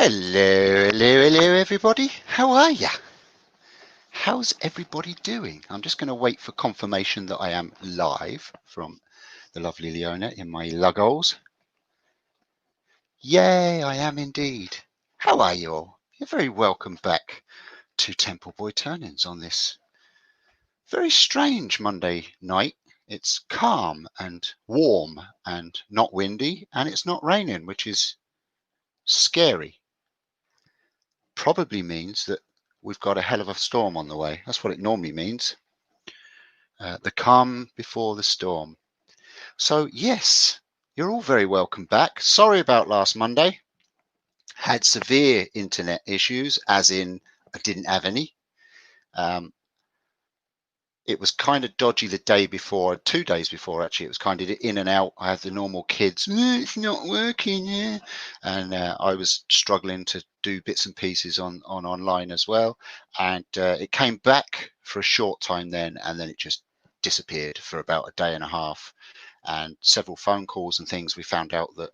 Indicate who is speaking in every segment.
Speaker 1: Hello, everybody. How are ya? How's everybody doing? I'm just going to wait for confirmation that I am live from the lovely Leona in my luggles. Yay, I am indeed. How are you all? You're very welcome back to Temple Boy Turnings on this very strange Monday night. It's calm and warm and not windy, and it's not raining, which is scary. Probably means that we've got a hell of a storm on the way. That's what it normally means. The calm before the storm. So yes, you're all very welcome back. Sorry about last Monday. Had severe internet issues, as in I didn't have any. It was kind of dodgy the day before, 2 days before actually. It was kind of in and out. I had the normal kids, it's not working, yeah. And I was struggling to do bits and pieces on online as well. And it came back for a short time then, and then it just disappeared for about a day and a half. And several phone calls and things, we found out that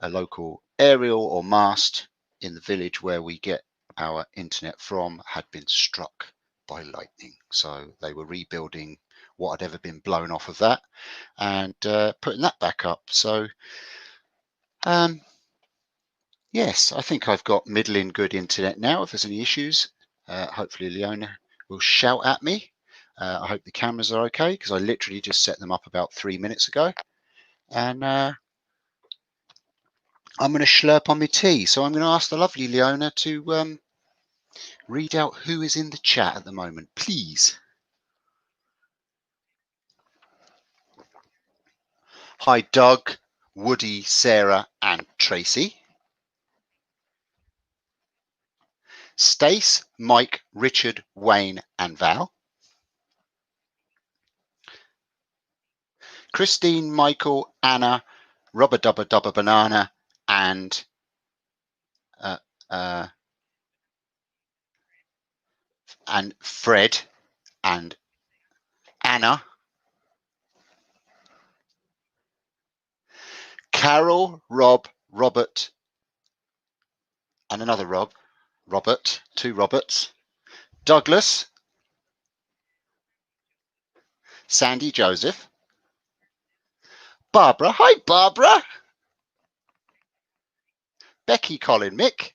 Speaker 1: a local aerial or mast in the village where we get our internet from had been struck by lightning. So they were rebuilding what had ever been blown off of that and putting that back up. So yes, I think I've got middling good internet now. If there's any issues, hopefully Leona will shout at me. I hope the cameras are okay, because I literally just set them up about 3 minutes ago. And I'm going to slurp on my tea. So I'm going to ask the lovely Leona to read out who is in the chat at the moment, please. Hi, Doug, Woody, Sarah, and Tracy. Stace, Mike, Richard, Wayne, and Val. Christine, Michael, Anna, Rubber Dubber Dubber Banana, and Fred, and Anna. Carole, Rob, Robert, and another Rob, Robert, 2 Roberts. Douglas, Sandy, Joseph. Barbara, hi Barbara. Becky, Colin, Mick.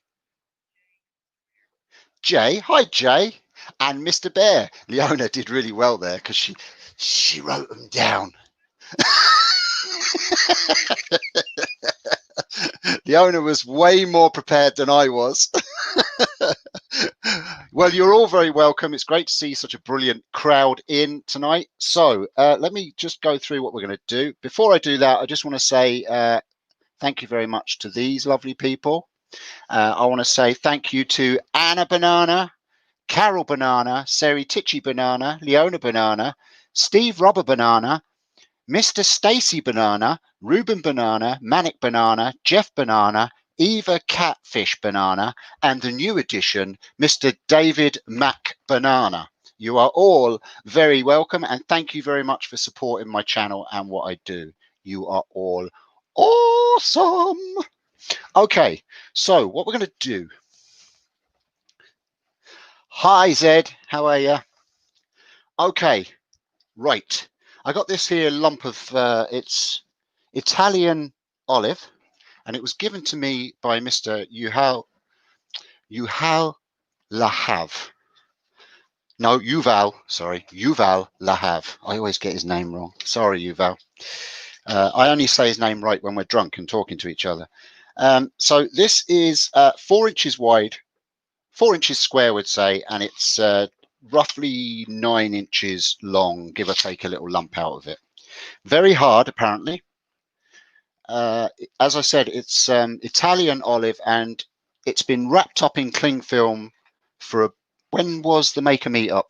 Speaker 1: Jay, hi Jay. And Mr. Bear. Leona did really well there because she wrote them down. Leona was way more prepared than I was. Well, you're all very welcome. It's great to see such a brilliant crowd in tonight. So let me just go through what we're going to do. Before I do that, I just want to say thank you very much to these lovely people. I want to say thank you to Anna Banana, Carole Banana, Seri Titchy Banana, Leona Banana, Steve Robber Banana, Mr. Stacy Banana, Ruben Banana, Manic Banana, Jeff Banana, Eva Catfish Banana, and the new addition, Mr. David Mac Banana. You are all very welcome, and thank you very much for supporting my channel and what I do. You are all awesome. Okay, so what we're going to do. Hi, Zed. How are you? Okay, right. I got this here lump of, it's Italian olive, and it was given to me by Mr. Yuval Lahav. No, Yuval Lahav. I always get his name wrong. Sorry, Yuval. I only say his name right when we're drunk and talking to each other. So this is 4 inches wide, 4 inches square, would say, and it's roughly 9 inches long, give or take a little lump out of it. Very hard, apparently. As I said, it's Italian olive, and it's been wrapped up in cling film for when was the Maker Meetup?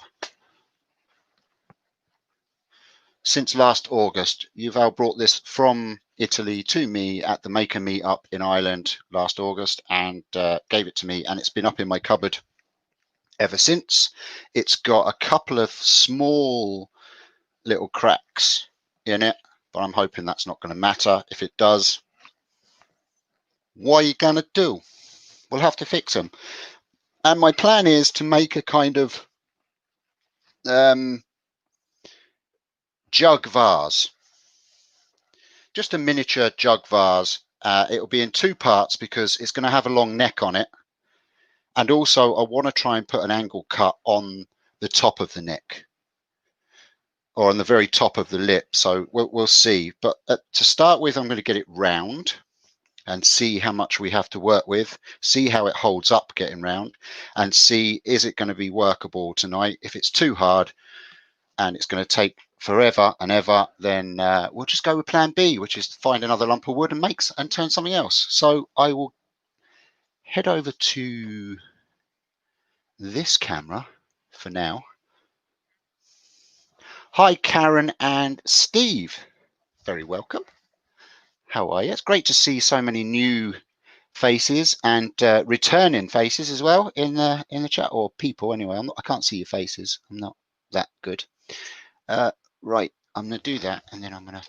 Speaker 1: Since last August. Yuval brought this from Italy to me at the Maker Meetup in Ireland last August and gave it to me, and it's been up in my cupboard ever since. It's got a couple of small little cracks in it, but I'm hoping that's not going to matter. If it does, what are you going to do? we'll have to fix them. And my plan is to make a kind of jug vase, just a miniature jug vase. It'll be in two parts because it's going to have a long neck on it, and also I want to try and put an angle cut on the top of the neck, or on the very top of the lip. So we'll see. But to start with, I'm going to get it round and see how much we have to work with, see how it holds up getting round, and see, is it going to be workable tonight? If it's too hard and it's going to take forever and ever, then we'll just go with plan B, which is to find another lump of wood and turn something else. So I will head over to this camera for now. Hi, Karen and Steve. Very welcome. How are you? It's great to see so many new faces and returning faces as well in the chat, or people anyway. I can't see your faces. I'm not that good. Right, I'm going to do that, and then I'm going to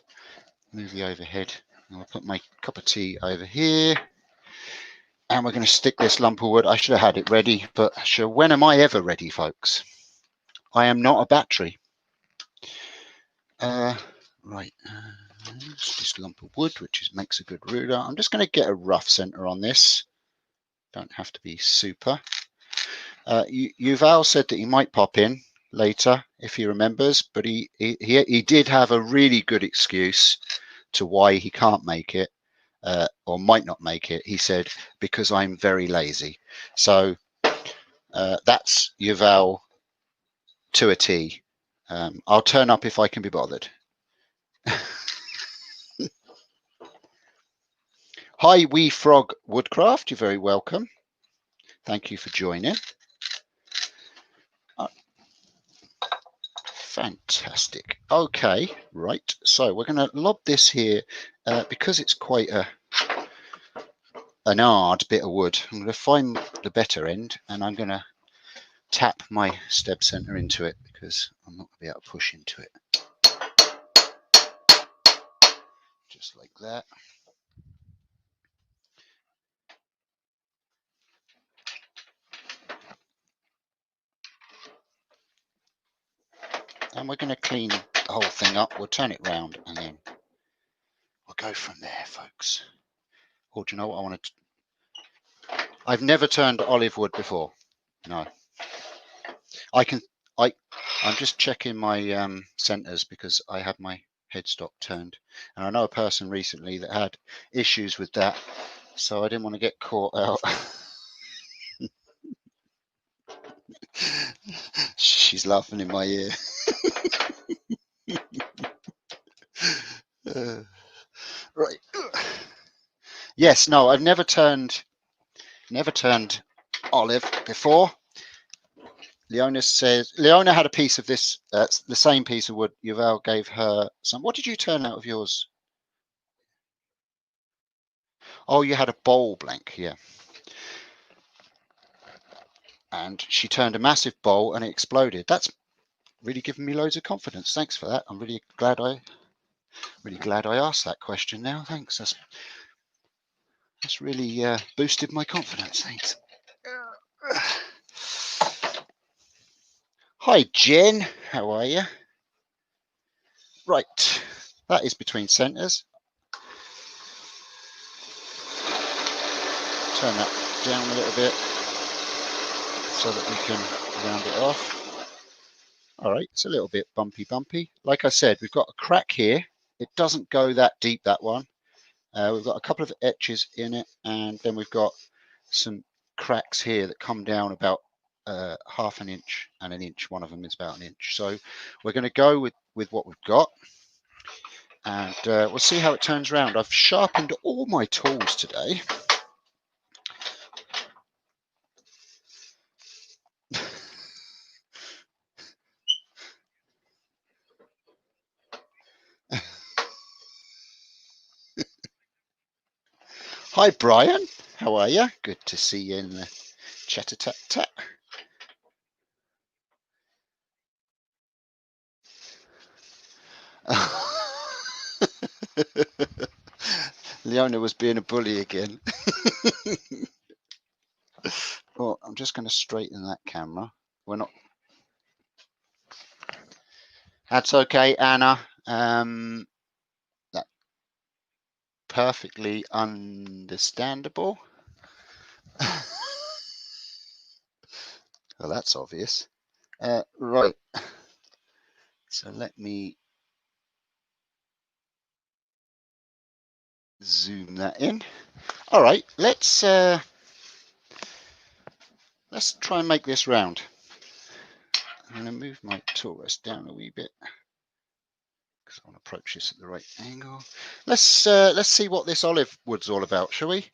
Speaker 1: move the overhead. I'm going to put my cup of tea over here, and we're going to stick this lump of wood. I should have had it ready, but sure, when am I ever ready, folks? I am not a battery. Right, this lump of wood, which makes a good ruler. I'm just going to get a rough center on this. Don't have to be super. Yuval said that he might pop in later if he remembers, but he did have a really good excuse to why he can't make it, or might not make it. He said, because I'm very lazy. So that's Yuval to a T. I'll turn up if I can be bothered. Hi, Wee Frog Woodcraft. You're very welcome. Thank you for joining. Fantastic. Okay, right. So we're going to lob this here because it's quite an hard bit of wood. I'm going to find the better end, and I'm going to tap my stab center into it because I'm not going to be able to push into it. Just like that. And we're going to clean the whole thing up. We'll turn it round and then we'll go from there, folks. Or do you know what I want to... I've never turned olive wood before. No. I'm just checking my centers because I have my headstock turned. And I know a person recently that had issues with that. So I didn't want to get caught out. She's laughing in my ear. Right. Yes, no, I've never turned olive before. Leona says Leona had a piece of this, the same piece of wood. Yuval gave her some. What did you turn out of yours? Oh, you had a bowl blank, yeah. And she turned a massive bowl and it exploded. That's really given me loads of confidence. Thanks for that. I'm really glad I asked that question now. Thanks. That's really boosted my confidence. Thanks. Hi, Jen. How are you? Right. That is between centres. Turn that down a little bit so that we can round it off. All right, it's a little bit bumpy. Like I said, we've got a crack here. It doesn't go that deep, that one. We've got a couple of etches in it, and then we've got some cracks here that come down about half an inch and an inch. One of them is about an inch. So we're going to go with what we've got, and we'll see how it turns around. I've sharpened all my tools today. Hi, Brian. How are you? Good to see you in the chat. Leona was being a bully again. Well, I'm just going to straighten that camera. We're not. That's okay, Anna. That perfectly understandable. Well, that's obvious. Right. So let me zoom that in. All right. Let's try and make this round. I'm going to move my tool rest down a wee bit because I want to approach this at the right angle. Let's see what this olive wood's all about, shall we?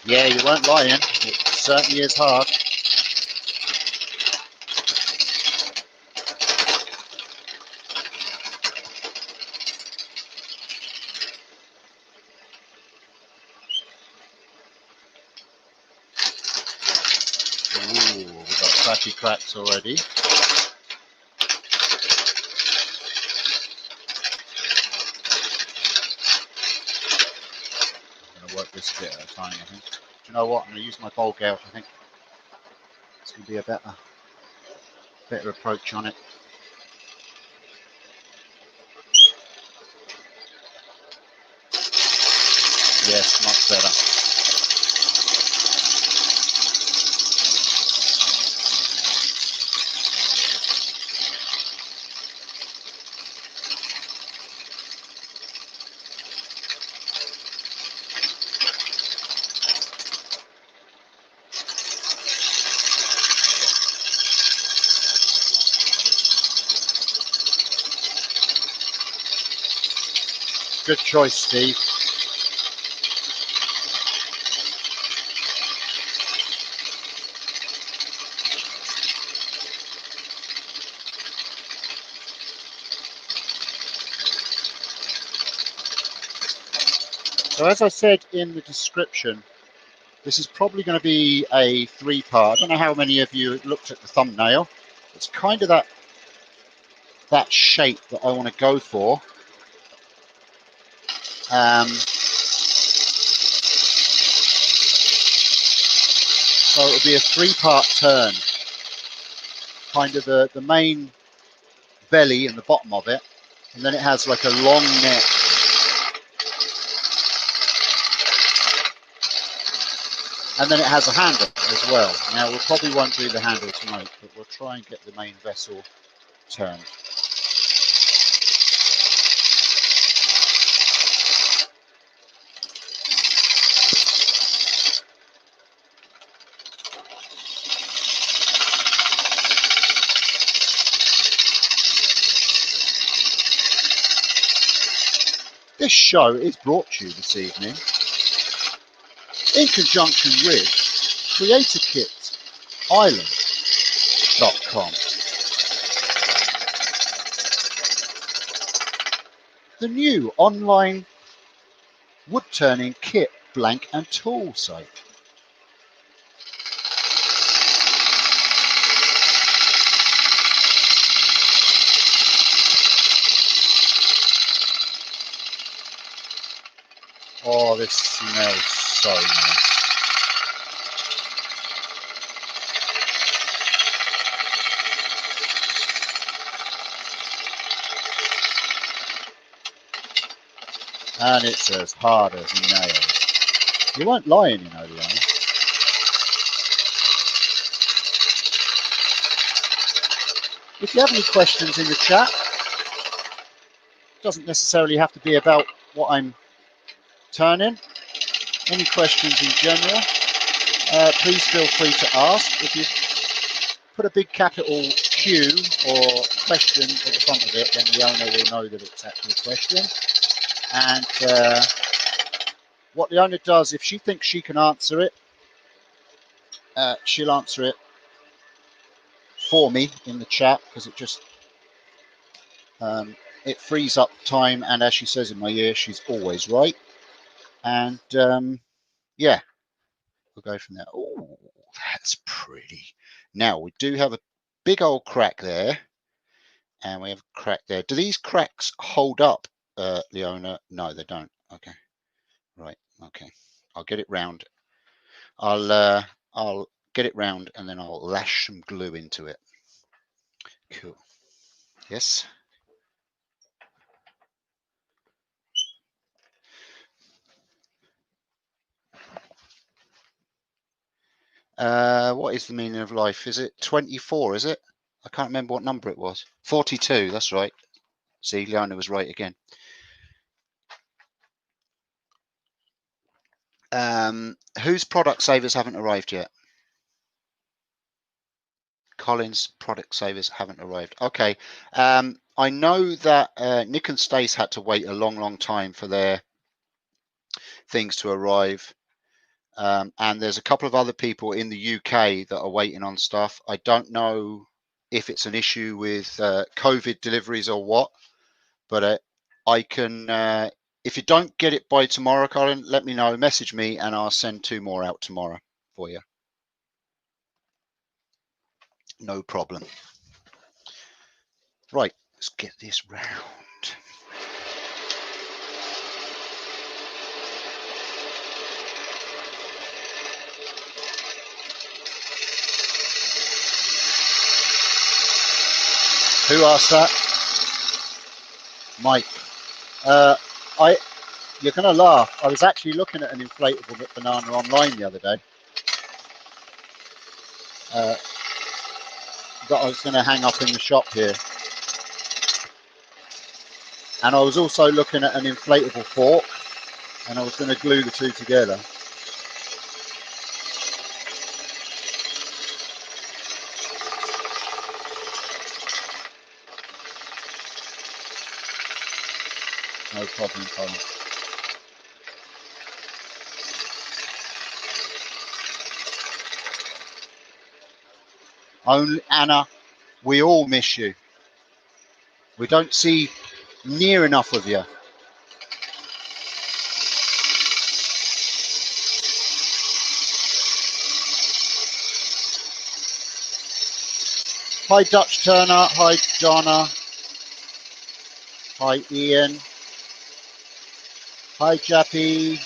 Speaker 1: Yeah, you weren't lying. It certainly is hard. Ooh, we've got cracky cracks already. I'm going to work this bit at a time, I think. Do you know what? I'm going to use my bowl gouge, I think. It's going to be a better approach on it. Yes, much better. Good choice, Steve. So as I said in the description, this is probably going to be a 3-part. I don't know how many of you looked at the thumbnail. It's kind of that shape that I want to go for. So it'll be a 3-part turn. Kind of the main belly and the bottom of it, and then it has like a long neck. And then it has a handle as well. Now we probably won't do the handle tonight, but we'll try and get the main vessel turned. This show is brought to you this evening in conjunction with CreatorKitIsland.com. The new online wood-turning kit, blank and tool site. Oh, this smells so nice. And it's as hard as nails. You weren't lying, you know, Leona. If you have any questions in the chat, it doesn't necessarily have to be about what I'm turning. Any questions in general, please feel free to ask. If you put a big capital Q or question at the front of it, then Leona will know that it's actually a question. And what Leona does, if she thinks she can answer it, she'll answer it for me in the chat, because it just it frees up time, and as she says in my ear, she's always right. And yeah, we'll go from there. Oh, That's pretty. Now we do have a big old crack there, and we have a crack there. Do these cracks hold up, Leona? No, they don't. Okay, right. Okay, I'll get it round. I'll get it round, and then I'll lash some glue into it. Cool. Yes. What is the meaning of life? Is it 24? Is it? I can't remember what number it was. 42. That's right. See, Leona was right again. Whose product savers haven't arrived yet? Colin's product savers haven't arrived. Okay. I know that Nick and Stace had to wait a long time for their things to arrive. And there's a couple of other people in the UK that are waiting on stuff. I don't know if it's an issue with COVID deliveries or what, but I can, if you don't get it by tomorrow, Colin, let me know, message me, and I'll send 2 more out tomorrow for you. No problem. Right, let's get this round. Who asked that? Mike. You're going to laugh. I was actually looking at an inflatable banana online the other day. That I was going to hang up in the shop here. And I was also looking at an inflatable fork, and I was going to glue the two together. No problem, Colin. Only Anna, we all miss you. We don't see near enough of you. Hi Dutch Turner, hi Donna, hi Ian, hi Jappy.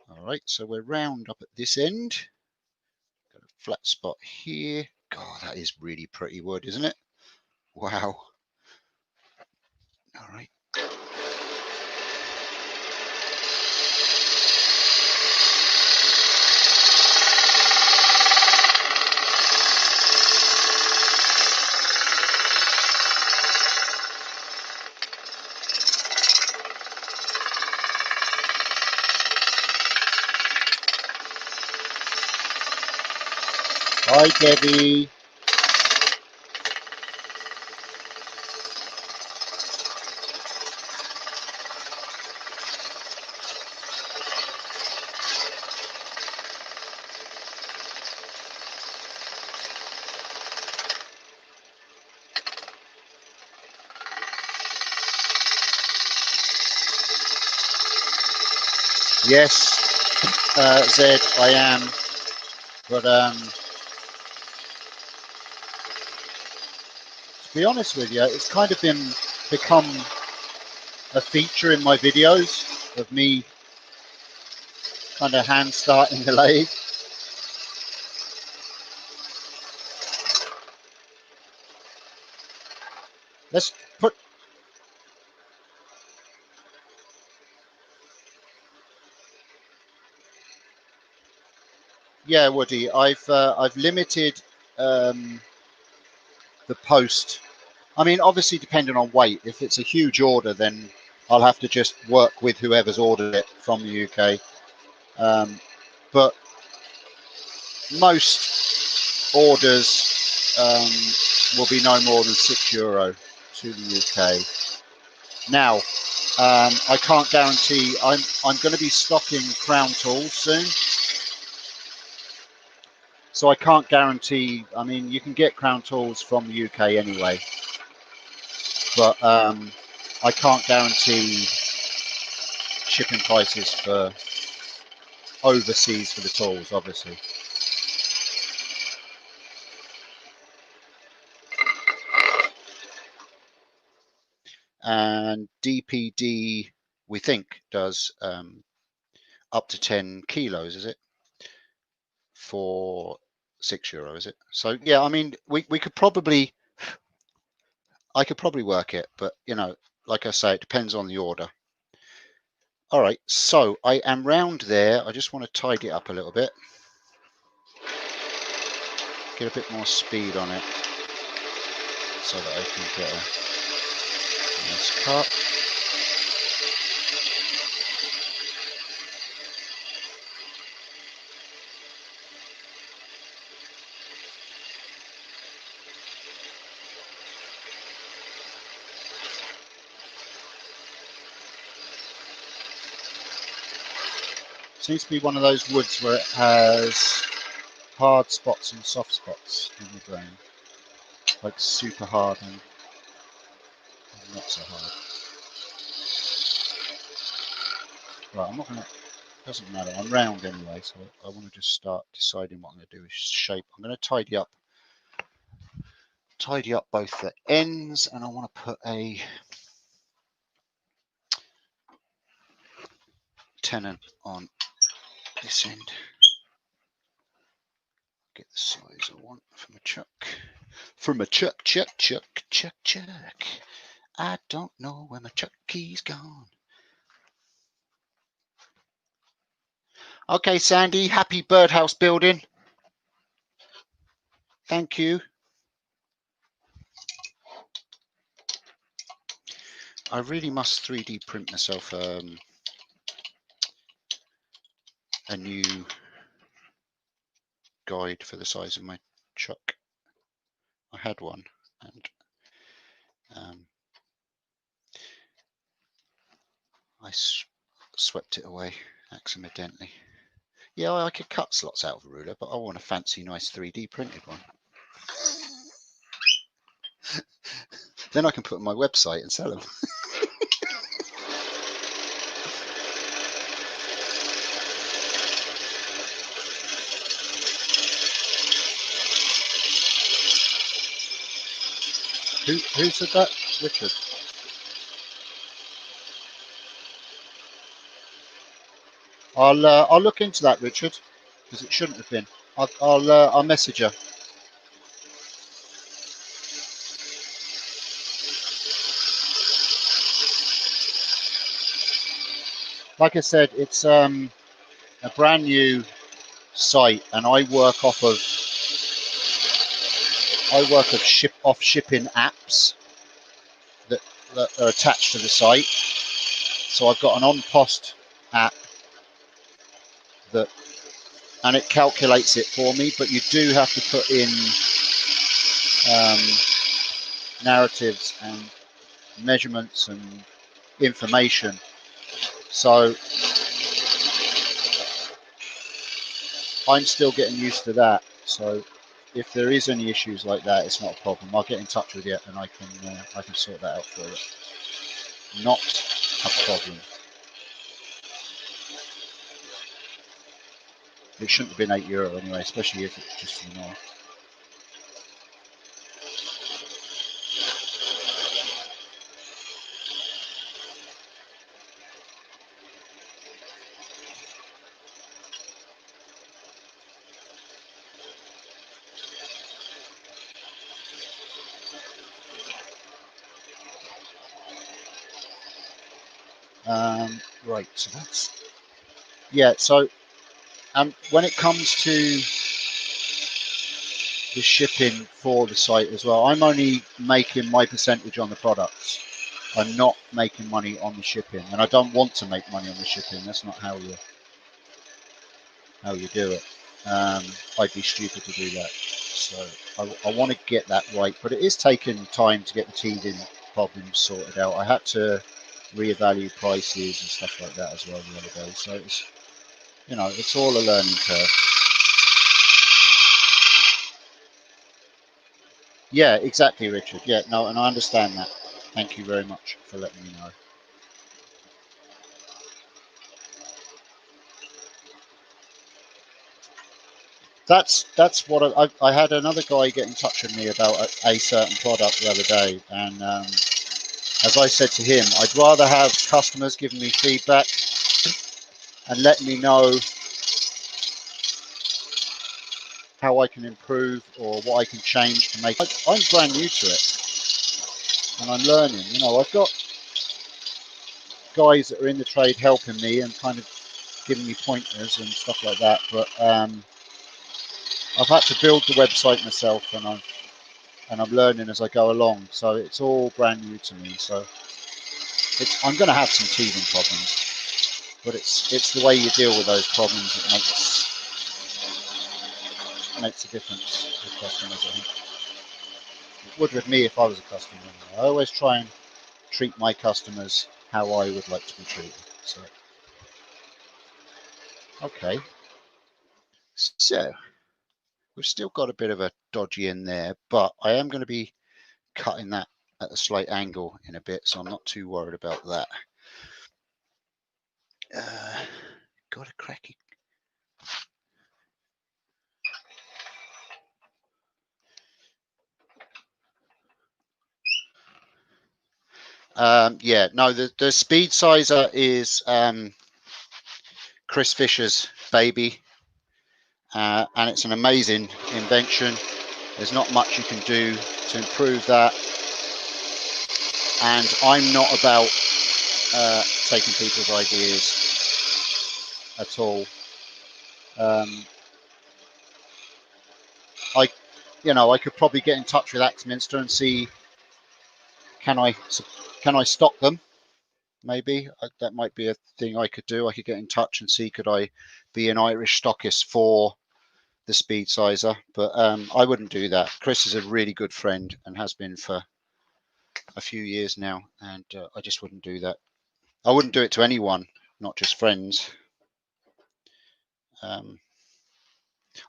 Speaker 1: All right, so we're round up at this end. Got a flat spot here. God, that is really pretty wood, isn't it? Wow. All right. Hi Debbie. Yes, Zed, I am. But to be honest with you, it's kind of become a feature in my videos of me kind of hand starting the lathe. Let's put. Yeah, Woody, I've limited the post. I mean, obviously, depending on weight. If it's a huge order, then I'll have to just work with whoever's ordered it from the UK. But most orders will be no more than €6 to the UK. Now, I can't guarantee. I'm going to be stocking crown tools soon. So I can't guarantee. I mean, you can get Crown tools from the UK anyway, but I can't guarantee shipping prices for overseas for the tools, obviously. And DPD, we think, does up to 10 kilos, is it? For €6, is it? So yeah, I mean, we could probably, I could probably work it, but you know, like I say, it depends on the order. All right, so I am round there. I just want to tidy it up a little bit, get a bit more speed on it, so that I can get a nice cut. Seems to be one of those woods where it has hard spots and soft spots in the grain, like super hard and not so hard. Right, I'm not gonna, doesn't matter, I'm round anyway, so I want to just start deciding what I'm going to do with shape. I'm going to tidy up both the ends, and I want to put a tenon on this end. Get the size I want from a chuck. Chuck. I don't know where my chucky's gone. Okay, Sandy, happy birdhouse building. Thank you. I really must 3D print myself a new guide for the size of my chuck. I had one, and I swept it away accidentally. Yeah, I could cut slots out of a ruler, but I want a fancy, nice 3D printed one. Then I can put on my website and sell them. Who said that? Richard. I'll look into that, Richard, because it shouldn't have been. I'll message her. Like I said, it's a brand new site, and I work off shipping apps that are attached to the site. So I've got an on-post app and it calculates it for me, but you do have to put in narratives and measurements and information. So I'm still getting used to that. So if there is any issues like that, it's not a problem. I'll get in touch with you and I can sort that out for you. Not a problem. It shouldn't have been €8 anyway, especially if it's just for now. Right, so that's, yeah, so when it comes to the shipping for the site as well, I'm only making my percentage on the products. I'm not making money on the shipping, and I don't want to make money on the shipping. That's not how you do it. I'd be stupid to do that. So I want to get that right, but it is taking time to get the teething problems sorted out. I had to reevaluate prices and stuff like that as well the other day. So it's, you know, it's all a learning curve. Yeah, exactly, Richard. Yeah, no, and I understand that. Thank you very much for letting me know. That's what I had another guy get in touch with me about a certain product the other day, and as I said to him, I'd rather have customers giving me feedback and letting me know how I can improve or what I can change to make. I'm brand new to it, and I'm learning. You know, I've got guys that are in the trade helping me and kind of giving me pointers and stuff like that, but I've had to build the website myself, and I'm learning as I go along. So it's all brand new to me. So I'm going to have some teething problems, but it's the way you deal with those problems that makes a difference with customers. I think it would with me if I was a customer. I always try and treat my customers how I would like to be treated. So okay, so we've still got a bit of a dodgy in there, but I am going to be cutting that at a slight angle in a bit, so I'm not too worried about that. Got a cracky. Yeah, no, the speed sizer is Chris Fisher's baby, and it's an amazing invention. There's not much you can do to improve that, and I'm not about taking people's ideas at all. I, I could probably get in touch with Axminster and see can I stock them. Maybe that might be a thing I could do. I could get in touch and see could I be an Irish stockist for the speed sizer, but I wouldn't do that. Chris is a really good friend and has been for a few years now, and I just wouldn't do that. I wouldn't do it to anyone, not just friends. I'm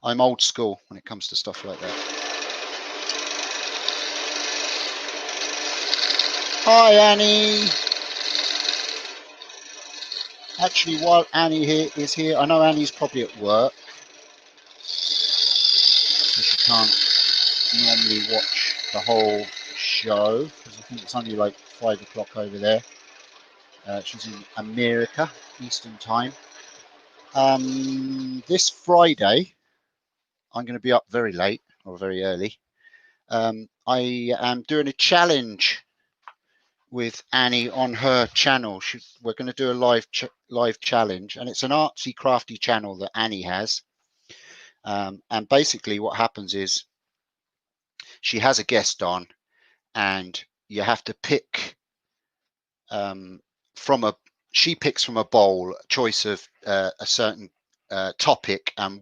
Speaker 1: old school when it comes to stuff like that. Hi, Annie. Actually, while Annie is here, I know Annie's probably at work, so she can't normally watch the whole show because I think it's only like 5 o'clock over there. She's in America, Eastern time. This Friday, I'm going to be up very late or very early. I am doing a challenge with Annie on her channel. We're going to do a live challenge, and it's an artsy, crafty channel that Annie has. And basically, what happens is she has a guest on, and you have to pick she picks from a bowl a choice of a certain topic and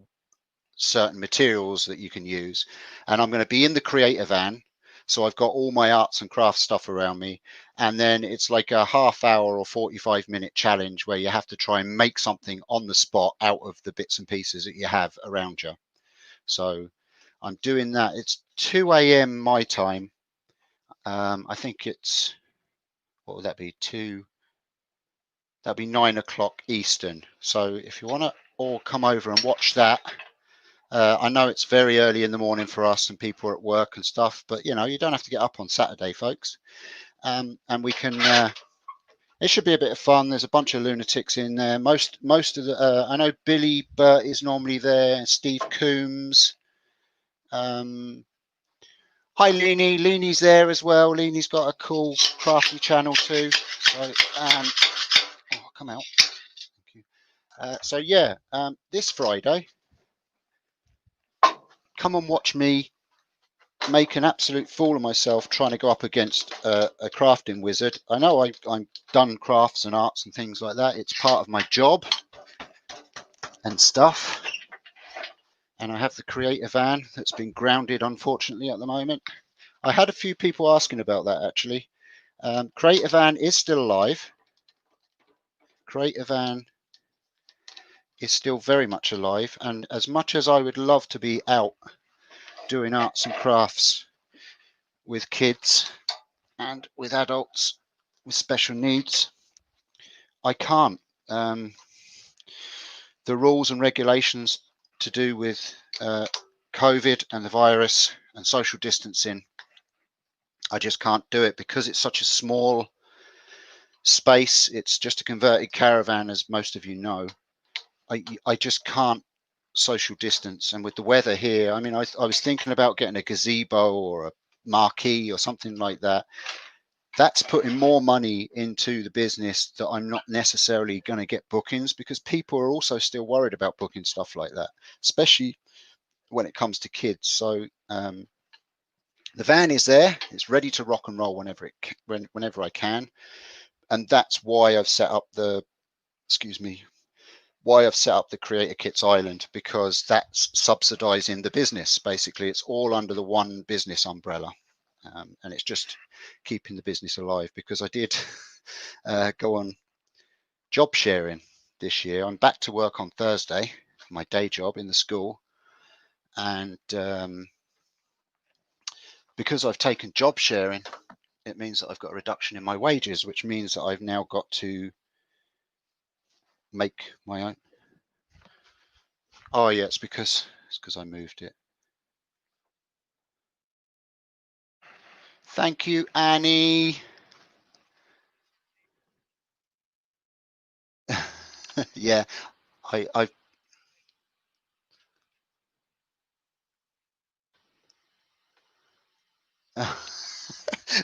Speaker 1: certain materials that you can use. And I'm going to be in the creator van, so I've got all my arts and crafts stuff around me, and then it's like a half-hour or 45-minute challenge where you have to try and make something on the spot out of the bits and pieces that you have around you. So I'm doing that. It's 2 a.m. my time. I think it's, what would that be, that'd be 9 o'clock Eastern. So if you want to all come over and watch that, I know it's very early in the morning for us and people are at work and stuff, but you don't have to get up on Saturday, folks. And we can, it should be a bit of fun. There's a bunch of lunatics in there. Most of the, I know Billy Burt is normally there, Steve Coombs. Hi, Leanie. Leanie's there as well. Leanie's got a cool crafty channel too. So, come out. Thank you. So yeah, this Friday, come and watch me make an absolute fool of myself trying to go up against a crafting wizard. I know I'm done crafts and arts and things like that. It's part of my job and stuff. And I have the creator van that's been grounded, unfortunately, at the moment. I had a few people asking about that, actually. Creator van is still alive. Creator van is still very much alive. And as much as I would love to be out doing arts and crafts with kids and with adults with special needs. I can't. The rules and regulations to do with COVID and the virus and social distancing, I just can't do it because it's such a small space. It's just a converted caravan, as most of you know. I just can't social distance. And with the weather here, I mean, I was thinking about getting a gazebo or a marquee or something like that. That's putting more money into the business that I'm not necessarily going to get bookings, because people are also still worried about booking stuff like that, especially when it comes to kids. So the van is there, it's ready to rock and roll whenever I can. And that's why I've set up the Creator Kits Island, because that's subsidizing the business. Basically, it's all under the one business umbrella, and it's just keeping the business alive. Because I did go on job sharing this year. I'm back to work on Thursday, my day job in the school, and because I've taken job sharing, it means that I've got a reduction in my wages, which means that I've now got to make my own. Oh yeah, it's because I moved it. Thank you, Annie. Yeah, I've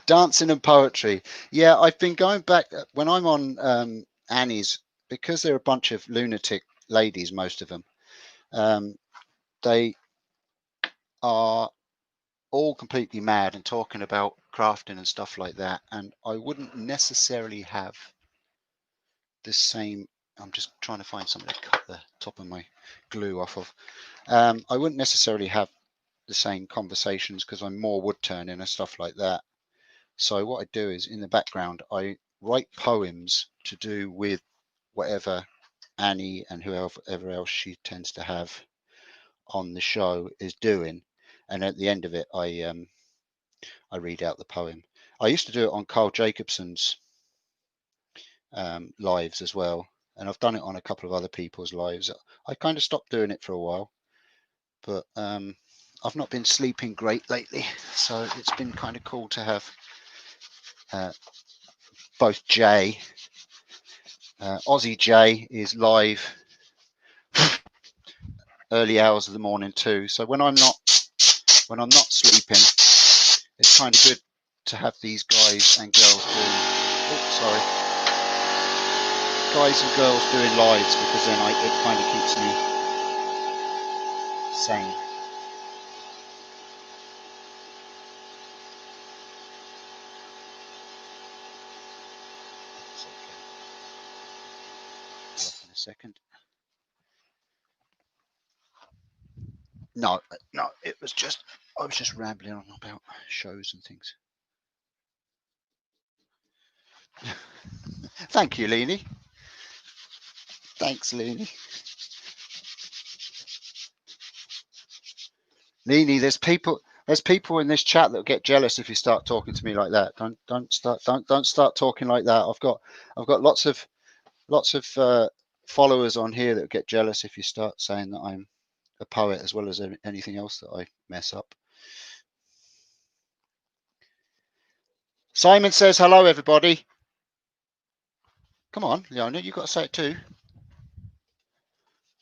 Speaker 1: dancing and poetry. Yeah, I've been going back when I'm on Annie's, because they're a bunch of lunatic ladies, most of them. They are all completely mad and talking about crafting and stuff like that, and I wouldn't necessarily have the same. I'm just trying to find something to cut the top of my glue off of. I wouldn't necessarily have the same conversations because I'm more wood turning and stuff like that. So what I do is, in the background, I write poems to do with whatever Annie and whoever else she tends to have on the show is doing, and at the end of it, I read out the poem. I used to do it on Carl Jacobson's lives as well, and I've done it on a couple of other people's lives. I kind of stopped doing it for a while, but I've not been sleeping great lately, so it's been kind of cool to have both Jay, Aussie Jay is live early hours of the morning too. So when I'm not sleeping, it's kind of good to have these guys and girls doing lives, because then it kind of keeps me sane. In a second. No, I was just rambling on about shows and things. Thank you, Leanie. Thanks, Leanie. Leanie, there's people in this chat that get jealous if you start talking to me like that. Don't start talking like that. I've got lots of followers on here that get jealous if you start saying that I'm a poet as well as anything else that I mess up. Simon says hello, everybody. Come on, Leona, you've got to say it too.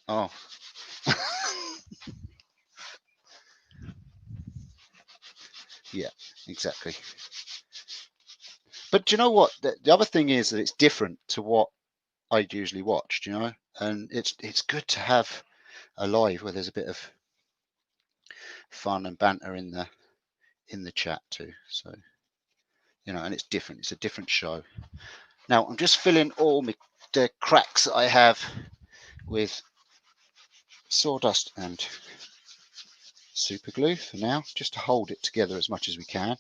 Speaker 1: Oh. Yeah, exactly. But do you know what? The other thing is that it's different to what I usually watch, you know? And it's good to have a live where there's a bit of fun and banter in the chat too. So, you know, and it's different. It's a different show. Now, I'm just filling all the cracks that I have with sawdust and super glue for now, just to hold it together as much as we can.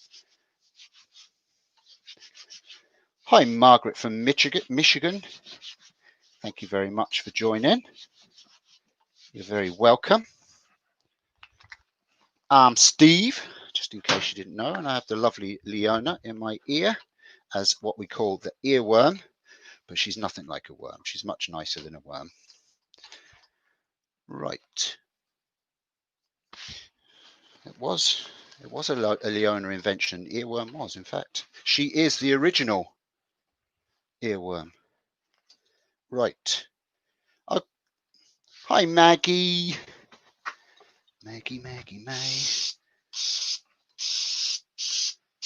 Speaker 1: Hi, Margaret from Michigan. Thank you very much for joining. You're very welcome. Steve, just in case you didn't know. And I have the lovely Leona in my ear as what we call the earworm, but she's nothing like a worm. She's much nicer than a worm. Right. It was a Leona invention. Earworm was, in fact. She is the original earworm. Right. Oh, hi, Maggie. Maggie.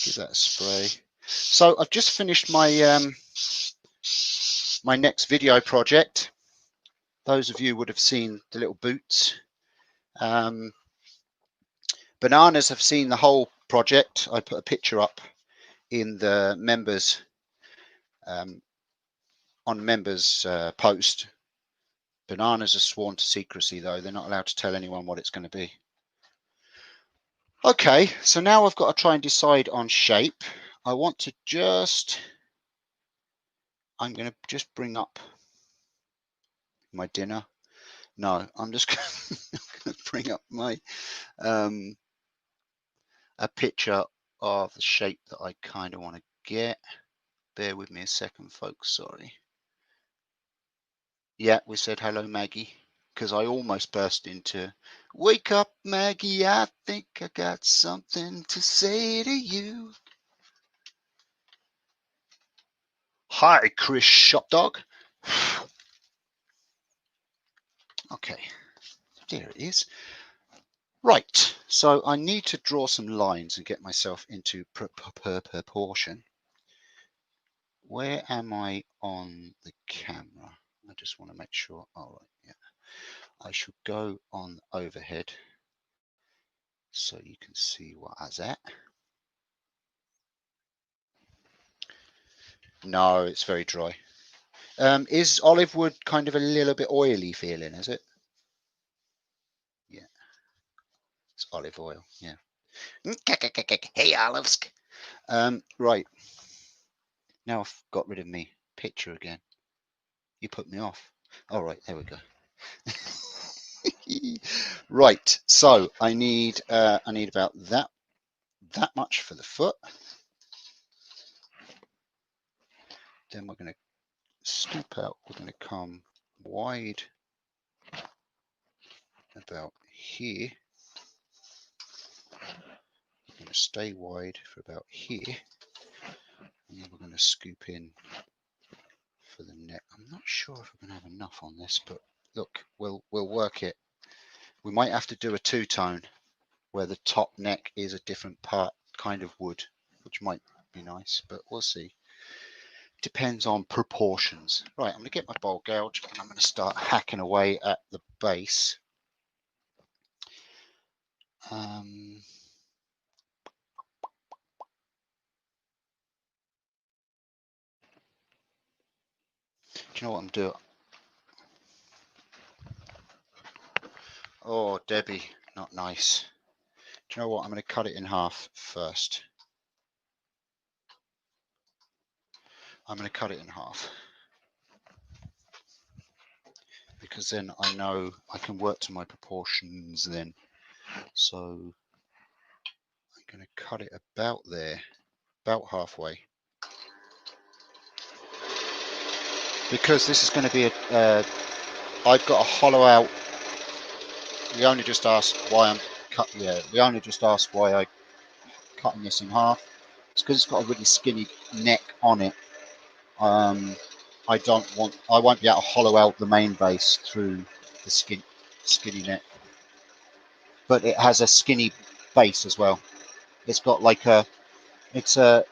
Speaker 1: Give that a spray. So I've just finished my my next video project. Those of you would have seen the little boots. Bananas have seen the whole project. I put a picture up in the members on members post. Bananas are sworn to secrecy, though. They're not allowed to tell anyone what it's going to be. Okay, so now I've got to try and decide on shape. I want to I'm going to just bring up my dinner. No, I'm just going to bring up my a picture of the shape that I kind of want to get. Bear with me a second, folks. Sorry. Yeah, we said hello, Maggie, because I almost burst into "Wake up, Maggie, I think I got something to say to you." Hi, Chris Shopdog. Okay, there it is. Right, so I need to draw some lines and get myself into proportion. Where am I on the camera? I just want to make sure. All right, yeah. I should go on overhead so you can see what I was at. No, it's very dry. Is olive wood kind of a little bit oily feeling, is it? Yeah. It's olive oil, yeah. Hey, olives. Right. Now I've got rid of me picture again. You put me off. All right, there we go. Right, so I need about that much for the foot. Then we're going to scoop out. We're going to come wide about here. We're going to stay wide for about here, and then we're going to scoop in for the neck. I'm not sure if we're going to have enough on this, but look, we'll work it. We might have to do a two-tone where the top neck is a different part kind of wood, which might be nice, but we'll see. Depends on proportions. Right, I'm going to get my bowl gouge and I'm going to start hacking away at the base. Do you know what I'm doing? Oh, Debbie, not nice. Do you know what? I'm going to cut it in half first. I'm going to cut it in half because then I know I can work to my proportions then. So I'm going to cut it about there, about halfway. Because this is going to be I've got a hollow out. We only just asked why I'm cut. Yeah, we only just asked why I'm cutting this in half. It's because it's got a really skinny neck on it. I won't be able to hollow out the main base through the skinny neck. But it has a skinny base as well. It's got like it's a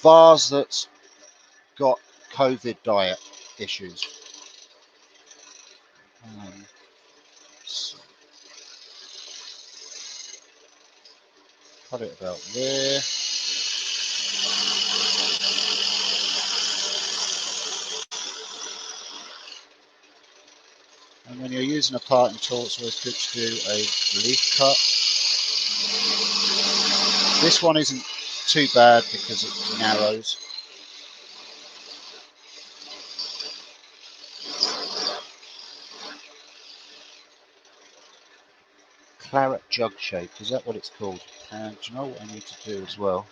Speaker 1: vase that's got COVID diet issues. So cut it about there. And when you're using a parting tool, it's always good to do a relief cut. This one isn't too bad because it narrows. claret jug shape. Is that what it's called? And do you know what I need to do as well?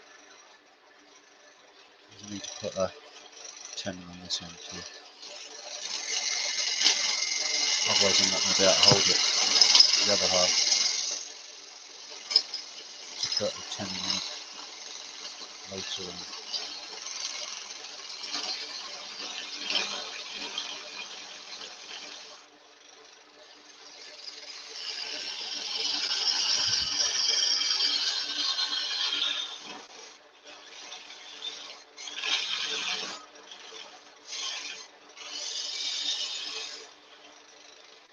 Speaker 1: I need to put a tenon on this end too. Otherwise I'm not going to be able to hold it. The other half. To put a tenon on it later on.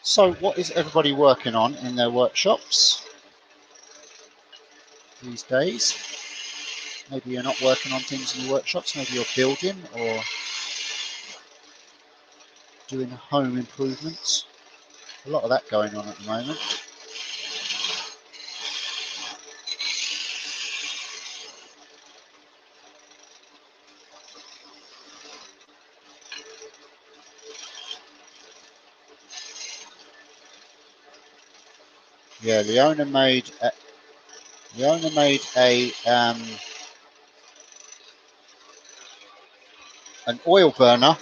Speaker 1: So what is everybody working on in their workshops these days? Maybe you're not working on things in your workshops, maybe you're building or doing home improvements. A lot of that going on at the moment. Yeah, Leona made an oil burner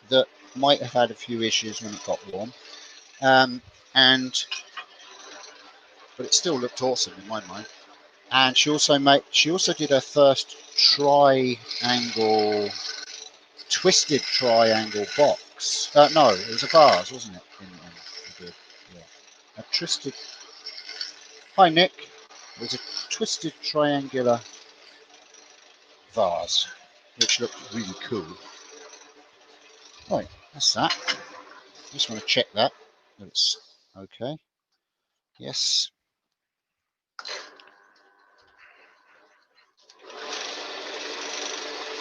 Speaker 1: that might have had a few issues when it got warm, but it still looked awesome in my mind. And she also did her first twisted triangle box. No, it was a vase, wasn't it? In the end, she did. Yeah. A twisted. Hi Nick. It was a twisted triangular vase, which looked really cool. Right, that's that. Just want to check that it's okay. Yes.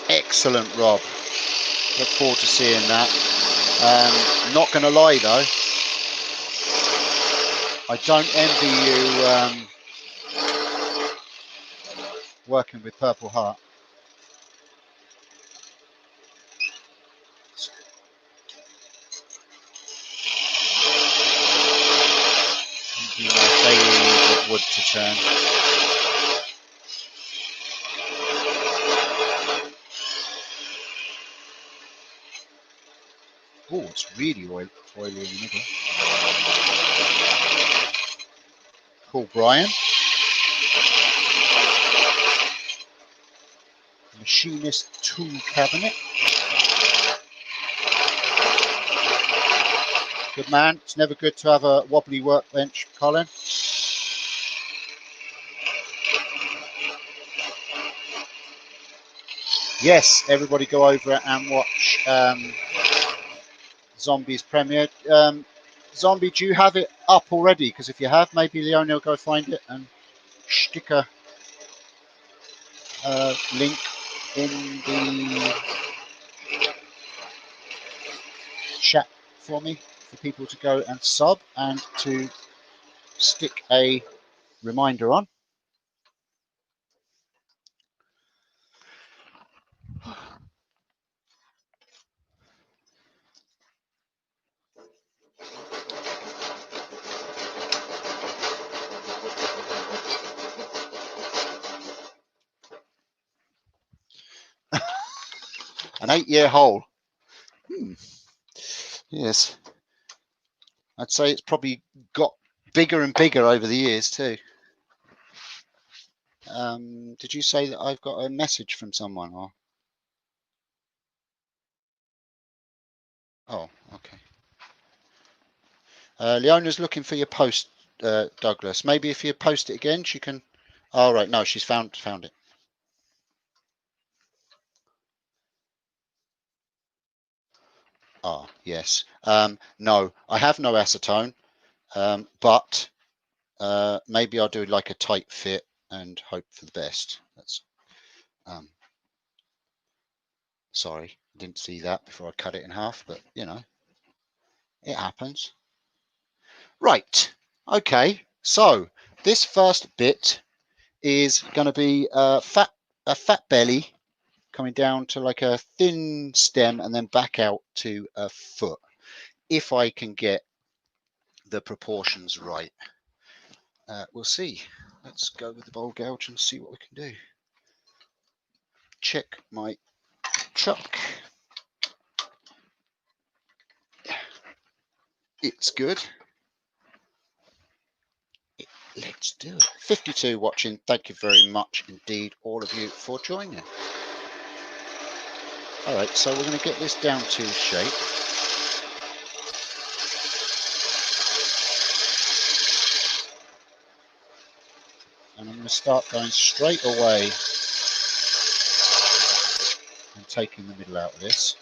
Speaker 1: Excellent, Rob. Look forward to seeing that. Not going to lie though, I don't envy you working with Purple Heart. You know, they need wood to turn. Oh, it's really oily in the middle. Cool, Brian. Machinist tool cabinet. Good man. It's never good to have a wobbly workbench, Colin. Yes, everybody go over and watch Zombie's premiere. Zombie, do you have it up already? Because if you have, maybe Leona will go find it and stick a link in the chat for me for people to go and sub and to stick a reminder on. An 8-year hole. Yes. I'd say it's probably got bigger and bigger over the years too. Did you say that I've got a message from someone? Or? Oh, okay. Leona's looking for your post, Douglas. Maybe if you post it again, she can. Oh, right. No, she's found it. Ah, yes. No, I have no acetone, but maybe I'll do like a tight fit and hope for the best. That's. Sorry, didn't see that before I cut it in half, but you know, it happens. Right. Okay. So this first bit is going to be a fat belly coming down to like a thin stem and then back out to a foot, if I can get the proportions right. we'll see. Let's go with the bowl gouge and see what we can do. Check my chuck. It's good. Let's do it. 52 watching. Thank you very much indeed, all of you, for joining. All right, so we're going to get this down to shape. And I'm going to start going straight away and taking the middle out of this.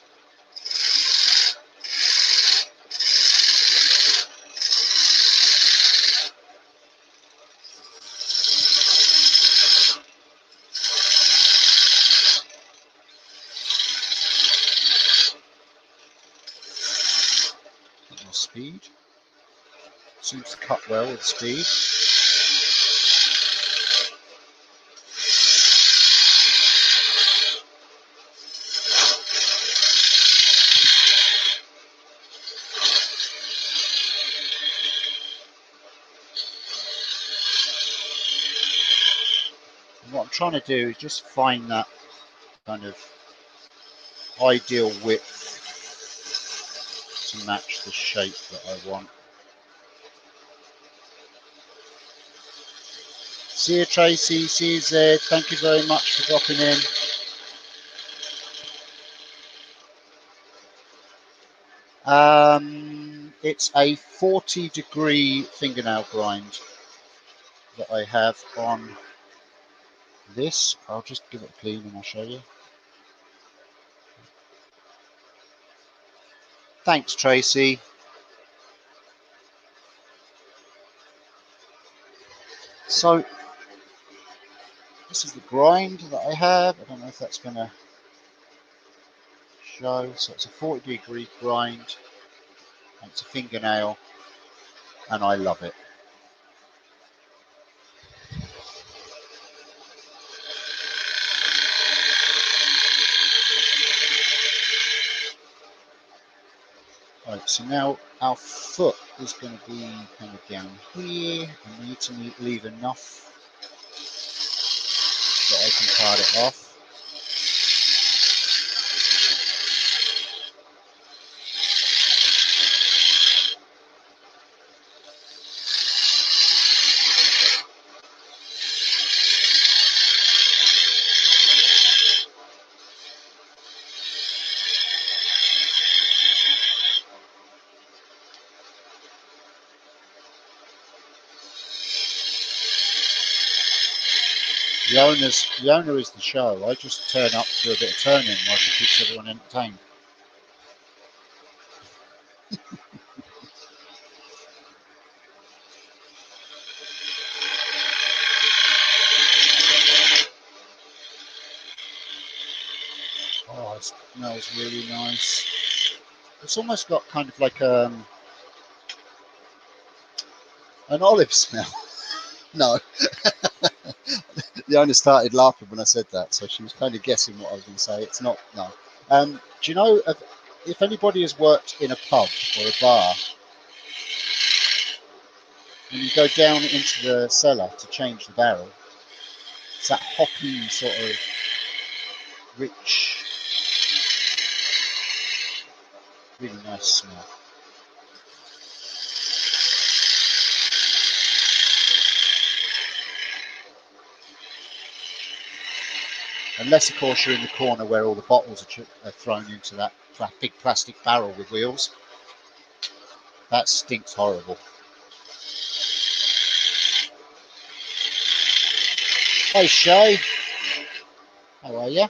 Speaker 1: More speed. Seems to cut well with speed. And what I'm trying to do is just find that kind of ideal width to match the shape that I want. See you, Tracy. See you, Zed. Thank you very much for dropping in. It's a 40-degree fingernail grind that I have on this. I'll just give it a clean and I'll show you. Thanks, Tracy. So this is the grind that I have. I don't know if that's going to show. So it's a 40-degree grind. And it's a fingernail, and I love it. Right, so now our foot is going to be kind of down here. I need to leave enough that I can card it off. The owner is the show. I just turn up to do a bit of turning while she keeps everyone entertained. Oh, it smells really nice. It's almost got kind of like an olive smell. No. The owner started laughing when I said that, so she was kind of guessing what I was going to say. It's not, no. Do you know if anybody has worked in a pub or a bar, when you go down into the cellar to change the barrel, it's that hoppy sort of rich, really nice smell. Unless, of course, you're in the corner where all the bottles are thrown into that big plastic barrel with wheels. That stinks horrible. Hey, Shay. How are you?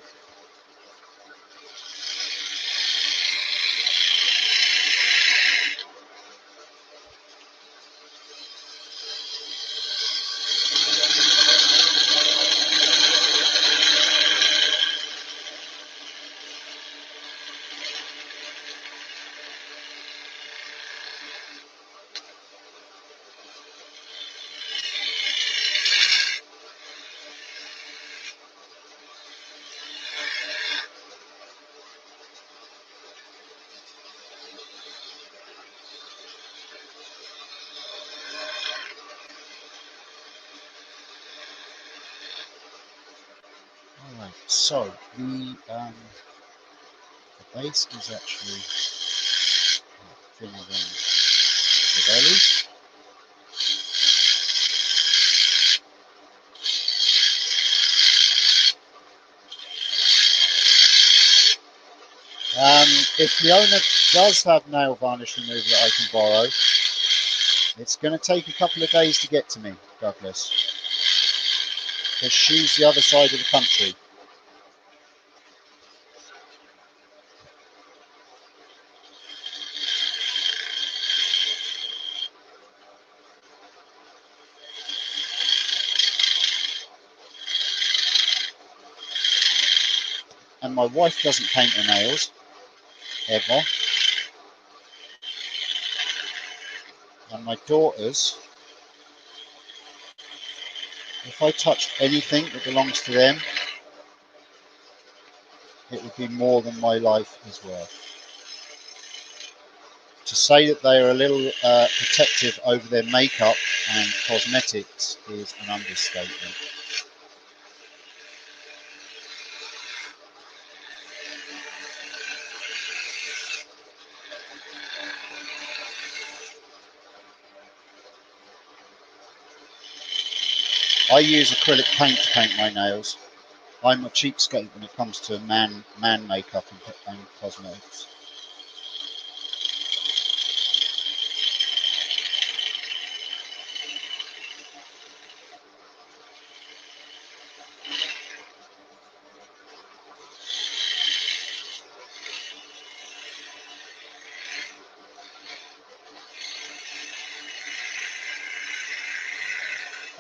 Speaker 1: So the base is actually thinner than the belly. If Leona does have nail varnish remover that I can borrow, it's going to take a couple of days to get to me, Douglas, because she's the other side of the country. And my wife doesn't paint her nails, ever. And my daughters, if I touched anything that belongs to them, it would be more than my life is worth. To say that they are a little protective over their makeup and cosmetics is an understatement. I use acrylic paint to paint my nails. I'm a cheapskate when it comes to man makeup and cosmetics.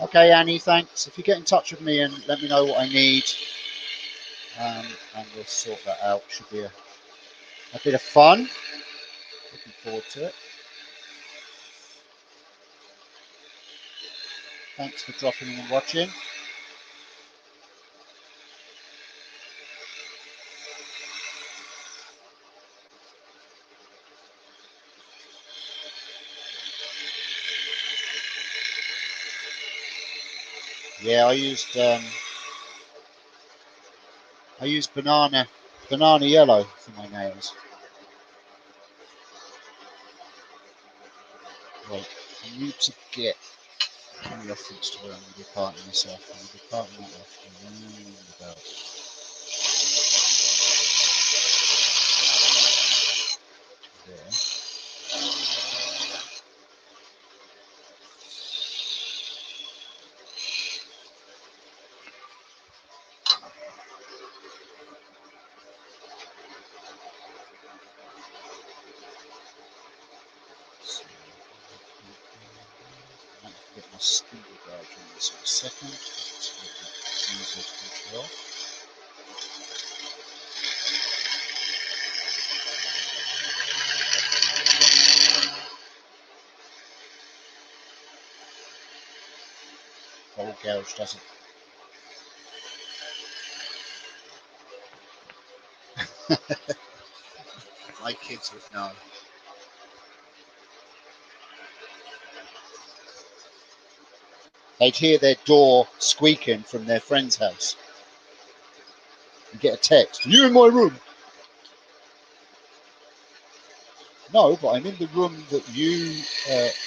Speaker 1: Okay, Annie, thanks. If you get in touch with me and let me know what I need, and we'll sort that out. Should be a bit of fun. Looking forward to it. Thanks for dropping in and watching. Yeah, I used banana yellow for my nails. Right, I need to get a reference to where I'm going to be parting this off. I'm going to be parting that off around about there. So, I might have to get my spindle gouge on this in a second. It's a little bit easier to control. Bowl gouge doesn't. My kids would know. They'd hear their door squeaking from their friend's house and get a text. You in my room? No, but I'm in the room that you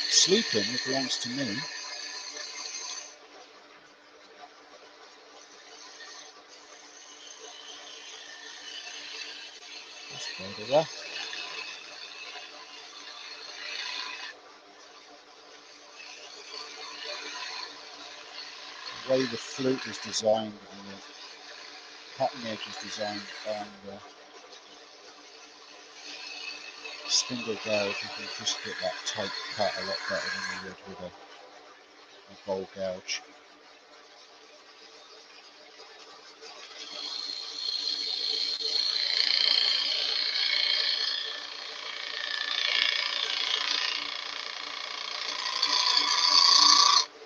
Speaker 1: sleep in. It belongs to me. That's better there. The way the flute is designed and the cutting edge is designed on the spindle gouge, you can just get that tight cut a lot better than you would with a bowl gouge.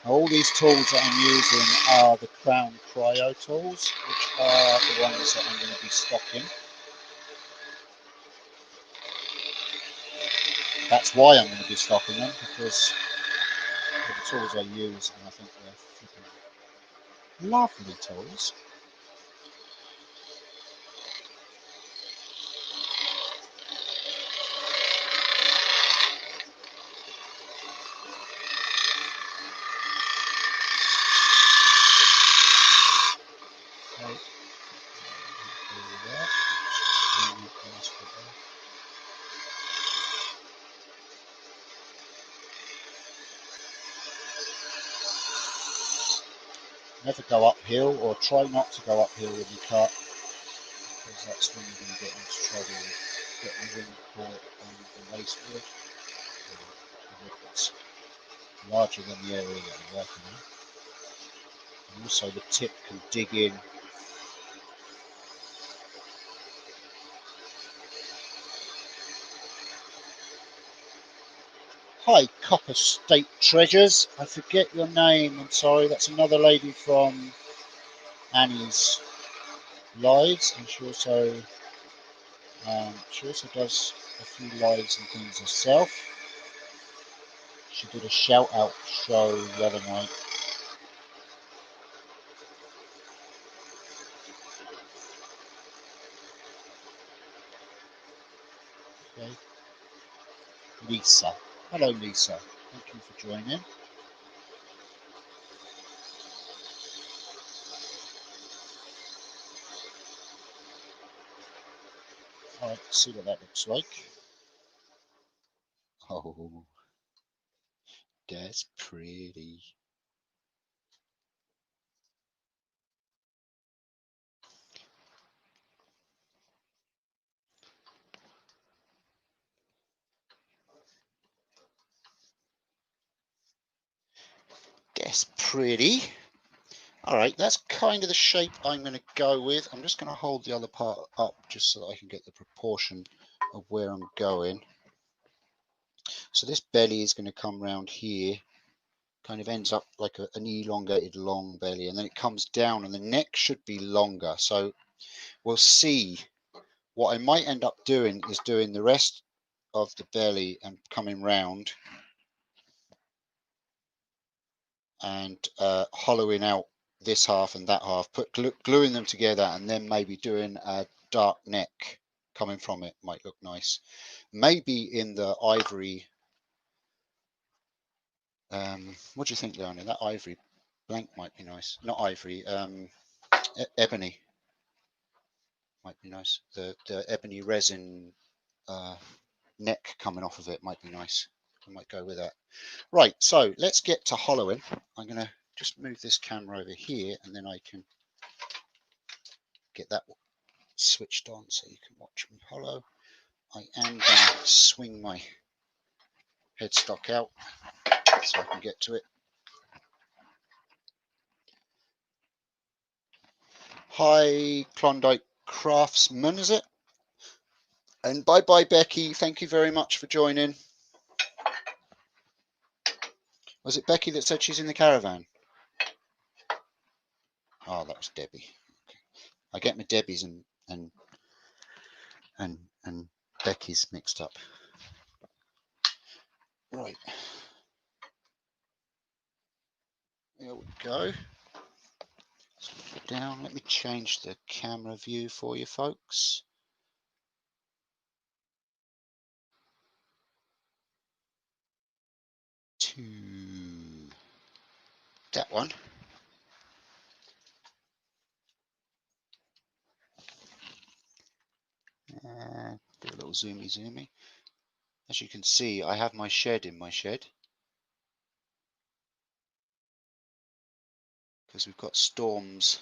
Speaker 1: All these tools that I'm using are the Crown Cryo tools, which are the ones that I'm going to be stocking. That's why I'm going to be stocking them, because they're the tools I use, and I think they're flipping lovely tools. Never go uphill, or try not to go uphill when you cut, because that's when you're going to get into trouble with getting the ring caught on the waste wood. The wood that's larger than the area that you're working in. And also the tip can dig in. Hi, Copper State Treasures. I forget your name. I'm sorry. That's another lady from Annie's lives, and she also does a few lives and things herself. She did a shout out show the other night. Okay. Lisa. Hello, Lisa. Thank you for joining. All right, see what that looks like. Oh, that's pretty. That's pretty. All right, that's kind of the shape I'm going to go with. I'm just going to hold the other part up just so that I can get the proportion of where I'm going. So this belly is going to come round here, kind of ends up like an elongated long belly, and then it comes down and the neck should be longer. So we'll see. What I might end up doing is doing the rest of the belly and coming round and hollowing out this half and that half, gluing them together, and then maybe doing a dark neck coming from it. Might look nice. Maybe in the ivory. What do you think, Leona? That ivory blank might be nice. Not ivory. Ebony might be nice. The ebony resin neck coming off of it might be nice. I might go with that. Right, so let's get to hollowing. I'm going to just move this camera over here, and then I can get that switched on so you can watch me hollow. I am going to swing my headstock out so I can get to it. Hi, Klondike Craftsman, is it? And bye-bye, Becky. Thank you very much for joining. Was it Becky that said she's in the caravan? Oh, that was Debbie. Okay. I get my Debbie's and Becky's mixed up. Right. There we go. Down. Let me change the camera view for you folks. To that one. Do a little zoomy. As you can see, I have my shed in my shed because we've got storms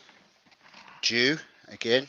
Speaker 1: due again.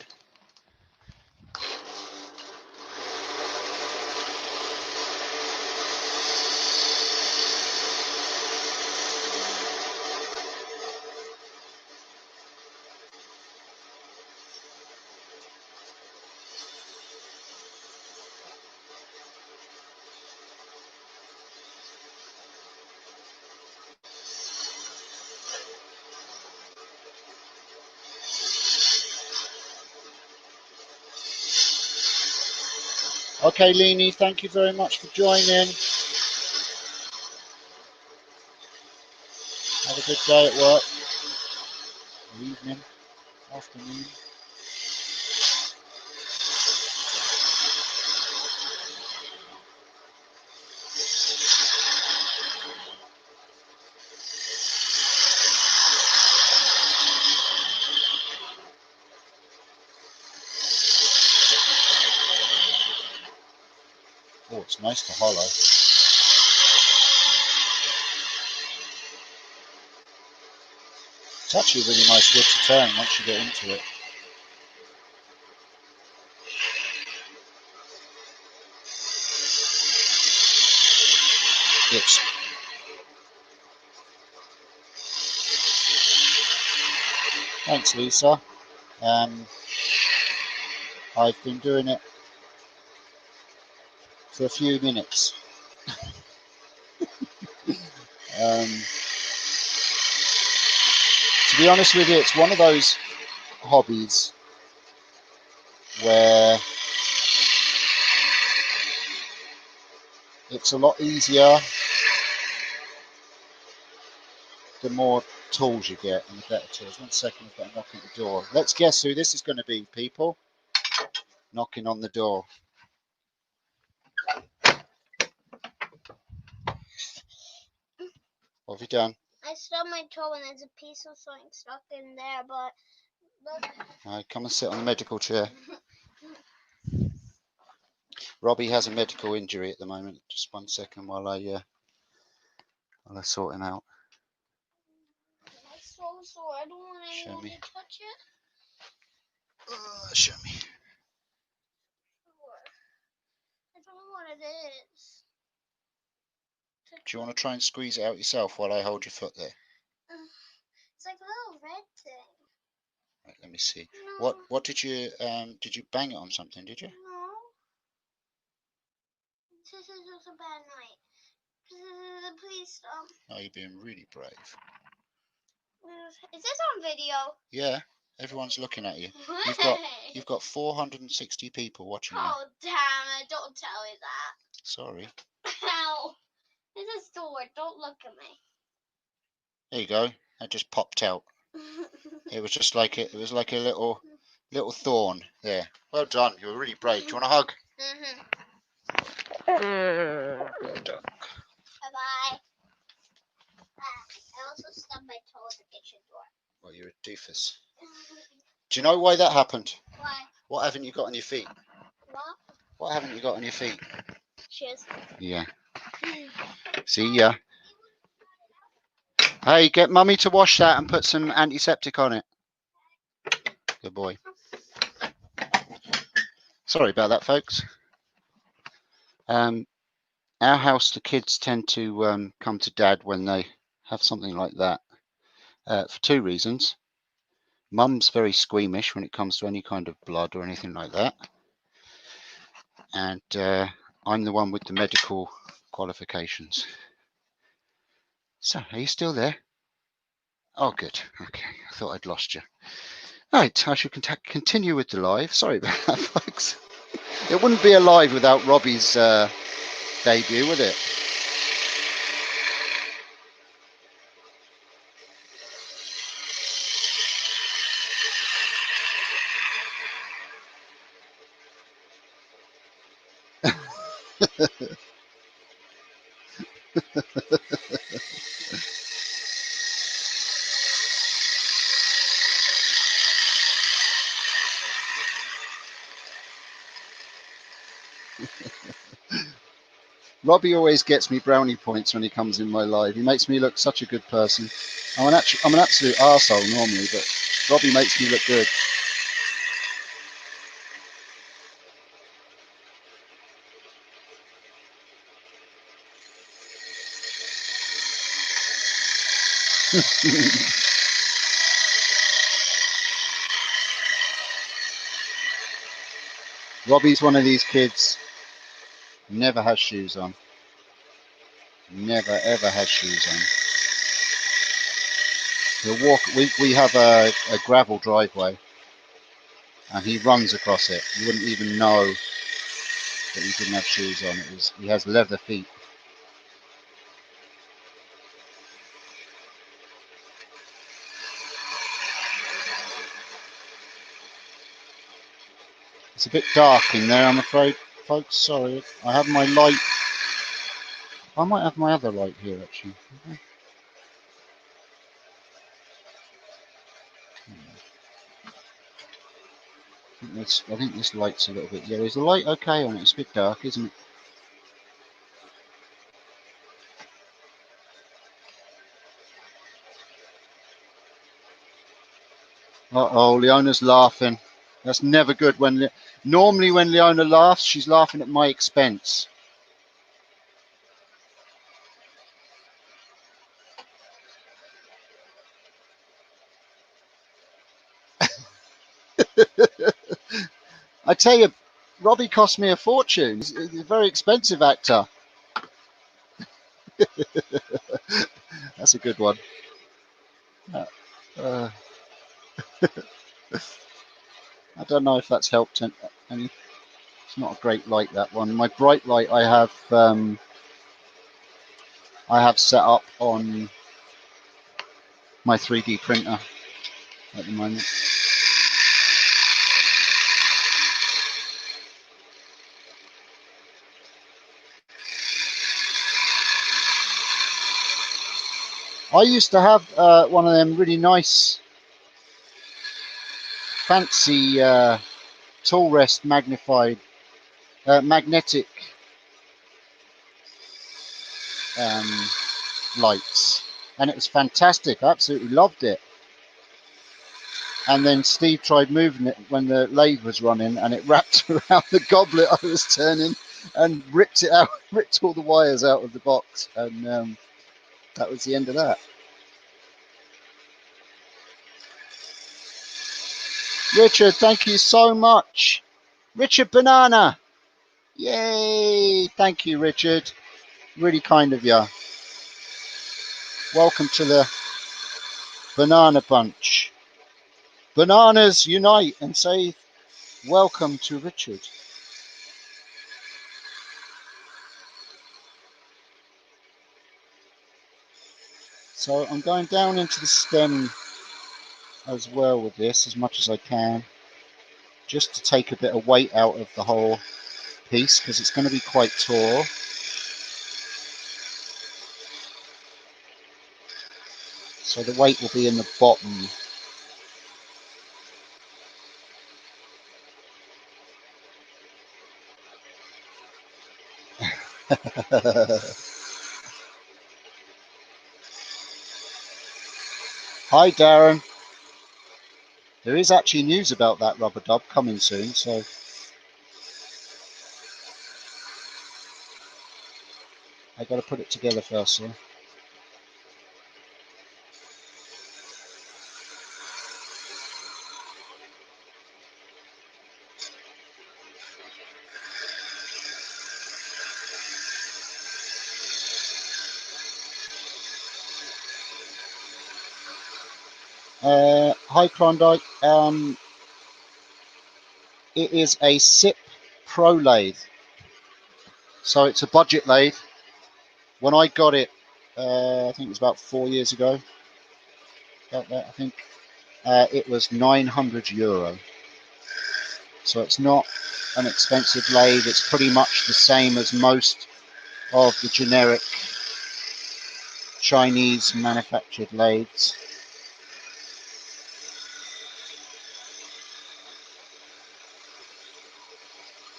Speaker 1: Okay, Leanie, thank you very much for joining. Have a good day at work, evening, afternoon. Oh, it's nice to hollow. It's actually a really nice wood to turn once you get into it. It's thanks, Lisa. I've been doing it for a few minutes. To be honest with you, it's one of those hobbies where it's a lot easier the more tools you get and the better tools. 1 second, I've got a knock at the door. Let's guess who this is going to be, people. Knocking on the door. What have you done?
Speaker 2: I stubbed my toe and there's a piece of something stuck in there, but look.
Speaker 1: Alright, come and sit on the medical chair. Robbie has a medical injury at the moment. Just 1 second while I sort him out.
Speaker 2: I'm so sore. I don't want anyone to touch it.
Speaker 1: Show me.
Speaker 2: I don't know what it is.
Speaker 1: Do you want to try and squeeze it out yourself while I hold your foot there?
Speaker 2: It's like a little red thing.
Speaker 1: Right, let me see.
Speaker 2: No.
Speaker 1: What did you bang it on something, did you?
Speaker 2: No. This is just a bad night. Please stop.
Speaker 1: Oh, you're being really brave.
Speaker 2: Is this on video?
Speaker 1: Yeah, everyone's looking at you. You've got 460 people watching you.
Speaker 2: Oh damn it! Don't tell me that.
Speaker 1: Sorry.
Speaker 2: Ow! This is sore. Don't look at me.
Speaker 1: There you go. That just popped out. It was just like it was like a little thorn there. Well done. You were really brave. Do you want a hug? Well done.
Speaker 2: Bye-bye. I also stubbed my toe at the kitchen door.
Speaker 1: Well, you're a doofus. Do you know why that happened?
Speaker 2: Why?
Speaker 1: What haven't you got on your feet?
Speaker 2: What?
Speaker 1: What haven't you got on your feet?
Speaker 2: Shoes.
Speaker 1: Yeah. See ya. Hey, get mummy to wash that and put some antiseptic on it. Good boy. Sorry about that, folks. Our house, the kids tend to come to Dad when they have something like that for two reasons. Mum's very squeamish when it comes to any kind of blood or anything like that. And I'm the one with the medical qualifications. So, are you still there? Oh, good. Okay, I thought I'd lost you. Right, I should continue with the live. Sorry about that, folks. It wouldn't be a live without Robbie's debut, would it? Robbie always gets me brownie points when he comes in my live. He makes me look such a good person. I'm an absolute arsehole normally, but Robbie makes me look good. Robbie's one of these kids, never has shoes on. Never ever has shoes on. He'll walk. We have a gravel driveway, and he runs across it. You wouldn't even know that he didn't have shoes on. He has leather feet. It's a bit dark in there, I'm afraid, folks. Sorry. I have my light. I might have my other light here, actually. I think this light's a little bit yellow. Is the light okay on it? It's a bit dark, isn't it? Uh-oh, Leona's laughing. That's never good. Normally when Leona laughs, she's laughing at my expense. I tell you, Robbie cost me a fortune. He's a very expensive actor. That's a good one. Uh, I don't know if that's helped any. It's not a great light, that one. My bright light I have set up on my 3D printer at the moment. I used to have one of them really nice, fancy tool rest magnified, magnetic lights, and it was fantastic. I absolutely loved it. And then Steve tried moving it when the lathe was running, and it wrapped around the goblet I was turning and ripped it out, ripped all the wires out of the box, and that was the end of that. Richard, thank you so much. Richard Banana. Yay. Thank you, Richard. Really kind of you. Welcome to the Banana Bunch. Bananas unite and say welcome to Richard. So I'm going down into the stem as well with this as much as I can, just to take a bit of weight out of the whole piece, because it's going to be quite tall. So the weight will be in the bottom. Hi Darren. There is actually news about that rubber dub coming soon, so I got to put it together first. So. Hi Klondike. It is a SIP Pro lathe, so it's a budget lathe. When I got it, I think it was about 4 years ago. About that, I think. It was €900. So it's not an expensive lathe. It's pretty much the same as most of the generic Chinese manufactured lathes.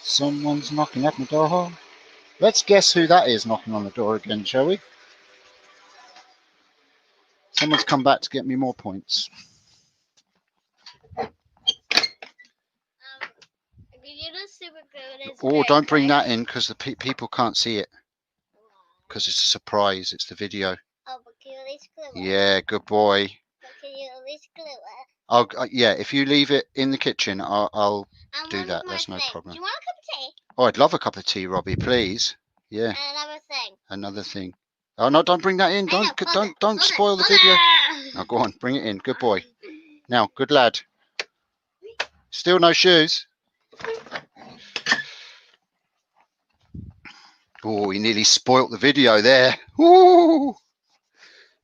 Speaker 1: Someone's knocking at my door. Let's guess who that is knocking on the door again, shall we? Someone's come back to get me more points. Oh, don't bring that in, because the people can't see it. Because it's a surprise. It's the video.
Speaker 2: Oh, but can you at least glue it?
Speaker 1: Yeah, good boy.
Speaker 2: But can you at least glue it?
Speaker 1: Yeah, if you leave it in the kitchen, I'll do that. That's no problem.
Speaker 2: Do you want a cup of tea?
Speaker 1: Oh, I'd love a cup of tea, Robbie, please. Yeah.
Speaker 2: And another thing.
Speaker 1: Another thing. Oh no! Don't bring that in. Don't spoil the video. Now go on, bring it in. Good boy. Now, good lad. Still no shoes. Oh, he nearly spoilt the video there. Woo!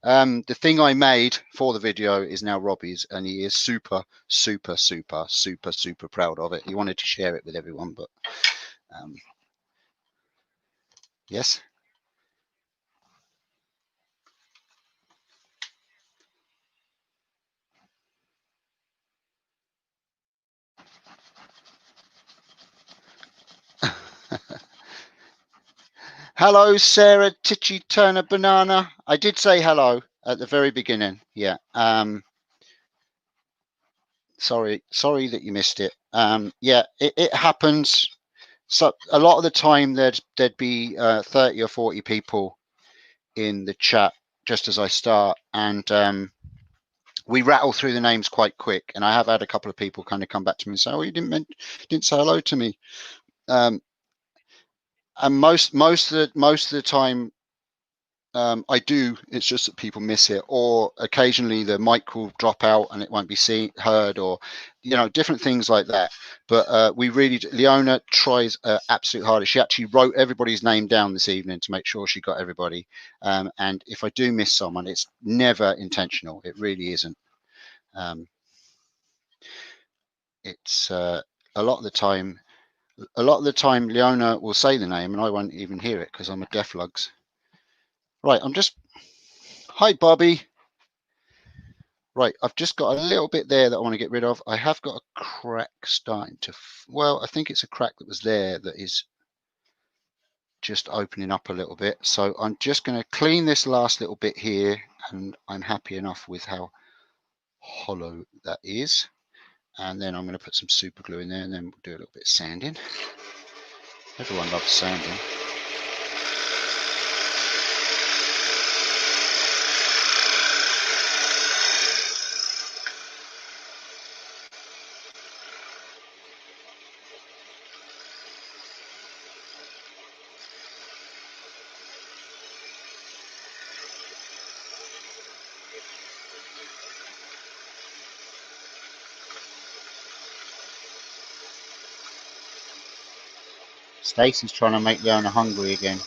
Speaker 1: The thing I made for the video is now Robbie's, and he is super, super, super, super, super proud of it. He wanted to share it with everyone, but yes. Hello, Sarah Titchy Turner Banana. I did say hello at the very beginning. Yeah. sorry that you missed it. Yeah, it happens. So a lot of the time there'd be 30 or 40 people in the chat just as I start, and we rattle through the names quite quick. And I have had a couple of people kind of come back to me and say, "Oh, you didn't say hello to me." And most of the time, I do. It's just that people miss it, or occasionally the mic will drop out and it won't be heard, or different things like that. But we really, Leona tries absolute hardest. She actually wrote everybody's name down this evening to make sure she got everybody. And if I do miss someone, it's never intentional. It really isn't. It's a lot of the time. A lot of the time, Leona will say the name and I won't even hear it because I'm a deaf lugs. Right, Hi, Bobby. Right, I've just got a little bit there that I want to get rid of. I have got a crack starting to, well, I think it's a crack that was there that is just opening up a little bit. So I'm just going to clean this last little bit here, and I'm happy enough with how hollow that is. And then I'm going to put some super glue in there, and then we'll do a little bit of sanding. Everyone loves sanding. Stacey's trying to make Leona hungry again.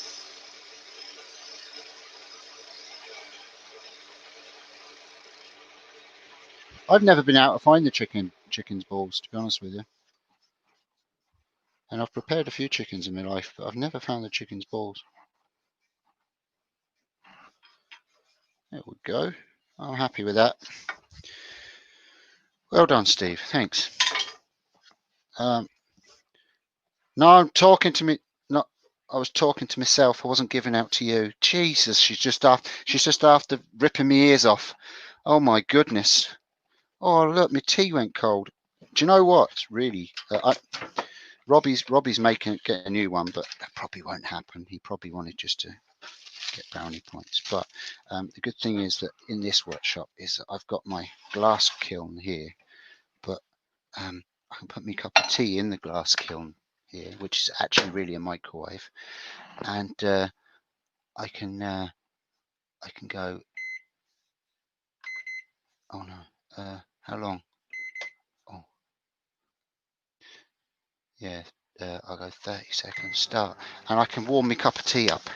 Speaker 1: I've never been able to find the chicken's balls, to be honest with you. And I've prepared a few chickens in my life, but I've never found the chicken's balls. There we go. I'm happy with that. Well done, Steve. Thanks. No, I'm talking to me. Not. I was talking to myself. I wasn't giving out to you. Jesus, she's just after ripping my ears off. Oh my goodness. Oh look, my tea went cold. Do you know what? Really, Robbie's getting a new one, but that probably won't happen. He probably wanted just to get brownie points. But the good thing is that in this workshop is that I've got my glass kiln here, but I can put my cup of tea in the glass kiln here, which is actually really a microwave, and I can go. Oh no, how long? Oh yeah, I'll go 30 seconds start, and I can warm my cup of tea up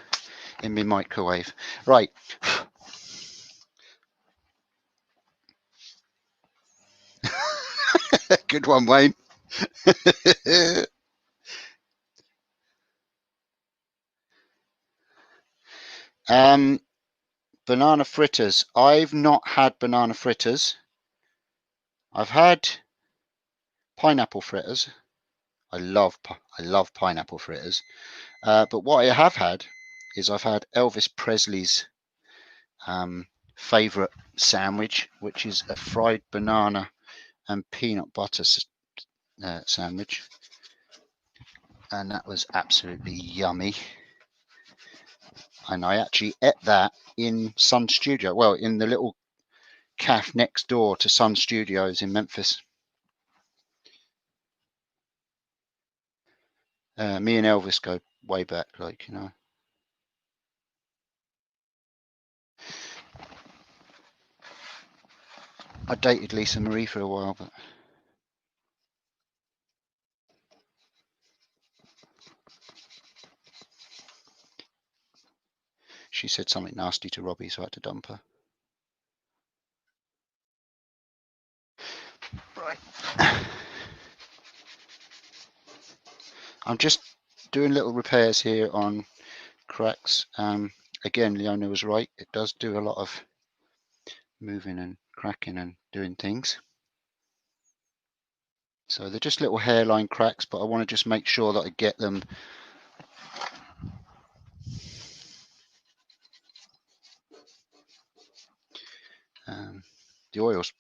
Speaker 1: in my microwave. Right. Good one, Wayne. Banana fritters. I've not had banana fritters. I've had pineapple fritters. I love pineapple fritters. But what I have had is I've had Elvis Presley's favorite sandwich, which is a fried banana and peanut butter sandwich, and that was absolutely yummy. And I actually ate that in Sun Studio, well, in the little cafe next door to Sun Studios in Memphis. Me and Elvis go way back, like, you know. I dated Lisa Marie for a while, but she said something nasty to Robbie, so I had to dump her. Right. I'm just doing little repairs here on cracks. Again, Leona was right. It does do a lot of moving and cracking and doing things. So they're just little hairline cracks, but I want to just make sure that I get them the oils.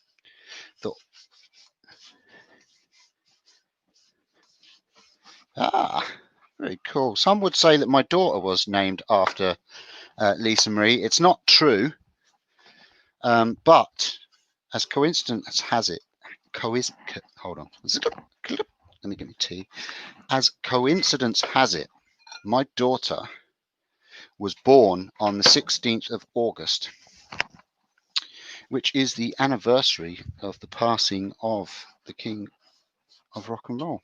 Speaker 1: Ah, very cool. Some would say that my daughter was named after Lisa Marie. It's not true, but as coincidence has it, hold on. Let me get my tea. As coincidence has it, my daughter was born on the 16th of August, which is the anniversary of the passing of the king of rock and roll.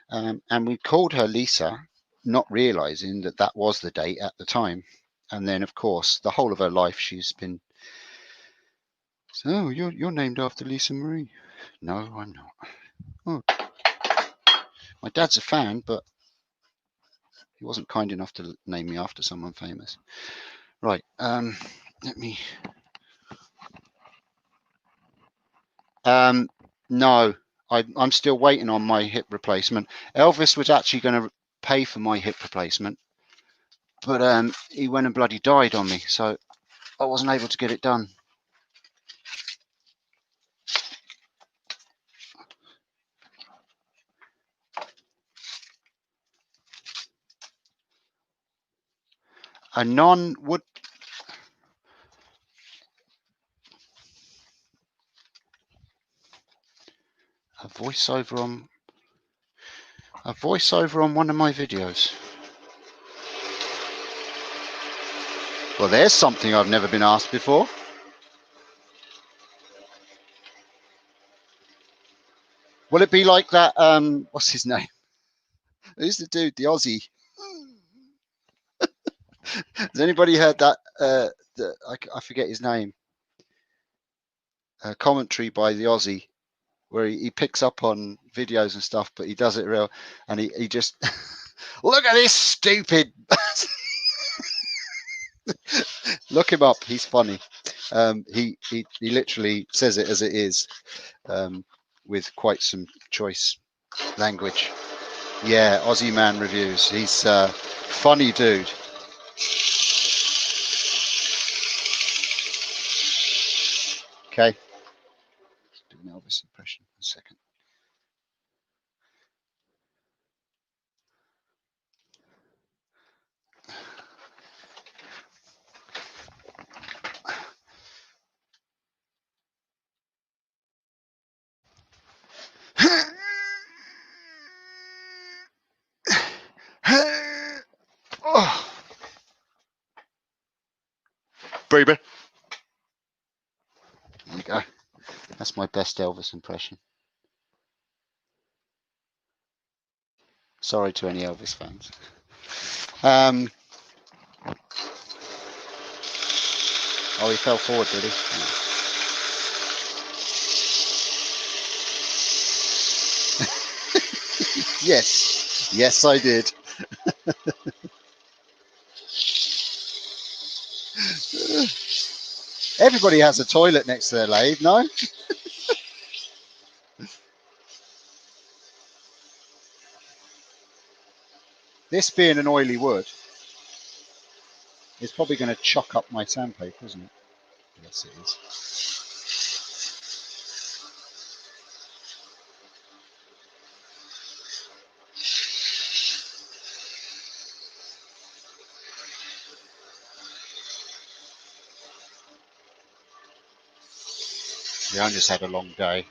Speaker 1: And we called her Lisa, not realizing that that was the date at the time. And then, of course, the whole of her life, she's been, oh, you're named after Lisa Marie. No, I'm not. Oh, my dad's a fan, but he wasn't kind enough to name me after someone famous. Right. Let me. No, I'm still waiting on my hip replacement. Elvis was actually going to pay for my hip replacement, but he went and bloody died on me, so I wasn't able to get it done. A non-wood. A voiceover on one of my videos. Well, there's something I've never been asked before. Will it be like that? What's his name? Who's the dude? The Aussie. Has anybody heard that? I forget his name. Commentary by the Aussie, where he picks up on videos and stuff, but he does it real, and he just look at this stupid. Look him up. He's funny. He literally says it as it is, with quite some choice language. Yeah, Aussie Man Reviews. He's funny dude. Okay. Do an Elvis impression. A second. Oh. Baby. There you go. That's my best Elvis impression. Sorry to any Elvis fans. Oh, he fell forward, did he? Yeah. Yes, I did. Everybody has a toilet next to their lathe, no? This being an oily wood, it's probably going to chock up my sandpaper, isn't it? Yes, it is. Yeah, I just had a long day.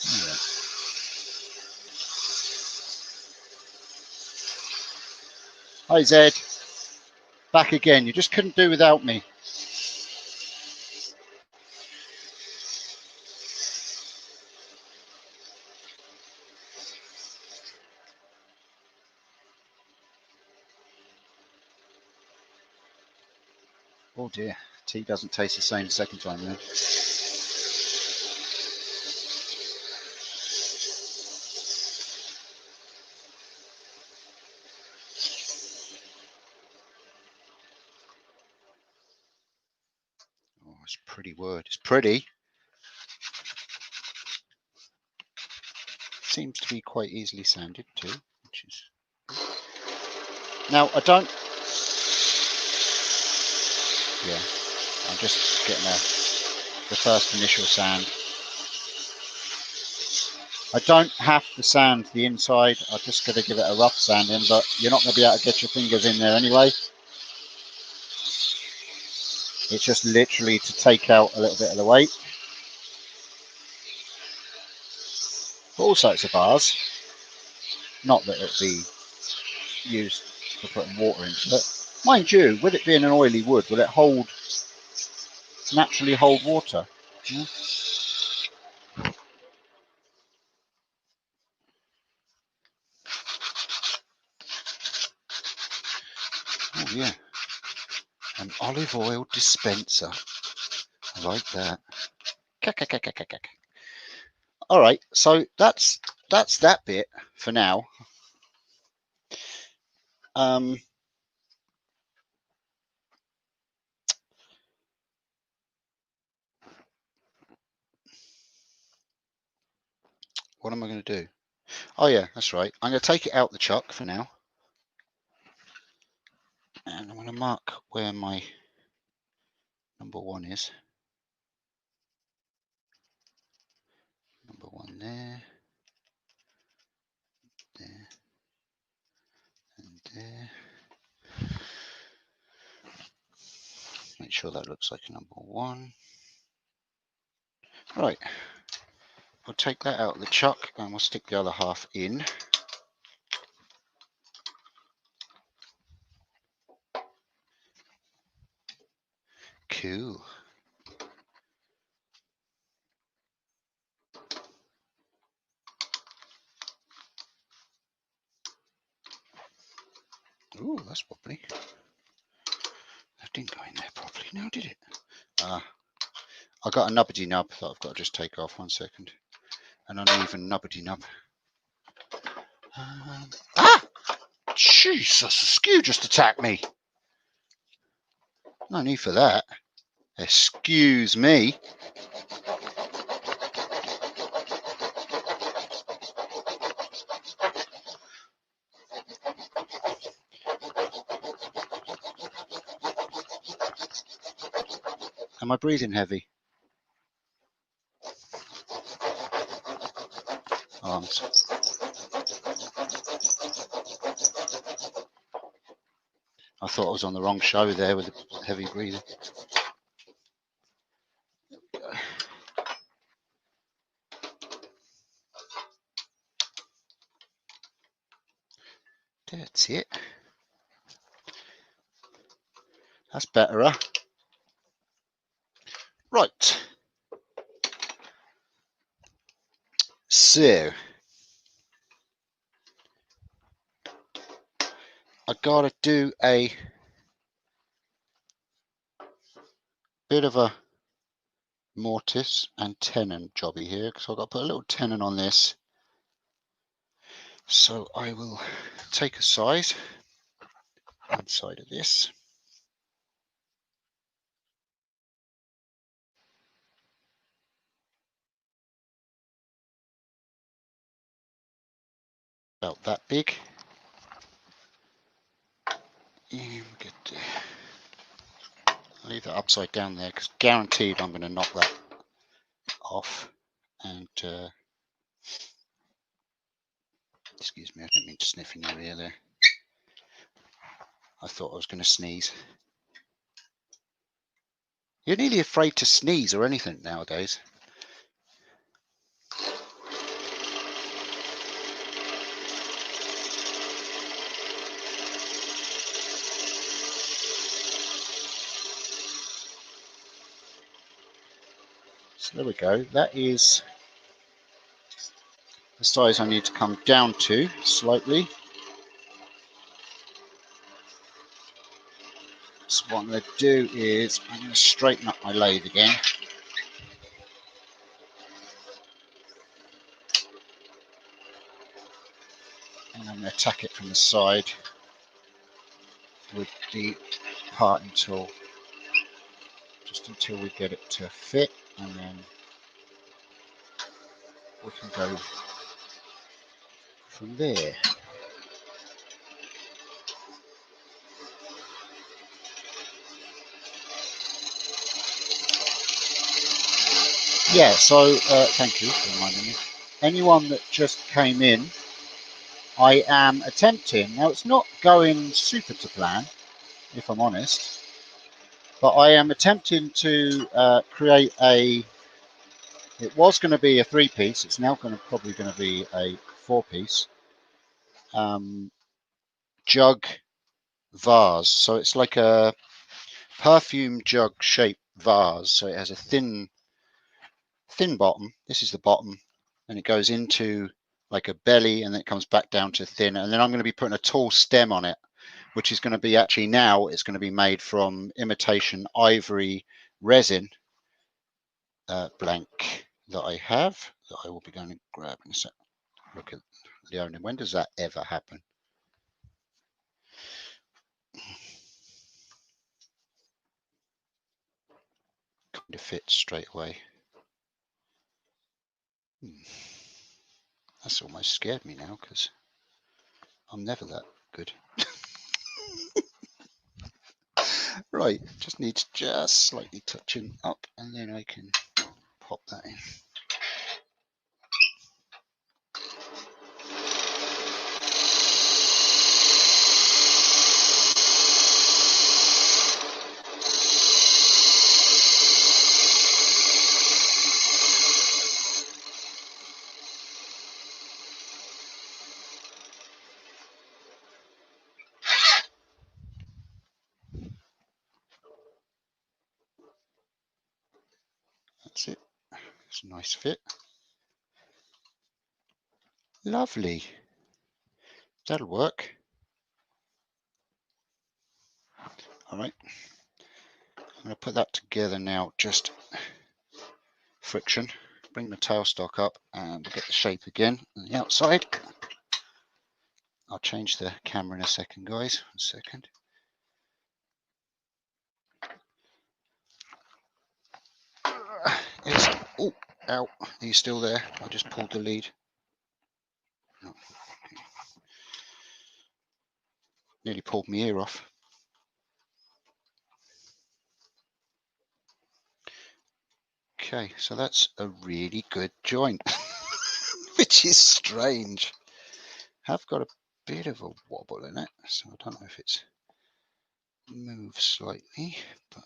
Speaker 1: Yeah. Hi, Zed. Back again. You just couldn't do without me. Oh dear, tea doesn't taste the same the second time then. Oh, it's a pretty word. It's pretty. Seems to be quite easily sanded too, which is. Now I don't. Yeah, I'm just getting the first initial sand. I don't have to sand the inside. I'm just going to give it a rough sanding, but you're not going to be able to get your fingers in there anyway. It's just literally to take out a little bit of the weight. But also it's a vase. Not that it'll be used for putting water into it. Mind you, with it being an oily wood, will it naturally hold water? Yeah. Oh yeah, an olive oil dispenser. I like that. All right, so that's that bit for now. What am I going to do? Oh yeah, that's right. I'm going to take it out the chuck for now. And I'm going to mark where my number 1 is. Number 1 there. There. And there. Make sure that looks like a number 1. Right. I'll take that out of the chuck and we'll stick the other half in. Cool. Ooh, that's wobbly. That didn't go in there properly now, did it? I got a nubbity nub that I've got to just take off. 1 second. An uneven nubbity nub. Jesus, the skew just attacked me. No need for that. Excuse me. Am I breathing heavy? Arms. I thought I was on the wrong show there with the heavy breathing. That's it. That's better, huh? Right. So, I gotta do a bit of a mortise and tenon jobby here because I've got to put a little tenon on this. So I will take a size inside of this. About that big. And get leave that upside down there because guaranteed I'm going to knock that off. And excuse me, I didn't mean to sniff in your ear there. I thought I was going to sneeze. You're nearly afraid to sneeze or anything nowadays. So there we go. That is the size I need to come down to slightly. So what I'm going to do is I'm going to straighten up my lathe again. And I'm going to tack it from the side with the parting tool just until we get it to fit, and then we can go from there. Yeah, so thank you for reminding me. anyone that just came in, I am attempting, now it's not going super to plan, if I'm honest, but I am attempting to create a, it was going to be a 3-piece, it's now probably going to be a 4-piece jug vase. So it's like a perfume jug shaped vase. So it has a thin bottom. This is the bottom, and it goes into like a belly, and then it comes back down to thin. And then I'm going to be putting a tall stem on it, which is going to be actually, now it's going to be made from imitation ivory resin blank that I have, that I will be going to grab in a sec. Look at Leona. When does that ever happen? Kind of fits straight away. That's almost scared me now, because I'm never that good. Right, just needs just slightly touching up, and then I can pop that in. That's it. It's a nice fit. Lovely. That'll work. All right. I'm going to put that together now. Just friction. Bring the tailstock up, and we'll get the shape again on the outside. I'll change the camera in a second, guys. 1 second. Oh, ow. Are you still there? I just pulled the lead. No. Nearly pulled my ear off. Okay, so that's a really good joint, which is strange. I've got a bit of a wobble in it, so I don't know if it's moved slightly, but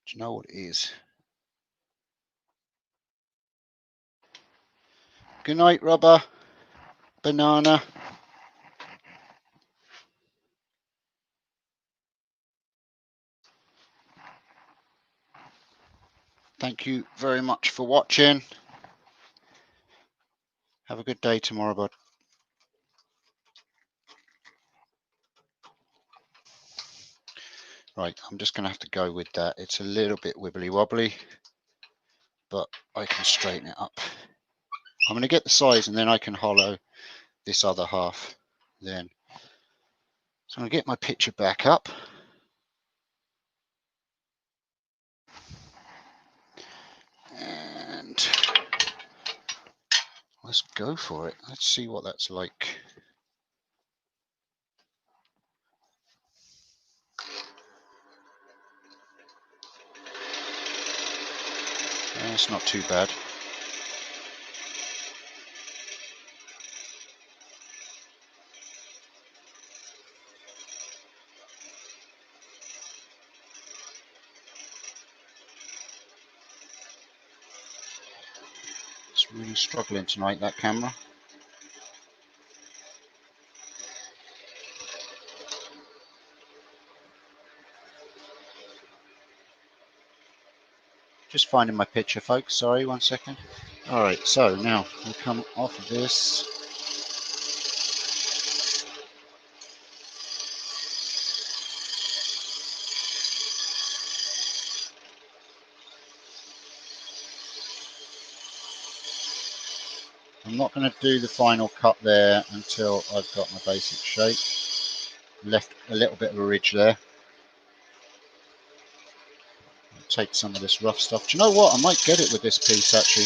Speaker 1: do you know what it is? Good night, Rubber. Banana. Thank you very much for watching. Have a good day tomorrow, bud. Right, I'm just going to have to go with that. It's a little bit wibbly wobbly, but I can straighten it up. I'm going to get the size, and then I can hollow this other half then. So I'm going to get my picture back up. And let's go for it. Let's see what that's like. It's not too bad. It's really struggling tonight, that camera. Just finding my picture, folks. Sorry, 1 second. All right, so now we'll come off of this. I'm not going to do the final cut there until I've got my basic shape. Left a little bit of a ridge there. I'll take some of this rough stuff. Do you know what? I might get it with this piece, actually.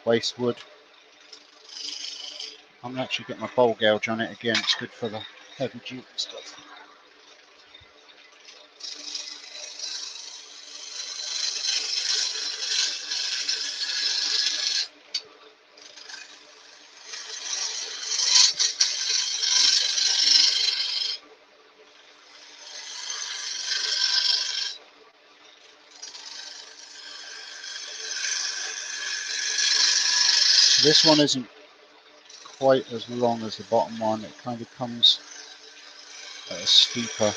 Speaker 1: waste wood. I'm going to actually get my bowl gouge on it again. It's good for the heavy duty stuff. So this one isn't quite as long as the bottom one. It kind of comes at a steeper.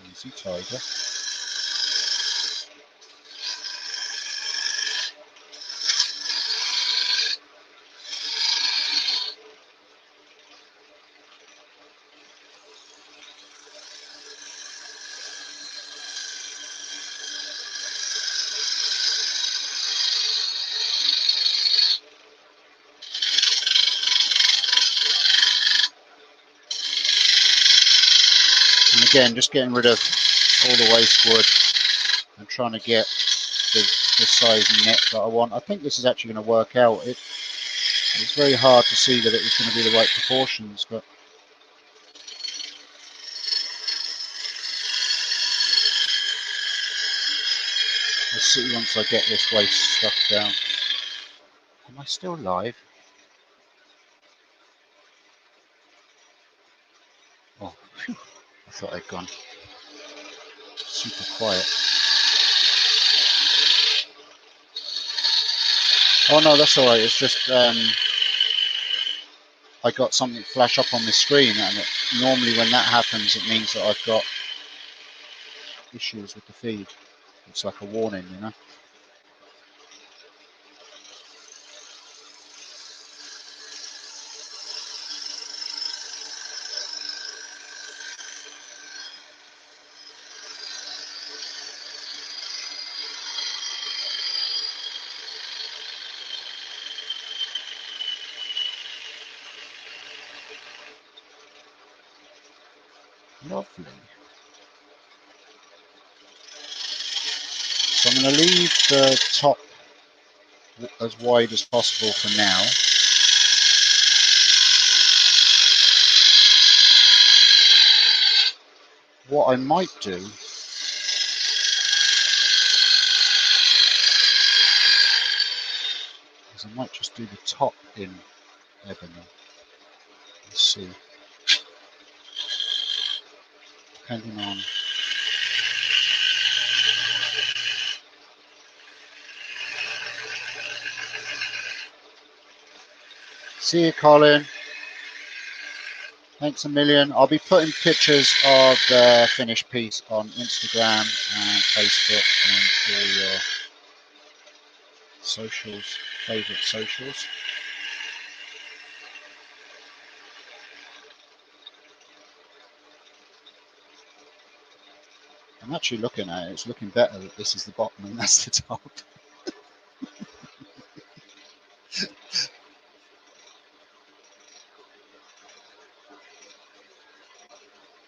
Speaker 1: Easy tiger. And again, just getting rid of all the waste wood and trying to get the size neck that I want. I think this is actually going to work out. It's very hard to see that it was going to be the right proportions, but let's see once I get this waste stuff down. Am I still live? Oh, phew. I thought I'd gone super quiet. Oh no, that's alright. It's just I got something flash up on the screen, and normally when that happens, it means that I've got issues with the feed. It's like a warning, you know. Lovely. So I'm going to leave the top as wide as possible for now. What I might do is I might just do the top in ebony. Let's see. Depending on. See you, Colin. Thanks a million. I'll be putting pictures of the finished piece on Instagram and Facebook and all your socials, favourite socials. I'm actually looking at it. It's looking better that this is the bottom and that's the top.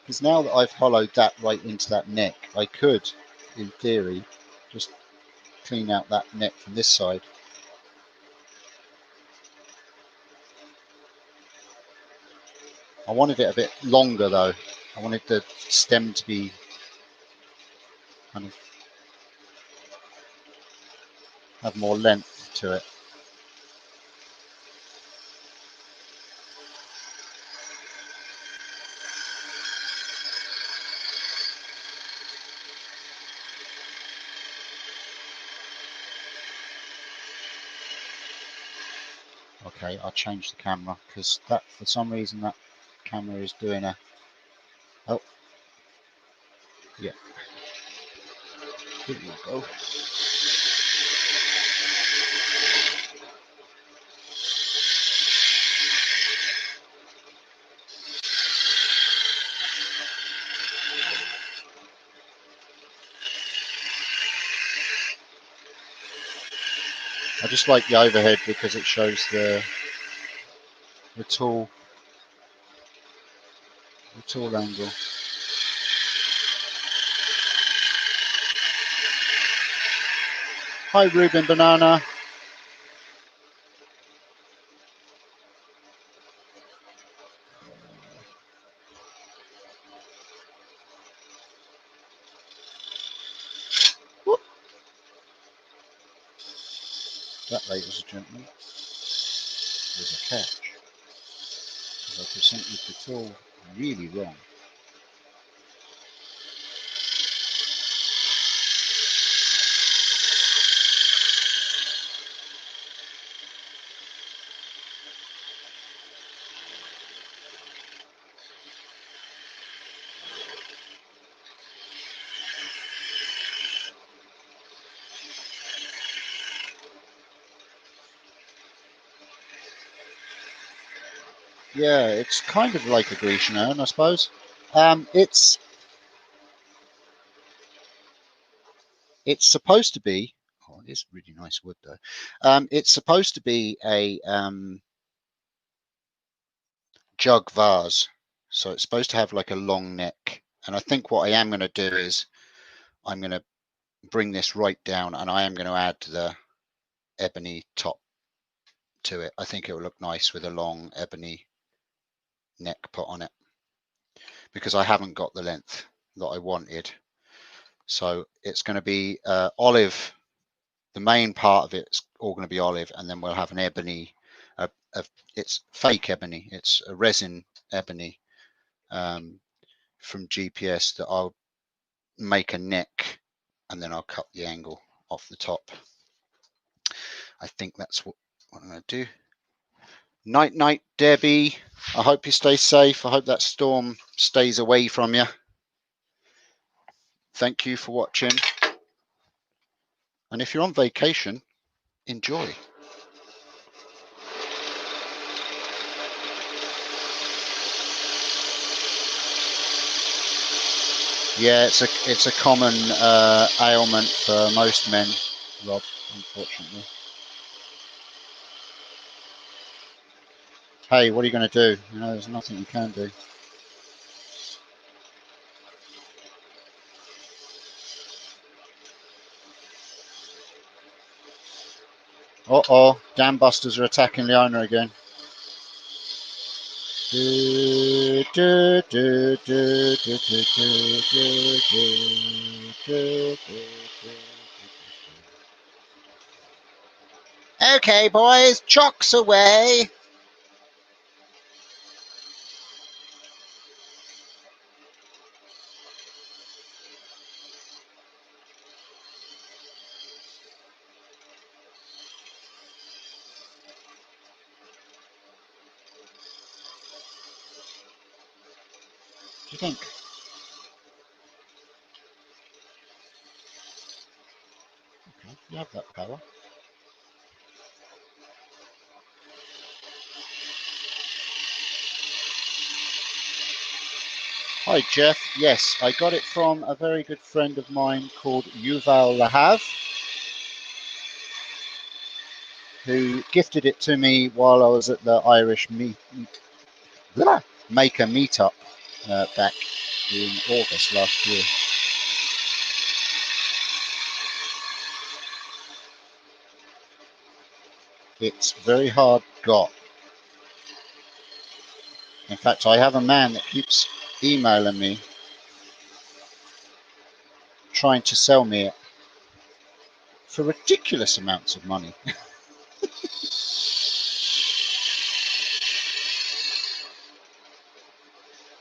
Speaker 1: Because now that I've hollowed that right into that neck, I could, in theory, just clean out that neck from this side. I wanted it a bit longer though. I wanted the stem to be kind of have more length to it. Okay, I'll change the camera because that, for some reason, that camera is doing a. Oh, yeah. Here we go. I just like the overhead because it shows the the tool angle. Hi Ruben Banana. Whoop. That, ladies and gentlemen, was a catch. I presented the tool really wrong. Yeah, it's kind of like a Grecian urn, I suppose. It's supposed to be. Oh, it is really nice wood though. It's supposed to be a jug vase, so it's supposed to have like a long neck. And I think what I am going to do is I'm going to bring this right down, and I am going to add the ebony top to it. I think it will look nice with a long ebony neck put on it, because I haven't got the length that I wanted. So it's going to be olive. The main part of it's all going to be olive, and then we'll have an ebony. It's fake ebony. It's a resin ebony from GPS that I'll make a neck, and then I'll cut the angle off the top. I think that's what I'm going to do. Night night, Debbie. I hope you stay safe. I hope that storm stays away from you. Thank you for watching. And if you're on vacation, enjoy. Yeah, it's a common ailment for most men, Rob, unfortunately. Hey, what are you going to do? You know, there's nothing you can do. Uh-oh, dam busters are attacking Leona again. Okay, boys, chocks away. What do you think? Okay, you have that power. Hi, Jeff. Yes, I got it from a very good friend of mine called Yuval Lahav, who gifted it to me while I was at the Irish Maker meetup back in August last year. It's very hard got. In fact, I have a man that keeps emailing me trying to sell me it for ridiculous amounts of money.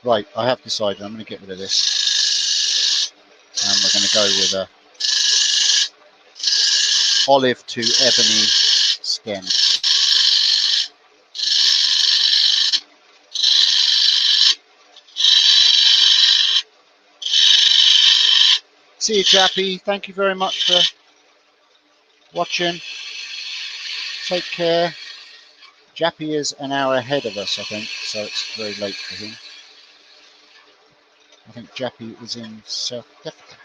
Speaker 1: Right, I have decided I'm going to get rid of this, and we're going to go with a olive to ebony stem. See you, Jappy. Thank you very much for watching. Take care. Jappy is an hour ahead of us, I think, so it's very late for him. I think Jappy is in South Africa.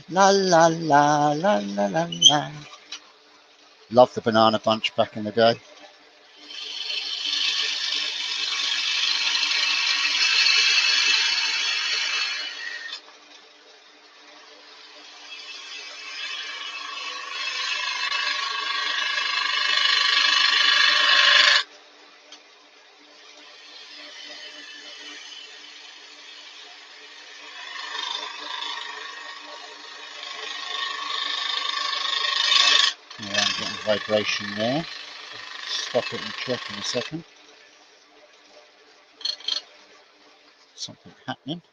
Speaker 1: La la la la la la la. Love the Banana Bunch back in the day. Yeah, I'm getting vibration there. Stop it and check in a second. Something happening.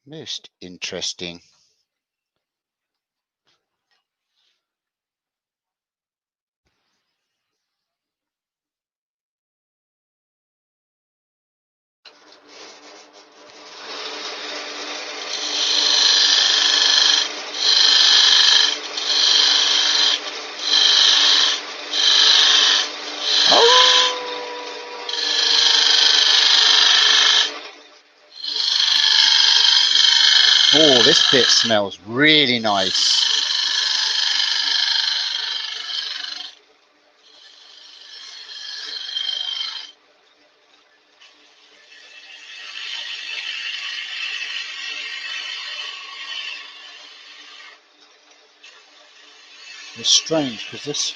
Speaker 1: Most interesting. Oh, this bit smells really nice. It's strange because this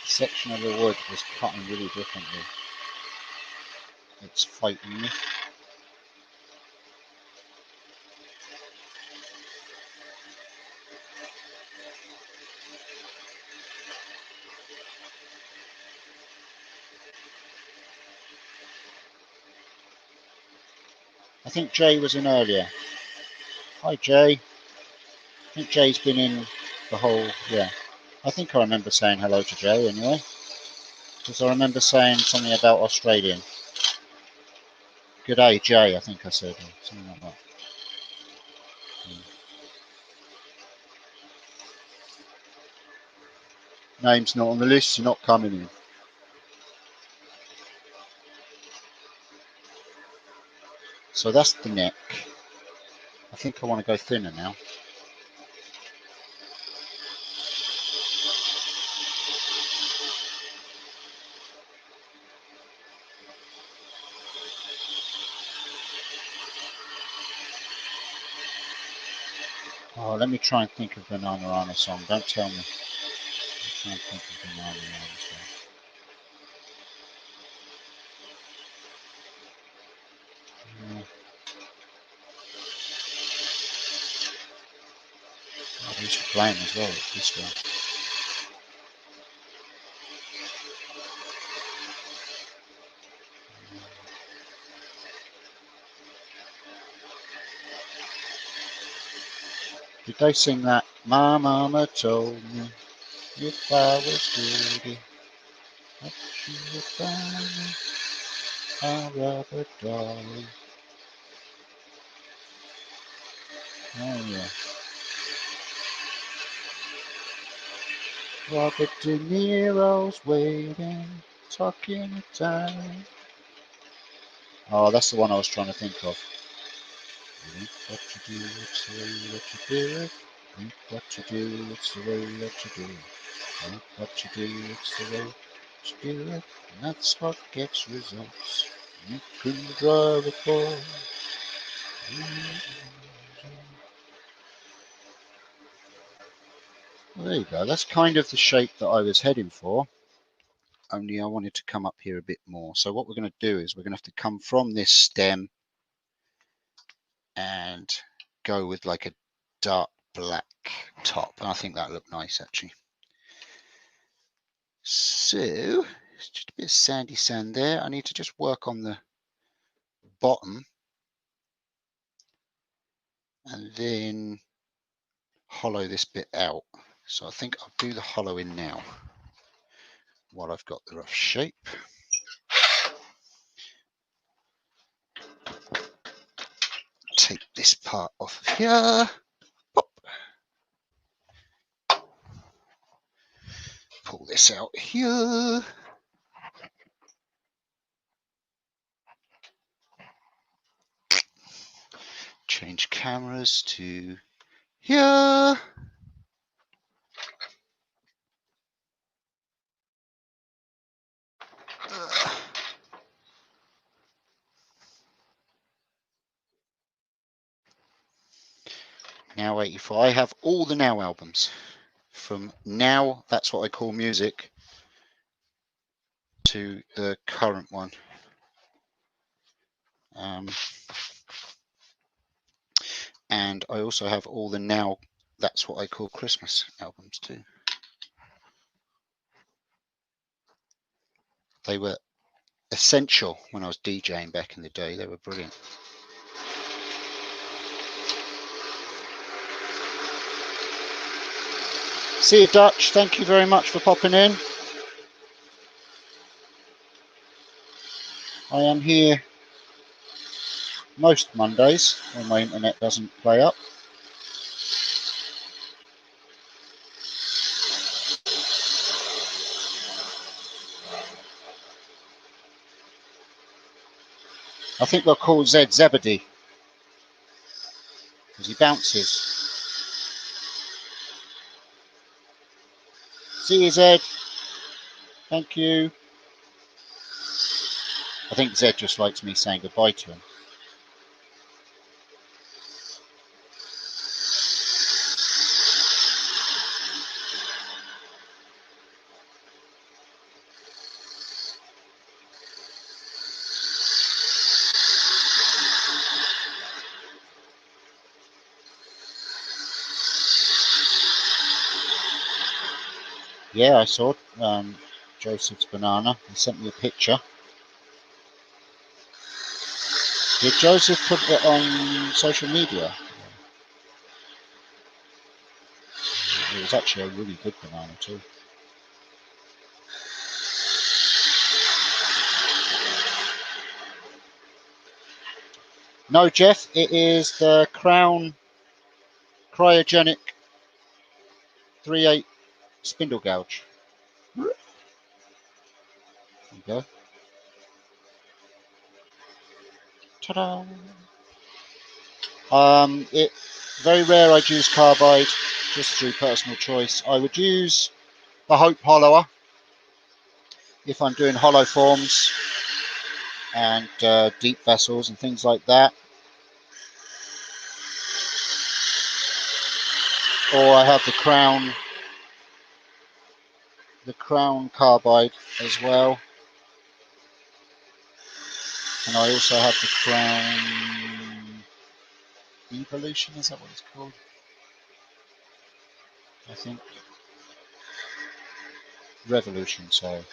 Speaker 1: section of the wood was cutting really differently. It's fighting me. I think Jay was in earlier. Hi Jay. I think Jay's been in the whole, yeah. I think I remember saying hello to Jay anyway. Because I remember saying something about Australian. Good day, Jay, I think I said. Or something like that. Name's not on the list, you're not coming in. So that's the neck. I think I want to go thinner now. Oh, let me try and think of Banana song. Don't tell me. I'll try and think of Banana song. Yeah. Oh, these are playing as well. This one. Did they sing that? My mama told me if I was greedy, that she would buy me a rubber dolly. Oh yeah. Robert De Niro's waiting, talking it down. Oh, that's the one I was trying to think of. Think what you do, it's the way that you do it. Think what you do, it's the way that you do it. Think what you do, it's the way that you do it. And that's what gets results. You could drive a car. Well, there you go. That's kind of the shape that I was heading for. Only I wanted to come up here a bit more. So what we're going to do is we're going to have to come from this stem and go with like a dark black top. And I think that looked nice actually. So it's just a bit of sandy sand there. I need to just work on the bottom and then hollow this bit out. So I think I'll do the hollow in now while I've got the rough shape. Take this part off of here. Pop. Pull this out here. cameras to here. Now 84. I have all the Now albums from Now, that's what I call music, to the current one. And I also have all the Now, that's what I call Christmas albums too. They were essential when I was DJing back in the day. They were brilliant. See you, Dutch. Thank you very much for popping in. I am here most Mondays when my internet doesn't play up. I think they'll call Zed Zebedee because he bounces. See you, Zed. Thank you. I think Zed just likes me saying goodbye to him. Yeah, I saw Joseph's banana. He sent me a picture. Did Joseph put it on social media? It was actually a really good banana too. No, Jeff, it is the Crown Cryogenic 3/8 spindle gouge. There you go. Ta-da! It very rare I'd use carbide, just through personal choice. I would use the Hope Hollower if I'm doing hollow forms and deep vessels and things like that. Or I have the Crown carbide as well. And I also have the Crown Evolution, is that what it's called? I think. Revolution, sorry.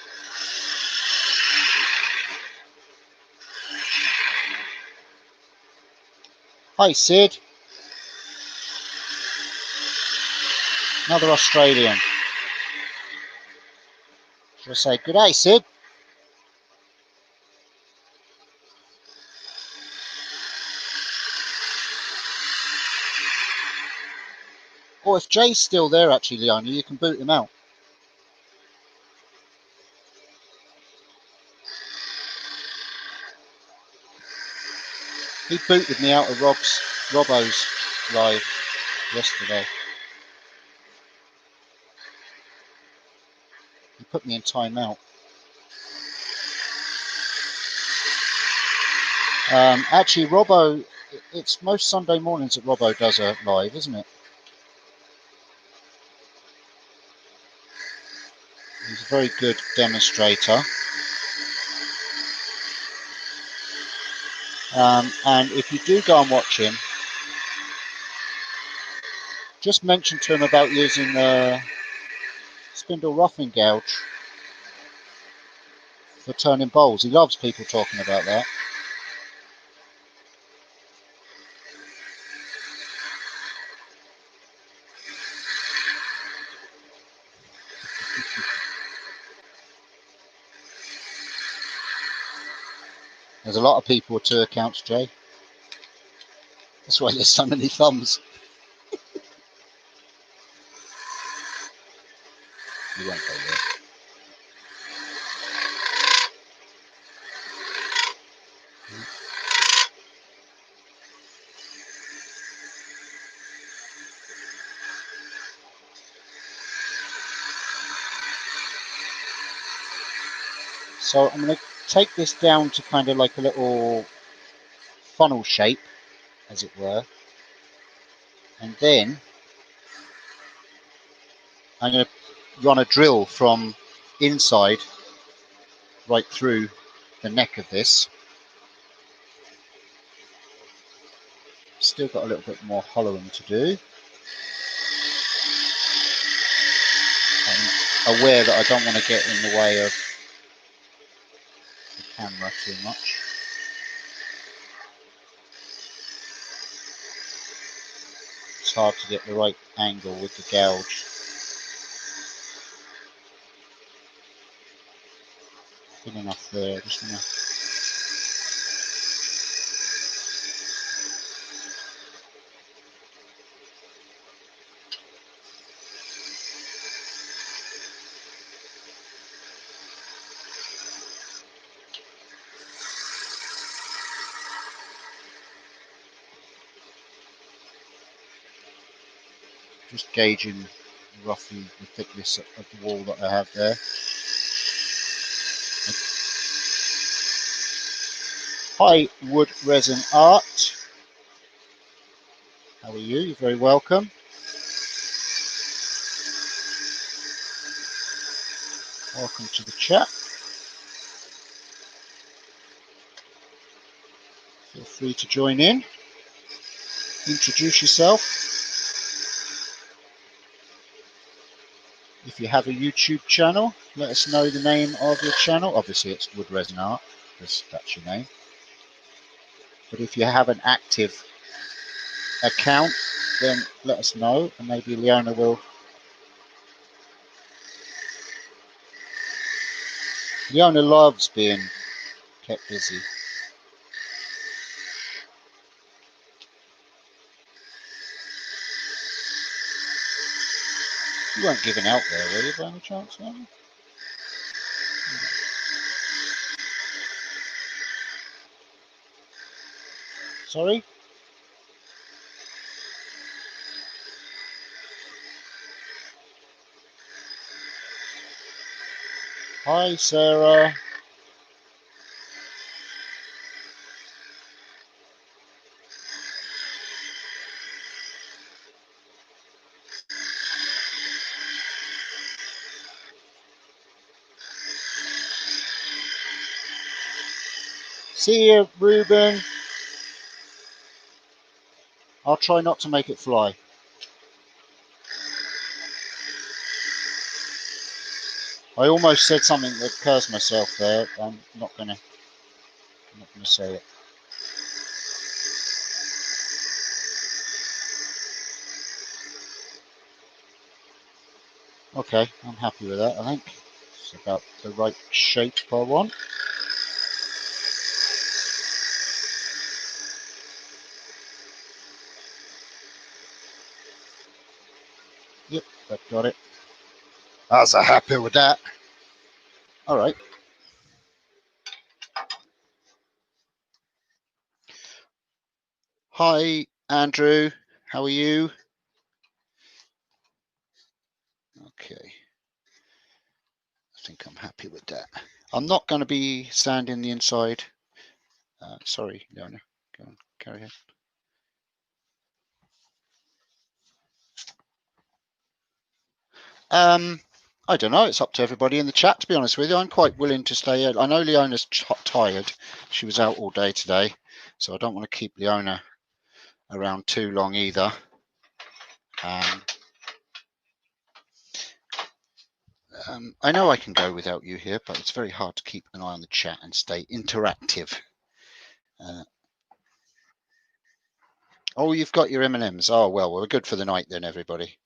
Speaker 1: Hi, Sid. Another Australian. Should I say good day, Sid? Or if Jay's still there, actually, Leona, you can boot him out. He booted me out of Robbo's live yesterday. He put me in timeout. Actually, Robbo, it's most Sunday mornings that Robbo does a live, isn't it? He's a very good demonstrator. And if you do go and watch him, just mention to him about using the spindle roughing gouge for turning bowls. He loves people talking about that. There's a lot of people with 2 accounts, Jay. That's why there's so many thumbs. You won't go there. So I'm going to take this down to kind of like a little funnel shape, as it were, and then I'm going to run a drill from inside right through the neck of this. Still got a little bit more hollowing to do. I'm aware that I don't want to get in the way of the camera too much. It's hard to get the right angle with the gouge. Good enough there. Just gonna just gauging roughly the thickness of the wall that I have there. Hi, Wood Resin Art. How are you? You're very welcome. Welcome to the chat. Feel free to join in. Introduce yourself. If you have a YouTube channel, let us know the name of your channel. Obviously, it's Wood Resin Art, because that's your name. But if you have an active account, then let us know, and maybe Leona will. Leona loves being kept busy. You weren't giving out there, were you, by any chance, Leona? Sorry? Hi, Sarah. See you, Ruben. I'll try not to make it fly. I almost said something that cursed myself there. I'm not gonna say it. Okay, I'm happy with that, I think. It's about the right shape I want. Yep, I've got it. I was happy with that. All right. Hi, Andrew. How are you? Okay. I think I'm happy with that. I'm not going to be sanding the inside. Sorry, Leona. Go on, carry on. I don't know. It's up to everybody in the chat, to be honest with you. I'm quite willing to stay. I know Leona's tired. She was out all day today, so I don't want to keep Leona around too long either. I know I can go without you here, but it's very hard to keep an eye on the chat and stay interactive. Oh, you've got your M&Ms. Oh, well, we're good for the night then, everybody.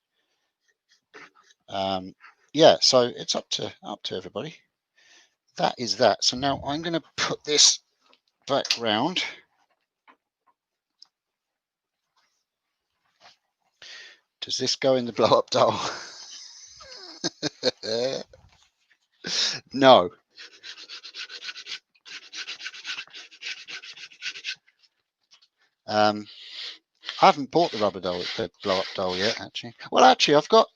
Speaker 1: Yeah, so it's up to everybody. That is that. So now I'm going to put this back round. Does this go in the blow-up doll? No. I haven't bought the rubber doll, the blow-up doll yet, actually. Well, actually, I've got.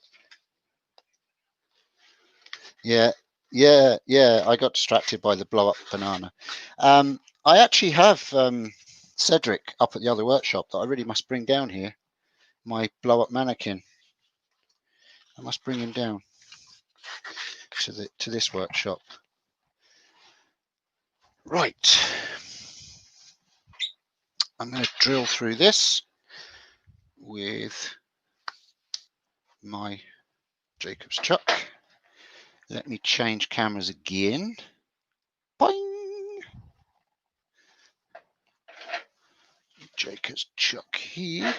Speaker 1: Yeah, Yeah, yeah, I got distracted by the blow up banana. I actually have Cedric up at the other workshop that I really must bring down here. My blow up mannequin. I must bring him down to this workshop. Right. I'm going to drill through this with my Jacob's chuck. Let me change cameras again. Boing! Jacob's chuck here.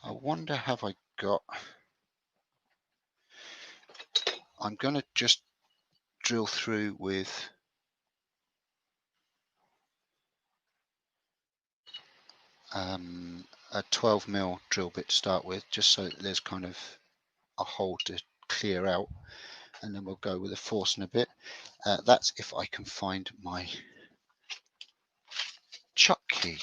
Speaker 1: I wonder, have I got... I'm going to just drill through with a 12mm drill bit to start with, just so that there's kind of a hole to clear out, and then we'll go with a Forstner bit. That's if I can find my chuck key.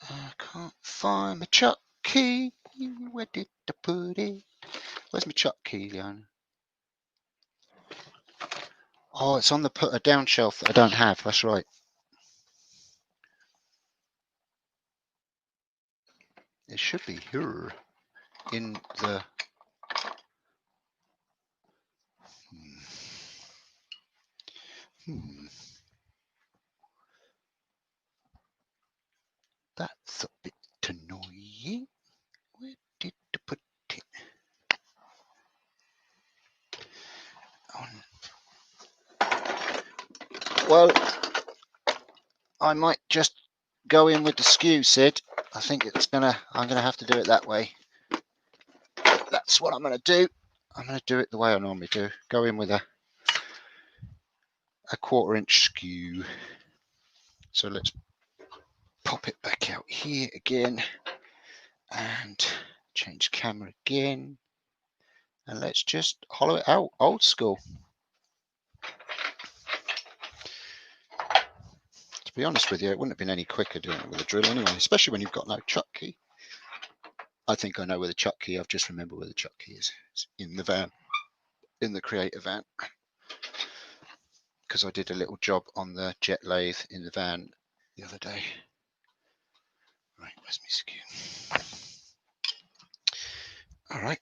Speaker 1: I can't find my chuck key. Where did I put it? Where's my chuck key, Leona? Oh, it's on the put a down shelf that I don't have. That's right. It should be here in the... That's a bit annoying. Where did I put it? Well, I might just go in with the skew, Sid. I think I'm gonna have to do it that way. That's what I'm gonna do. I'm gonna do it the way I normally do. Go in with a 1/4-inch skew. So let's pop it back out here again and change camera again. And let's just hollow it out, old school. To be honest with you, it wouldn't have been any quicker doing it with a drill anyway, especially when you've got no chuck key. I think I know where the chuck key, I've just remembered where the chuck key is. It's in the van, in the Creator van. Because I did a little job on the jet lathe in the van the other day. Right, where's my skew? All right.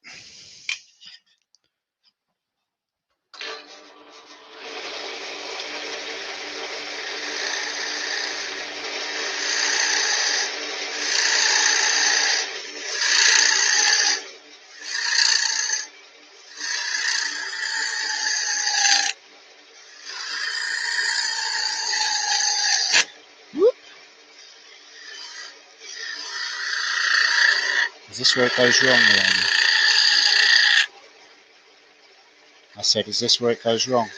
Speaker 1: Is this where it goes wrong, Leona? I said, is this where it goes wrong?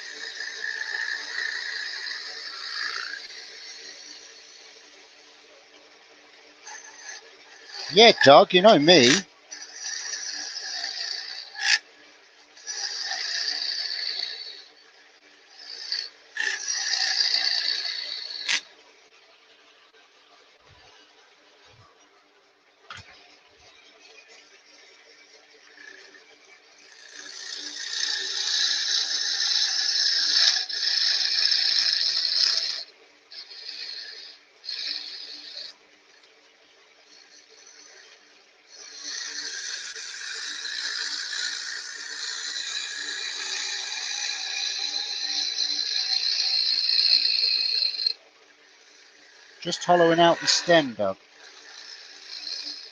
Speaker 1: Yeah, Doug, you know me. Just hollowing out the stem, Doug.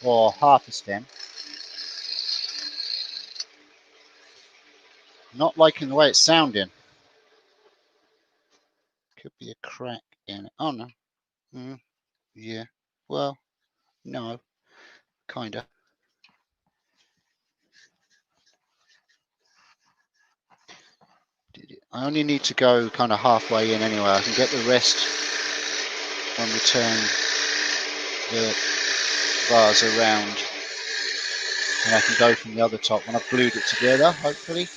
Speaker 1: Or half a stem. Not liking the way it's sounding. Could be a crack in it. Oh no. Yeah. Well, no. Kinda. I only need to go kind of halfway in anyway. I can get the rest when we turn the bars around. And I can go from the other top when I've glued it together, hopefully.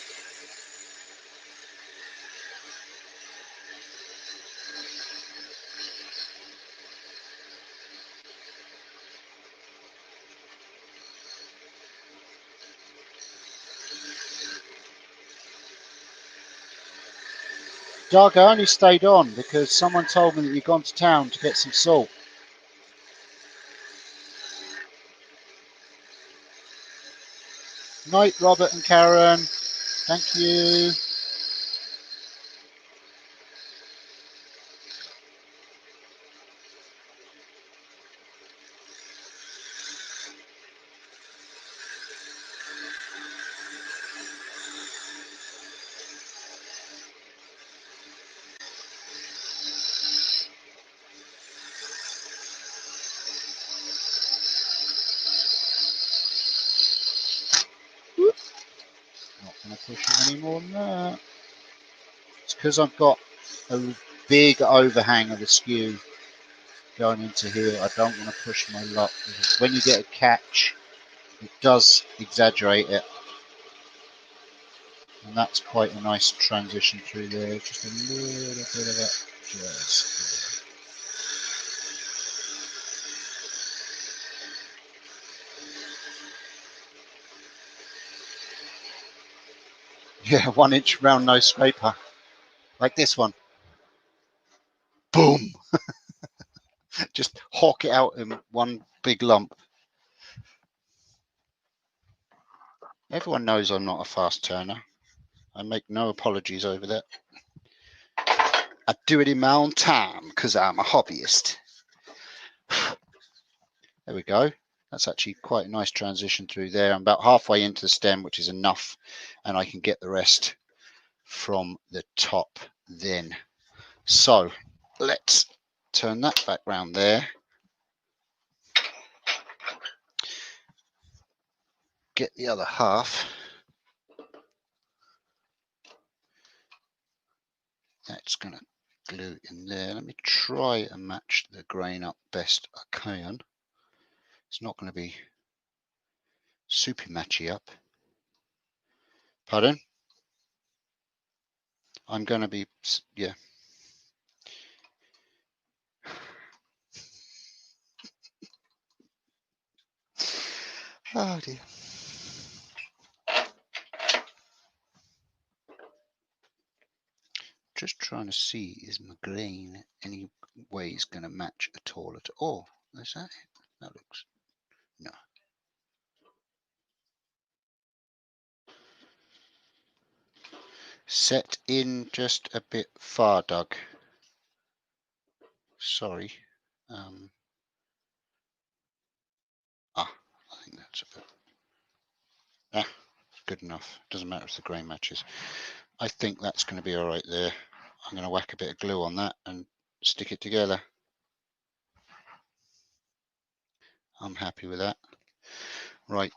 Speaker 1: Doug, I only stayed on because someone told me that you'd gone to town to get some salt. Night, Robert and Karen. Thank you. Not going to push it any more than that. It's because I've got a big overhang of the skew going into here. I don't want to push my luck because when you get a catch, it does exaggerate it. And that's quite a nice transition through there. Just a little bit of that jazz. Yeah, 1 inch round nose scraper. Like this one. Boom! Just hawk it out in one big lump. Everyone knows I'm not a fast turner. I make no apologies over that. I do it in my own time because I'm a hobbyist. There we go. That's actually quite a nice transition through there. I'm about halfway into the stem, which is enough, and I can get the rest from the top then. So let's turn that back round there. Get the other half. That's going to glue in there. Let me try and match the grain up best I can. It's not going to be super matchy up. Pardon? I'm going to be, yeah. Oh dear. Just trying to see, is my grain any ways going to match at all? Oh, is that it? That looks, no. Set in just a bit far, Doug. Sorry. I think that's a bit. Good enough. Doesn't matter if the grain matches. I think that's going to be all right there. I'm going to whack a bit of glue on that and stick it together. I'm happy with that. Right.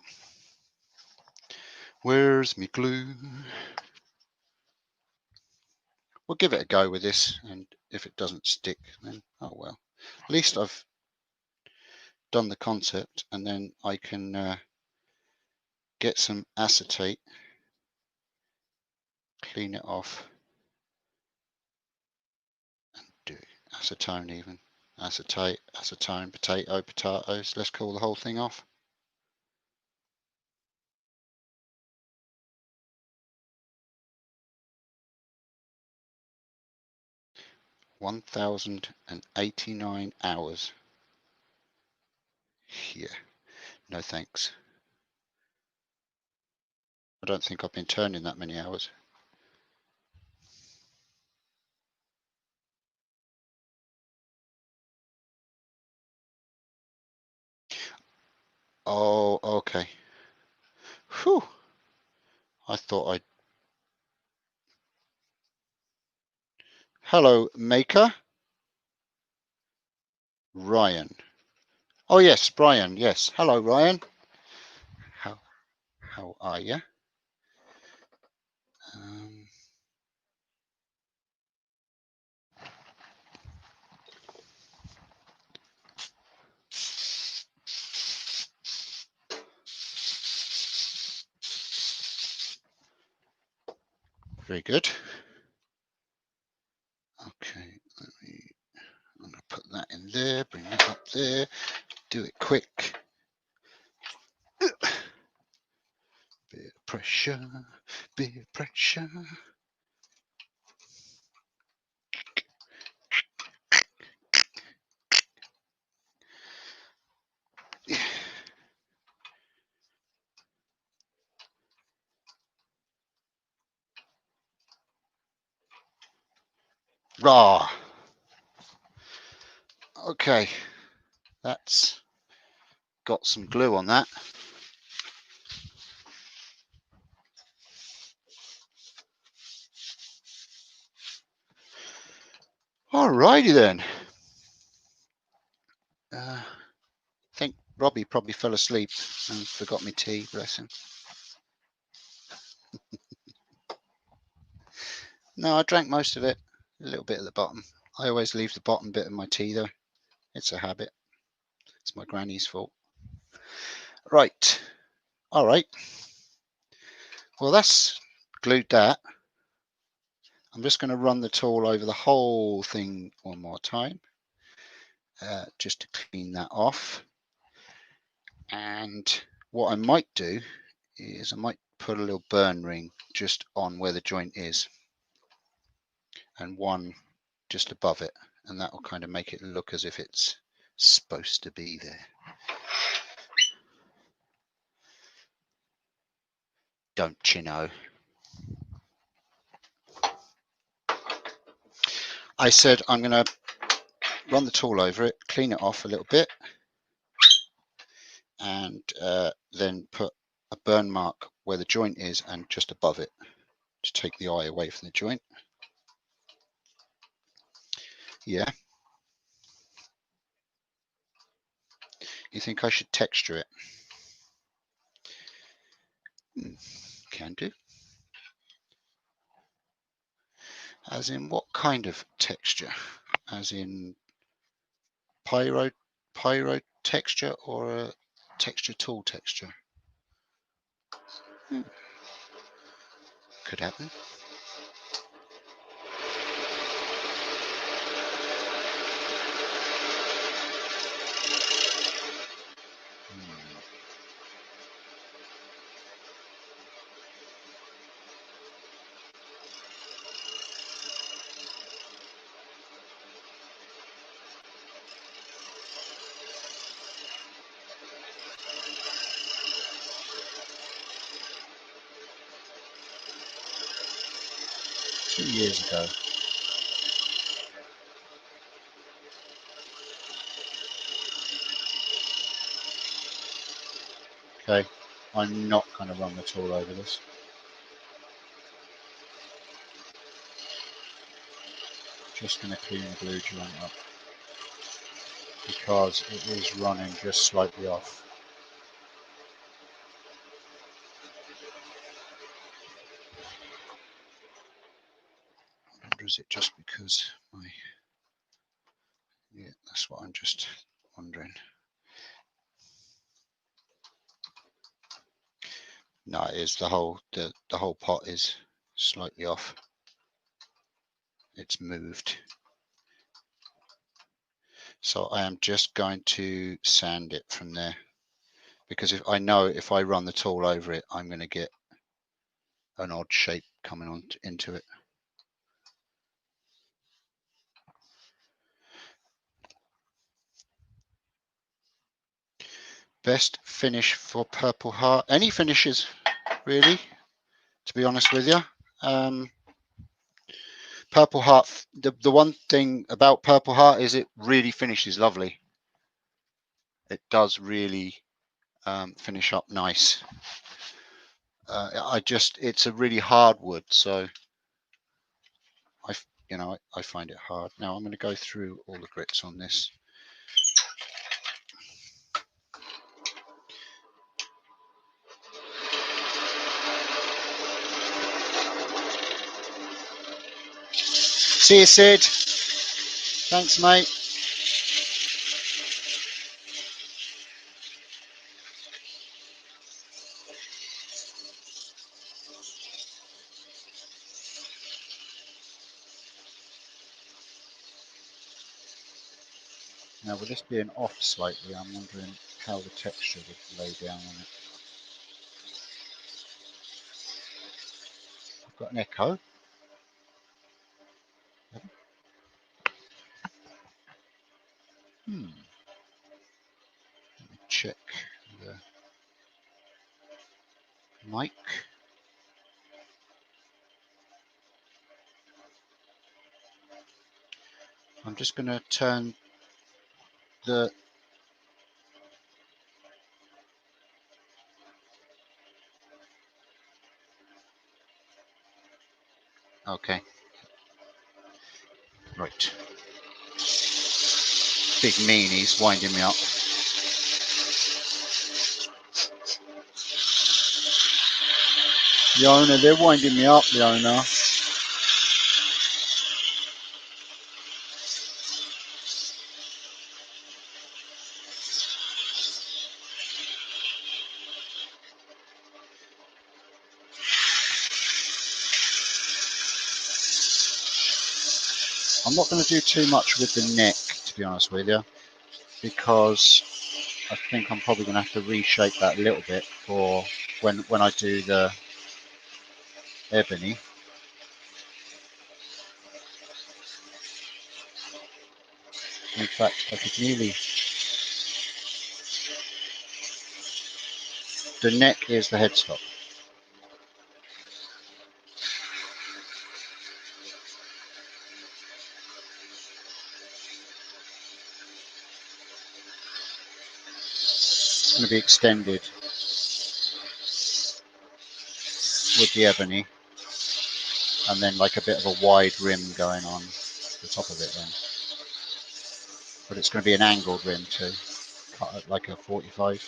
Speaker 1: Where's me glue? We'll give it a go with this, and if it doesn't stick, then oh well. At least I've done the concept, and then I can get some acetate, clean it off, and do acetone even. Acetate, acetone, potato, potatoes. Let's call the whole thing off. $1,089 hours. Yeah, no thanks. I don't think I've been turning that many hours. Oh, okay. Whew. I thought I'd... Hello, Maker. Ryan. Oh, yes, Brian. Yes. Hello, Ryan. How are you? Very good. Okay, I'm going to put that in there, bring that up there, do it quick. Bit of pressure, bit of pressure. Voila! Okay, that's got some glue on that. Alrighty then. I think Robbie probably fell asleep and forgot my tea, bless him. No, I drank most of it, a little bit at the bottom. I always leave the bottom bit of my tea though. It's a habit. It's my granny's fault. Right. All right. Well, that's glued that. I'm just going to run the tool over the whole thing one more time, just to clean that off. And what I might do is I might put a little burn ring just on where the joint is, and one just above it, and that will kind of make it look as if it's supposed to be there. Don't you know? I said I'm going to run the tool over it, clean it off a little bit, and then put a burn mark where the joint is and just above it to take the eye away from the joint. Yeah. You think I should texture it? Can do. As in what kind of texture? As in pyro texture or a texture tool texture? Could happen. Years ago. Okay, I'm not going to run the tool over this. Just going to clean the glue joint up because it is running just slightly off. Or is it just because my... Yeah, that's what I'm just wondering. No, it is the whole pot is slightly off. It's moved. So I am just going to sand it from there, because if I run the tool over it, I'm going to get an odd shape coming on into it. Best finish for Purple Heart. Any finishes, really, to be honest with you. Purple Heart, the one thing about Purple Heart is it really finishes lovely. It does really finish up nice. It's a really hard wood, so I find it hard. Now I'm going to go through all the grits on this. See you, Sid. Thanks, mate. Now, with this being off slightly, I'm wondering how the texture would lay down on it. I've got an echo. Let me check the mic. I'm just going to turn the okay, right. Big meanie's winding me up. Leona, they're winding me up, Leona. I'm not going to do too much with the neck, to be honest with you, because I think I'm probably going to have to reshape that a little bit for when I do the ebony. In fact, I could nearly... The neck is the headstock. It's going to be extended with the ebony, and then like a bit of a wide rim going on the top of it then. But it's going to be an angled rim too, cut at like a 45.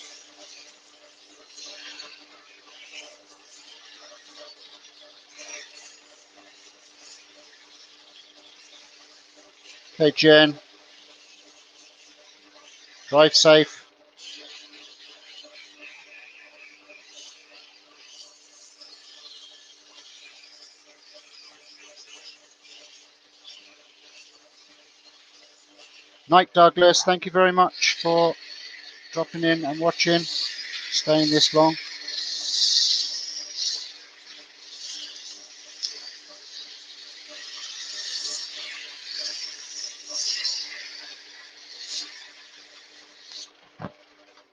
Speaker 1: Okay, Jen, drive safe. Night, Douglas, thank you very much for dropping in and watching, staying this long.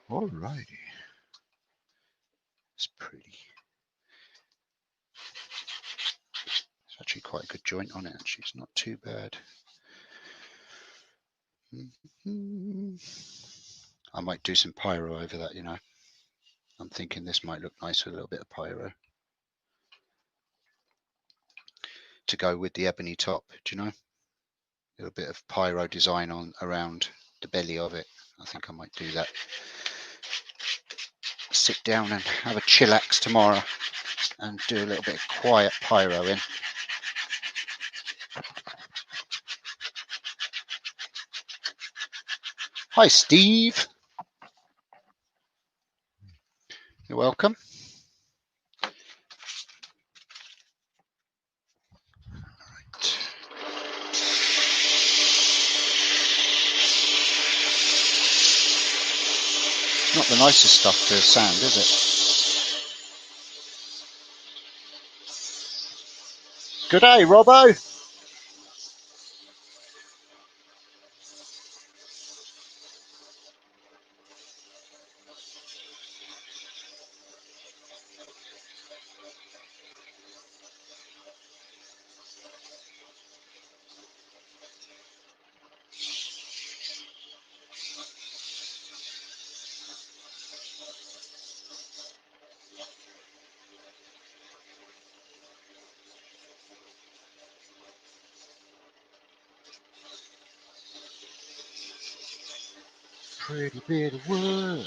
Speaker 1: Alrighty, it's pretty. It's actually quite a good joint on it, actually, it's not too bad. I might do some pyro over that, you know. I'm thinking this might look nice with a little bit of pyro to go with the ebony top, do you know? A little bit of pyro design on around the belly of it. I think I might do that. Sit down and have a chillax tomorrow and do a little bit of quiet pyro in. Hi, Steve. You're welcome. Right. Not the nicest stuff to sand, is it? Good day, Robbo. Pretty bit of wood.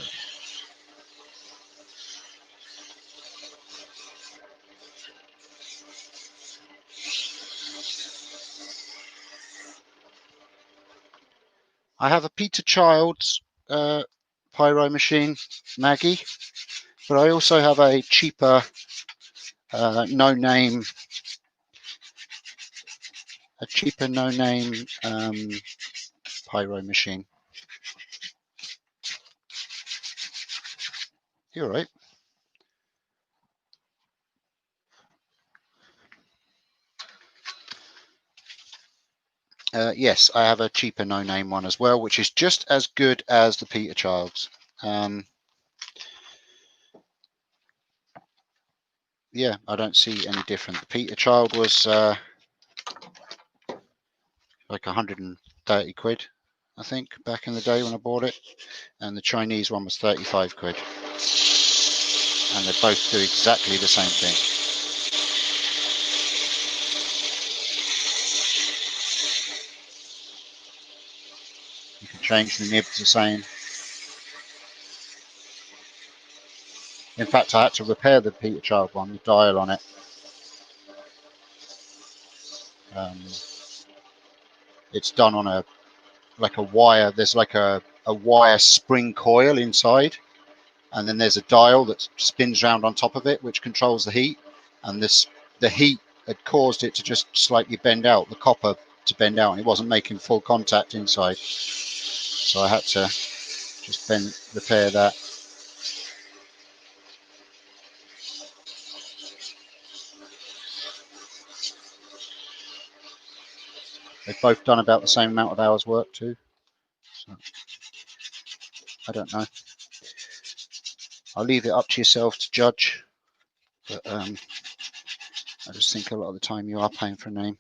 Speaker 1: I have a Peter Childs pyro machine, Maggie, but I also have a cheaper no-name pyro machine. You're right. Yes, I have a cheaper no-name one as well, which is just as good as the Peter Childs. Yeah, I don't see any different. The Peter Child was like 100 and 30 quid, I think, back in the day when I bought it. And the Chinese one was 35 quid. And they both do exactly the same thing. You can change the nibs the same. In fact, I had to repair the Peter Child one, the dial on it. It's done on a wire. There's like a wire spring coil inside, and then there's a dial that spins round on top of it, which controls the heat. And the heat had caused it to just slightly bend out, the copper to bend out, and it wasn't making full contact inside. So I had to just repair that. They've both done about the same amount of hours work too. So, I don't know. I'll leave it up to yourself to judge. But I just think a lot of the time you are paying for a name.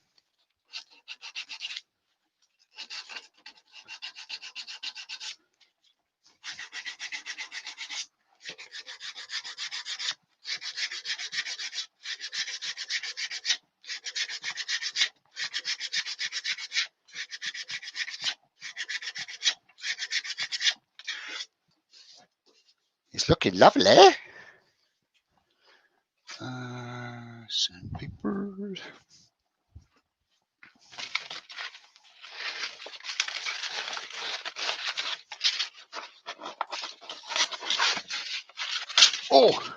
Speaker 1: It's looking lovely. Sandpaper. Oh,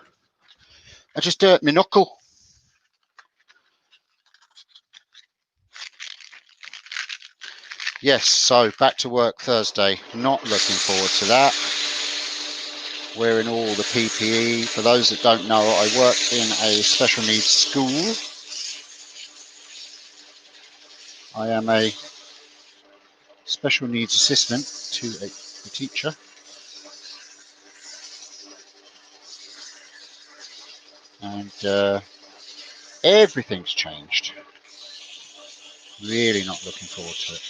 Speaker 1: I just hurt my knuckle. Yes, so back to work Thursday. Not looking forward to that. Wearing all the PPE. For those that don't know, I work in a special needs school. I am a special needs assistant to a teacher. And everything's changed. Really not looking forward to it.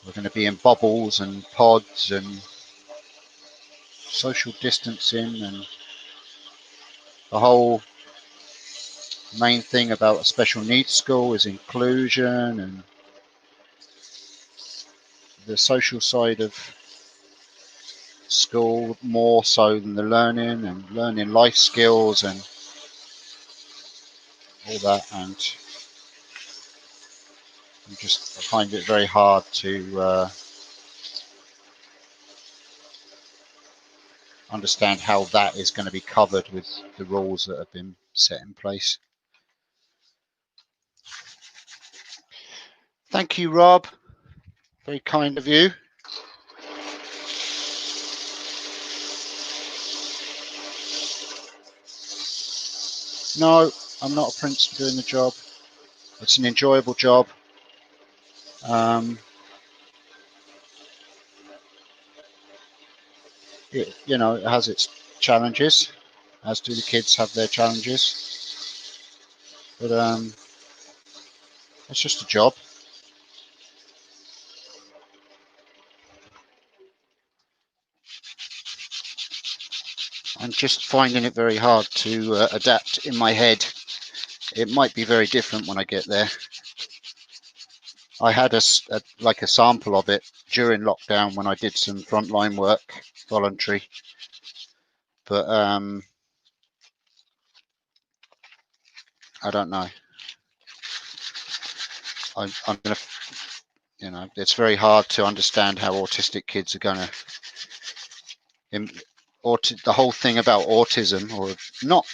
Speaker 1: We're going to be in bubbles and pods and social distancing, and the whole main thing about a special needs school is inclusion and the social side of school more so than the learning and learning life skills and all that. And I find it very hard to understand how that is going to be covered with the rules that have been set in place. Thank you, Rob. Very kind of you. No, I'm not a prince for doing the job. It's an enjoyable job. It has its challenges, as do the kids have their challenges. But it's just a job. I'm just finding it very hard to adapt in my head. It might be very different when I get there. I had a sample of it during lockdown when I did some frontline work, voluntary. But I don't know. I'm gonna, it's very hard to understand how autistic kids are gonna. The whole thing about autism, or not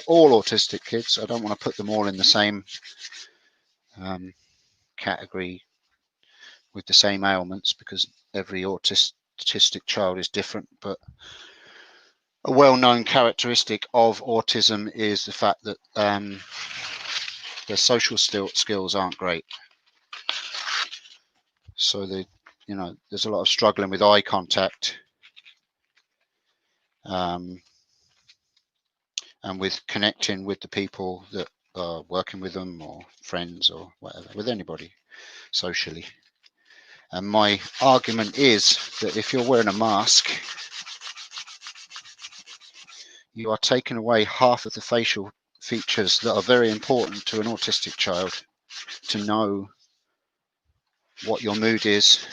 Speaker 1: all autistic kids. I don't want to put them all in the same category with the same ailments, because every autistic child is different. But a well-known characteristic of autism is the fact that their social skills aren't great. So there's a lot of struggling with eye contact, and with connecting with the people that working with them or friends or whatever, with anybody socially. And my argument is that if you're wearing a mask, you are taking away half of the facial features that are very important to an autistic child to know what your mood is,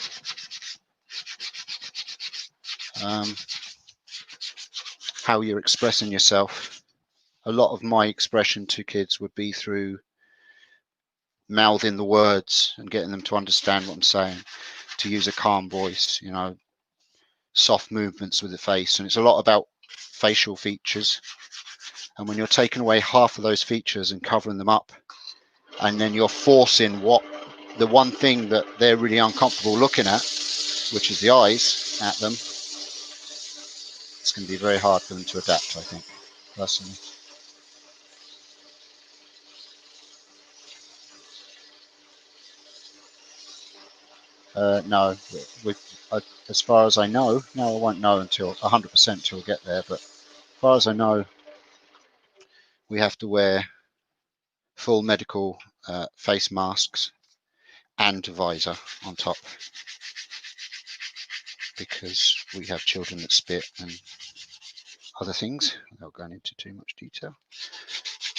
Speaker 1: how you're expressing yourself. A lot of my expression to kids would be through mouthing the words and getting them to understand what I'm saying, to use a calm voice, you know, soft movements with the face. And it's a lot about facial features. And when you're taking away half of those features and covering them up, and then you're forcing the one thing that they're really uncomfortable looking at, which is the eyes, at them, it's going to be very hard for them to adapt, I think, personally. No, as far as I know, no, I won't know until 100% until we get there, but as far as I know, we have to wear full medical face masks and a visor on top, because we have children that spit and other things without going into too much detail.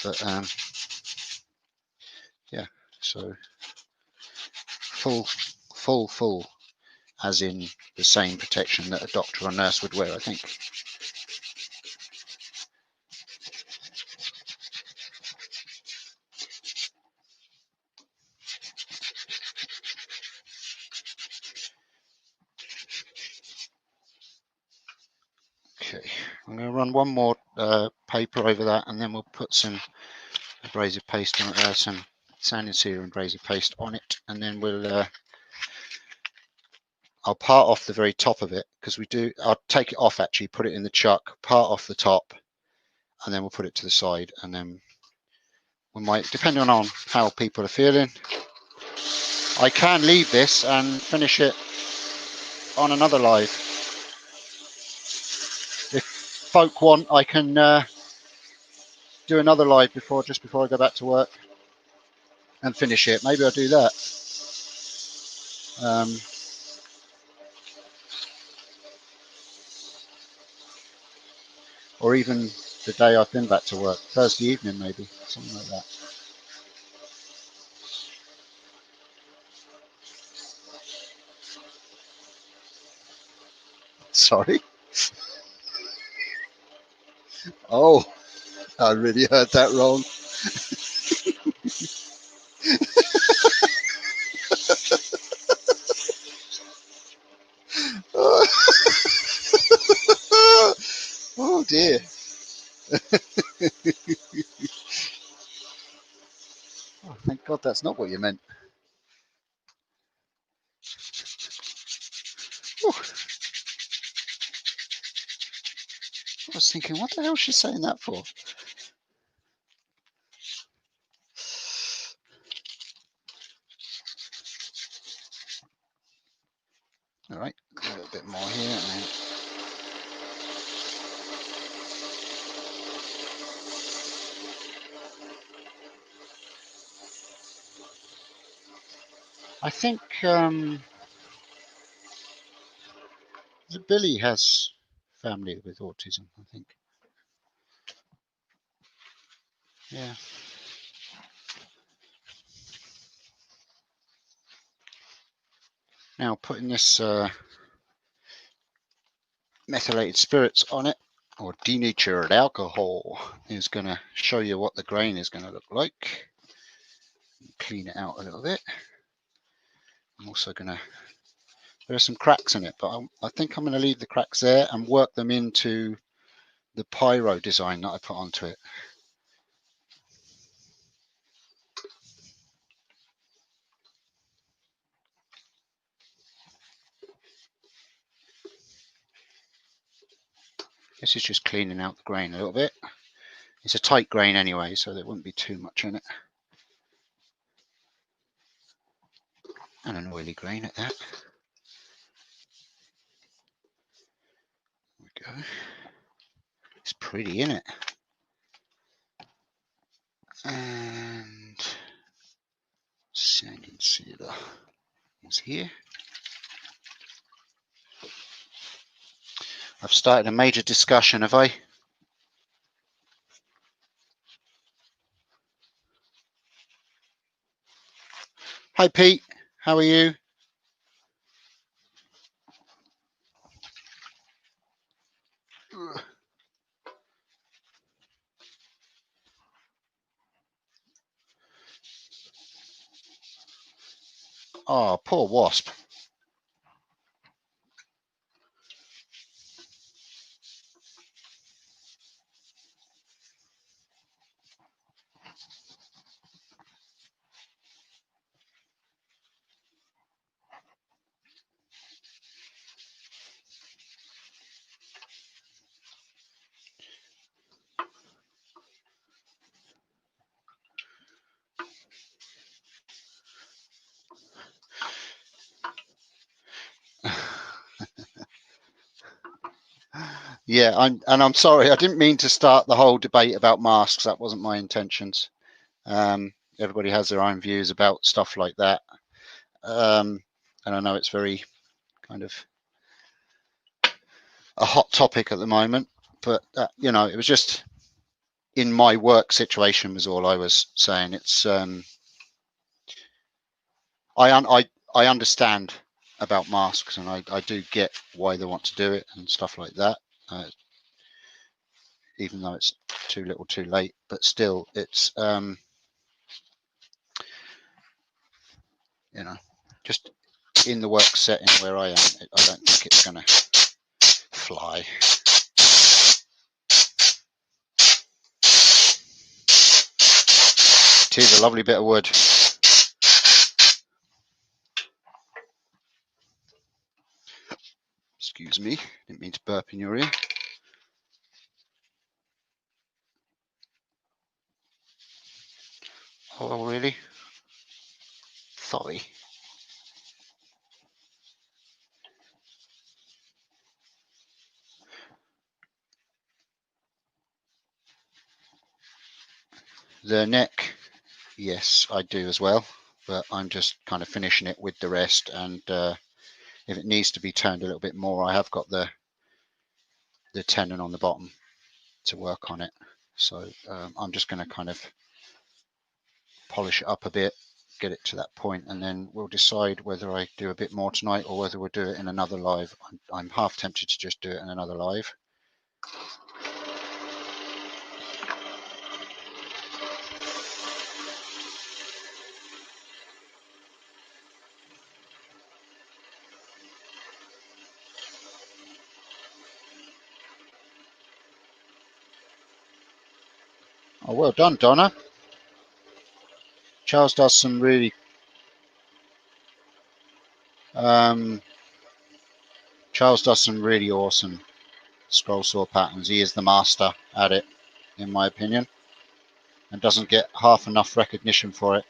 Speaker 1: But yeah, so full, as in the same protection that a doctor or nurse would wear, I think. Okay, I'm going to run one more paper over that, and then we'll put some abrasive paste on it, some sanding sealer and abrasive paste on it, and then I'll part off the very top of it, because I'll take it off actually, put it in the chuck, part off the top, and then we'll put it to the side, and then we might, depending on how people are feeling, I can leave this and finish it on another live. If folk want, I can do another live just before I go back to work and finish it. Maybe I'll do that. Or even the day I've been back to work, Thursday evening maybe, something like that. Sorry? Oh, I really heard that wrong. Oh dear. Oh, thank God that's not what you meant. Ooh. I was thinking, what the hell is she saying that for? All right, a little bit more here. And then... I think Billy has family with autism, I think. Yeah. Now putting this methylated spirits on it, or denatured alcohol, is going to show you what the grain is going to look like. Clean it out a little bit. I'm also going to, there are some cracks in it, but I think I'm going to leave the cracks there and work them into the pyro design that I put onto it. This is just cleaning out the grain a little bit. It's a tight grain anyway, so there wouldn't be too much in it. And an oily grain at that. There we go. It's pretty, isn't it? was here. I've started a major discussion, have I? Hi, Pete. How are you? Oh, poor wasp. Yeah, I'm sorry. I didn't mean to start the whole debate about masks. That wasn't my intentions. Everybody has their own views about stuff like that. And I know it's very kind of a hot topic at the moment, but you know, it was just in my work situation was all I was saying. It's I understand about masks, and I do get why they want to do it and stuff like that. Even though it's too little, too late, but still, it's you know, just in the work setting where I am, I don't think it's going to fly. It is a lovely bit of wood. Excuse me, didn't mean to burp in your ear. Oh, really? Sorry. The neck, yes, I do as well, but I'm just kind of finishing it with the rest, and if it needs to be turned a little bit more, I have got the tenon on the bottom to work on it. So I'm just going to kind of polish it up a bit, get it to that point, and then we'll decide whether I do a bit more tonight or whether we'll do it in another live. I'm half tempted to just do it in another live. Oh, well done, Donna. Charles does some really awesome scroll saw patterns. He is the master at it, in my opinion, and doesn't get half enough recognition for it.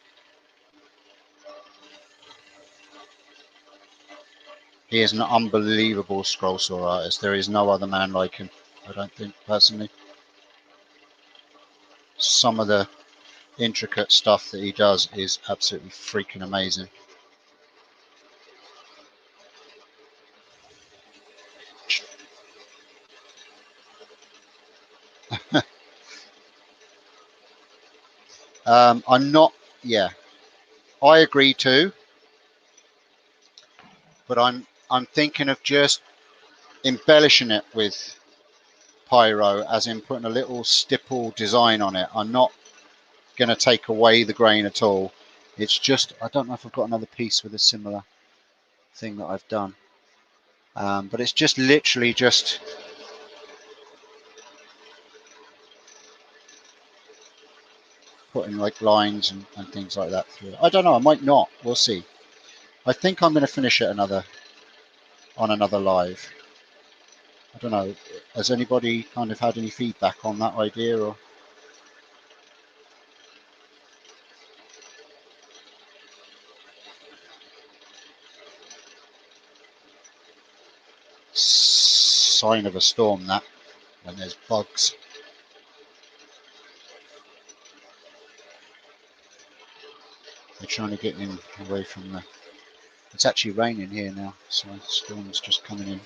Speaker 1: He is an unbelievable scroll saw artist. There is no other man like him, I don't think, personally. Some of the intricate stuff that he does is absolutely freaking amazing. I'm not, yeah, I agree too, but I'm thinking of just embellishing it with pyro, as in putting a little stipple design on it. I'm not going to take away the grain at all. It's just, I don't know if I've got another piece with a similar thing that I've done, but it's just literally just putting like lines and things like that through it. I don't know, I might not, we'll see. I think I'm going to finish it on another live. I don't know, has anybody kind of had any feedback on that idea? Or sign of a storm, that, when there's bugs. We're trying to get in away from the... It's actually raining here now, so the storm's just coming in.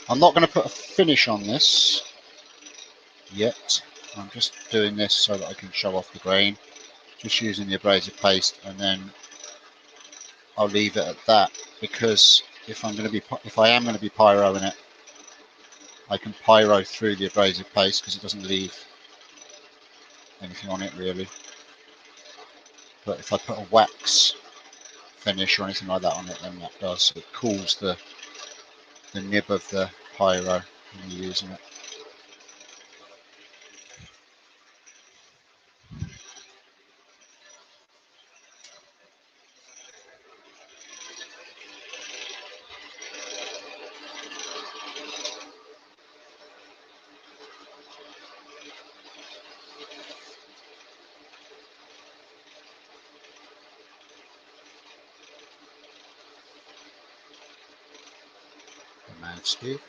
Speaker 1: I'm not going to put a finish on this yet. I'm just doing this so that I can show off the grain. Just using the abrasive paste, and then I'll leave it at that, because if I am going to be pyroing it, I can pyro through the abrasive paste because it doesn't leave anything on it really. But if I put a wax finish or anything like that on it, then that does. It cools the nib of the pyro when you're using it. Man, Steve.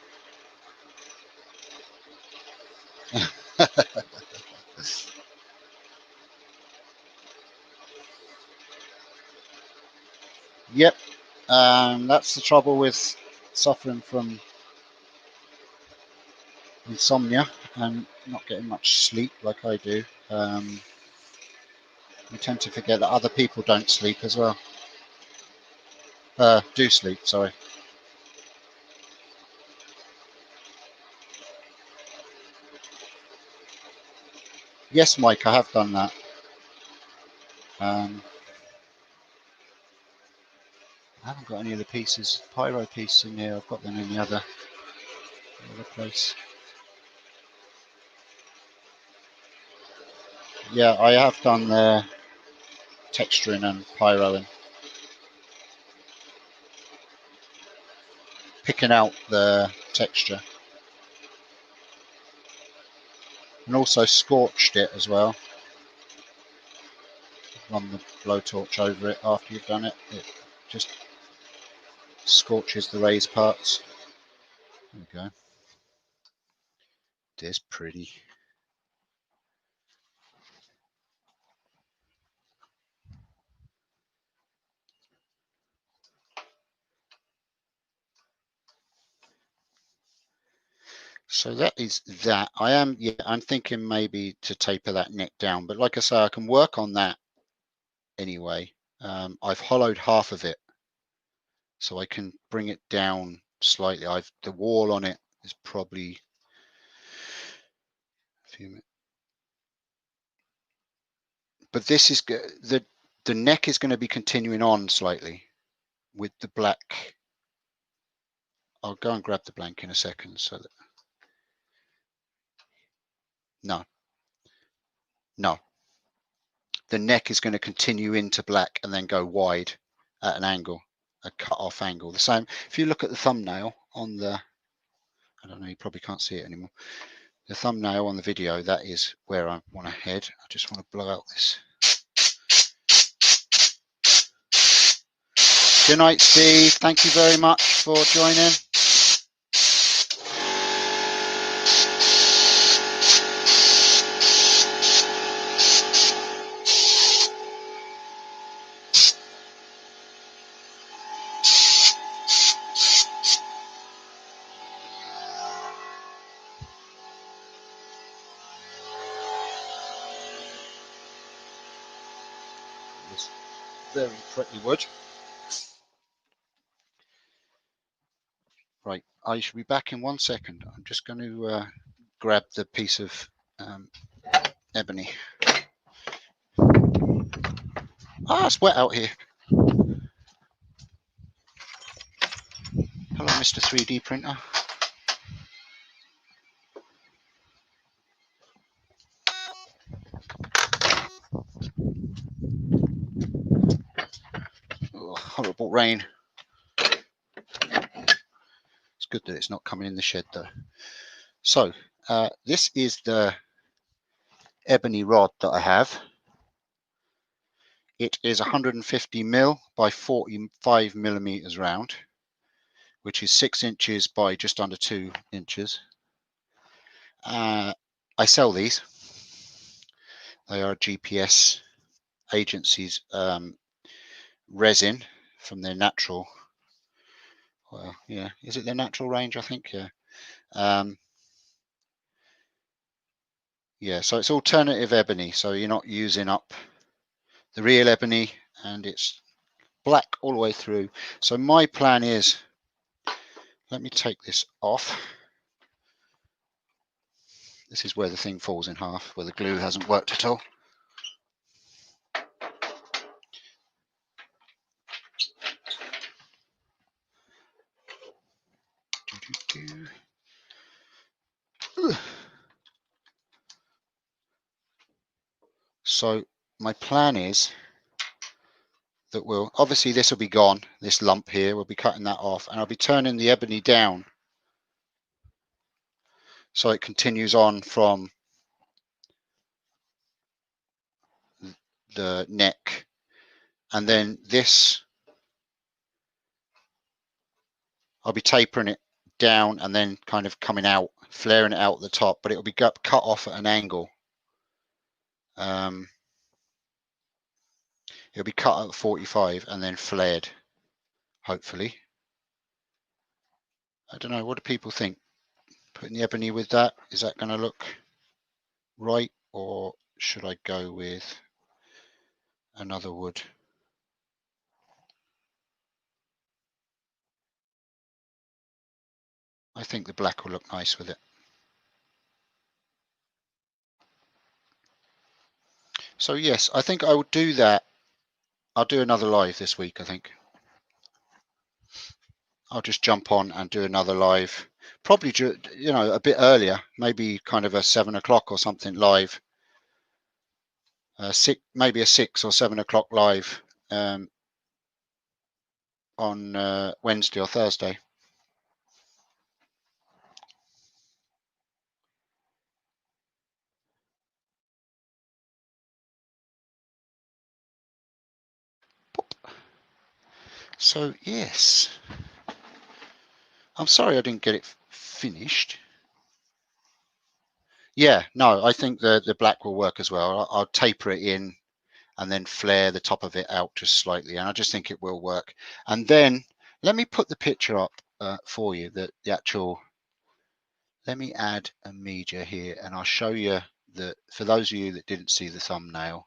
Speaker 1: Yep, that's the trouble with suffering from insomnia and not getting much sleep like I do. We tend to forget that other people don't sleep as well. Do sleep, sorry. Yes, Mike, I have done that. I haven't got any of the pieces, pyro pieces in here. I've got them in the other place. Yeah, I have done the texturing and pyroing. Picking out the texture. And also scorched it as well. Run the blowtorch over it after you've done it. It just scorches the raised parts. There we go. There's pretty. So that is that. I'm thinking maybe to taper that neck down, but like I say, I can work on that anyway. I've hollowed half of it, so I can bring it down slightly. The wall on it is probably a few minutes. But this is the neck is going to be continuing on slightly with the black. I'll go and grab the blank in a second. So that no, the neck is going to continue into black and then go wide at an angle, a cut off angle. The same if you look at the thumbnail on the, I don't know, you probably can't see it anymore. The thumbnail on the video, that is where I want to head. I just want to blow out this. Good night, Steve. Thank you very much for joining. This very pretty wood. Right, I shall be back in 1 second. I'm just going to grab the piece of ebony. It's wet out here. Hello, Mr. 3D printer. Oh, horrible rain. It's good that it's not coming in the shed though. So this is the ebony rod that I have. It is 150 mil by 45 millimeters round, which is 6 inches by just under 2 inches. I sell these. They are GPS Agency's resin from their natural. Well, yeah, is it their natural range? I think, yeah. Yeah, so it's alternative ebony, so you're not using up the real ebony, and it's black all the way through. So my plan is, let me take this off. This is where the thing falls in half, where the glue hasn't worked at all. So my plan is that we'll, obviously this will be gone, this lump here, we'll be cutting that off, and I'll be turning the ebony down so it continues on from the neck, and then this I'll be tapering it down and then kind of coming out, flaring it out at the top, but it'll be cut off at an angle. It'll be cut at 45 and then flared, hopefully. I don't know, what do people think? Putting the ebony with that, is that going to look right, or should I go with another wood? I think the black will look nice with it. So yes, I think I will do that. I'll do another live this week, I think. I'll just jump on and do another live, probably, you know, a bit earlier, maybe kind of a 7 o'clock or something live. Maybe a 6 or 7 o'clock live on Wednesday or Thursday. So yes, I'm sorry I didn't get it finished. Yeah, no, I think the black will work as well. I'll taper it in and then flare the top of it out just slightly, and I just think it will work. And then let me put the picture up for you, the actual. Let me add a media here, and I'll show you that for those of you that didn't see the thumbnail.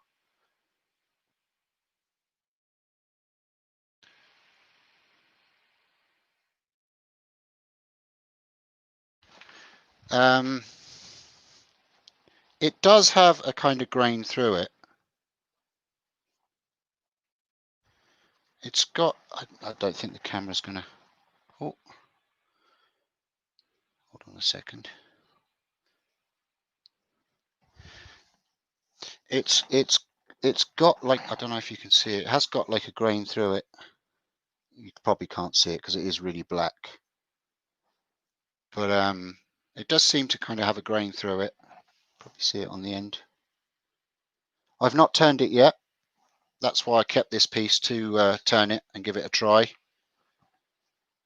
Speaker 1: It does have a kind of grain through it. It's got, I don't think the camera's gonna, oh, hold on a second. It's got like, I don't know if you can see it, it has got like a grain through it. You probably can't see it because it is really black. But it does seem to kind of have a grain through it. Probably see it on the end. I've not turned it yet. That's why I kept this piece to turn it and give it a try.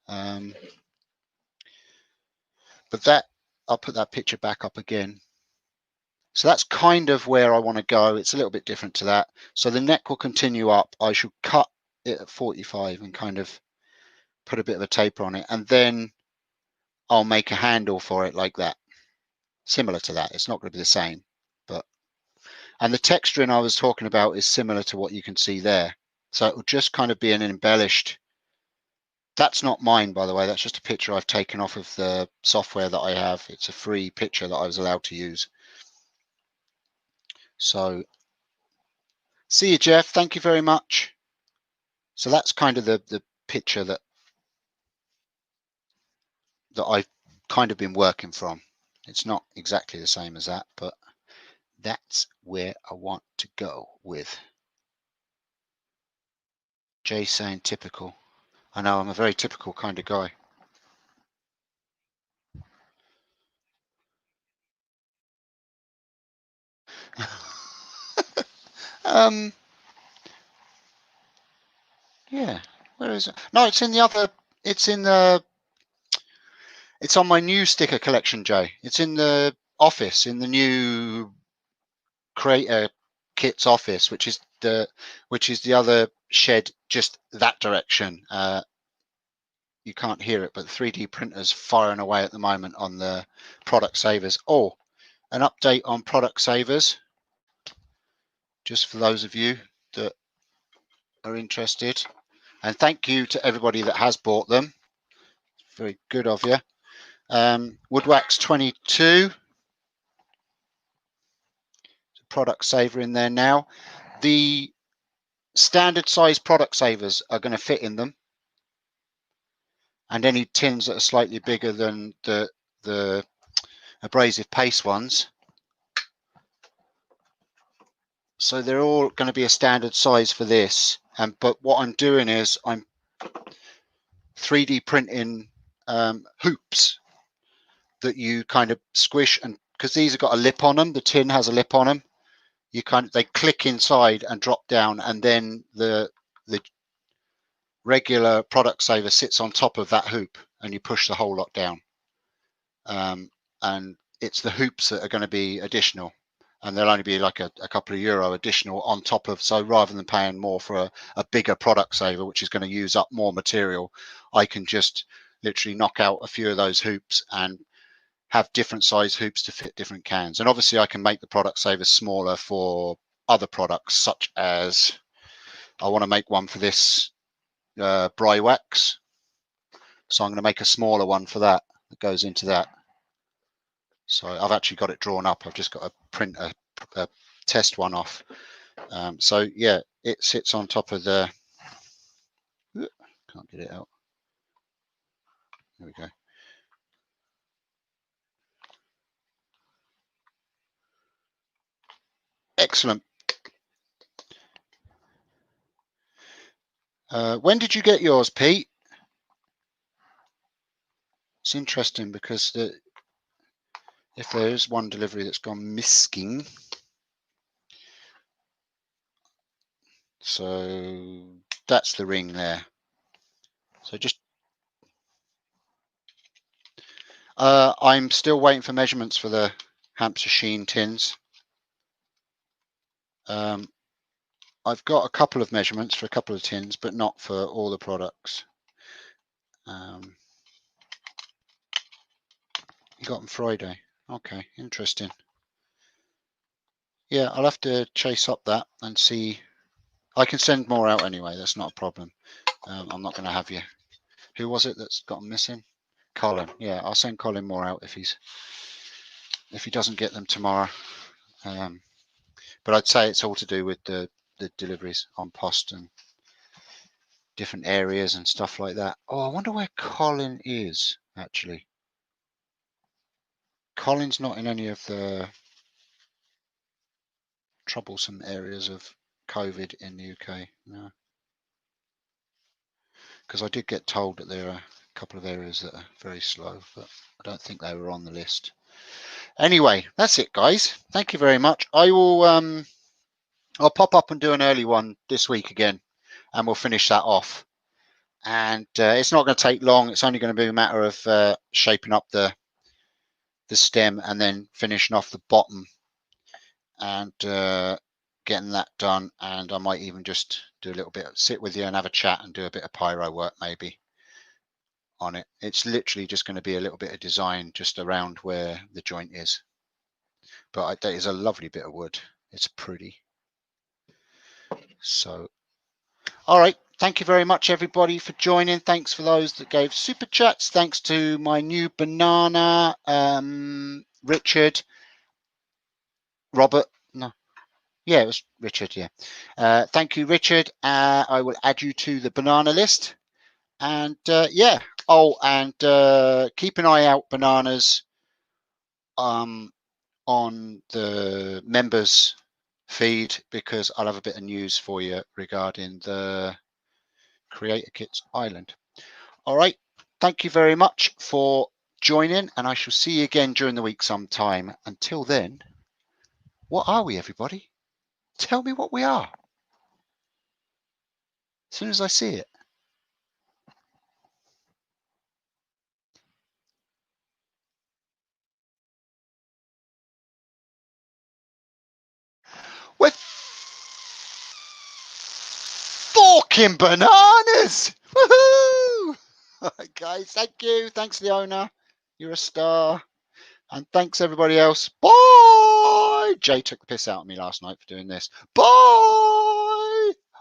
Speaker 1: But that, I'll put that picture back up again. So that's kind of where I want to go. It's a little bit different to that. So the neck will continue up. I should cut it at 45 and kind of put a bit of a taper on it. And then I'll make a handle for it like that. Similar to that. It's not going to be the same. And the texturing I was talking about is similar to what you can see there. So it will just kind of be an embellished. That's not mine, by the way. That's just a picture I've taken off of the software that I have. It's a free picture that I was allowed to use. So see you, Jeff. Thank you very much. So that's kind of the picture that I've kind of been working from. It's not exactly the same as that, but that's where I want to go with. Jay saying typical. I know I'm a very typical kind of guy. Yeah, where is it? No, it's in the other, it's on my new sticker collection, Jay. It's in the office, in the new Creator Kits office, which is the other shed just that direction. You can't hear it, but the 3D printer's firing away at the moment on the product savers. Oh, an update on product savers, just for those of you that are interested. And thank you to everybody that has bought them. Very good of you. Woodwax 22. Product saver in there now. The standard size product savers are going to fit in them. And any tins that are slightly bigger than the abrasive paste ones. So they're all going to be a standard size for this. But what I'm doing is I'm 3D printing hoops that you kind of squish, and because these have got a lip on them, the tin has a lip on them. They click inside and drop down, and then the regular product saver sits on top of that hoop, and you push the whole lot down. And it's the hoops that are going to be additional, and they'll only be like a couple of euro additional on top of. So rather than paying more for a bigger product saver, which is going to use up more material, I can just literally knock out a few of those hoops and have different size hoops to fit different cans. And obviously I can make the product savers smaller for other products, such as I want to make one for this Bry wax. So I'm going to make a smaller one for that goes into that. So I've actually got it drawn up. I've just got to print a test one off. So yeah, it sits on top of the, can't get it out. There we go. Excellent. When did you get yours, Pete? It's interesting because if there is one delivery that's gone missing, so that's the ring there. So just, I'm still waiting for measurements for the Hampshire Sheen tins. I've got a couple of measurements for a couple of tins, but not for all the products. You got them Friday. Okay, interesting. Yeah, I'll have to chase up that and see. I can send more out anyway. That's not a problem. I'm not going to have you. Who was it that's got them missing? Colin. Yeah, I'll send Colin more out if he doesn't get them tomorrow. But I'd say it's all to do with the deliveries on post and different areas and stuff like that. Oh, I wonder where Colin is actually. Colin's not in any of the troublesome areas of COVID in the UK. No. Because I did get told that there are a couple of areas that are very slow, but I don't think they were on the list. Anyway, that's it, guys. Thank you very much. I will I'll pop up and do an early one this week again, and we'll finish that off. And it's not going to take long. It's only going to be a matter of shaping up the stem and then finishing off the bottom and getting that done. And I might even just do a little bit, sit with you and have a chat and do a bit of pyro work maybe on it. It's literally just going to be a little bit of design just around where the joint is. But that is a lovely bit of wood. It's pretty. So, all right. Thank you very much, everybody, for joining. Thanks for those that gave super chats. Thanks to my new banana, Richard, Robert. No, yeah, it was Richard. Yeah. Thank you, Richard. I will add you to the banana list. And yeah. Oh, and keep an eye out, bananas, on the members feed, because I'll have a bit of news for you regarding the Creator Kits Island. All right. Thank you very much for joining, and I shall see you again during the week sometime. Until then, what are we, everybody? Tell me what we are. As soon as I see it. We're forking bananas. Woohoo! All right, guys, thank you. Thanks, Leona. You're a star. And thanks, everybody else. Bye. Jay took the piss out of me last night for doing this. Bye.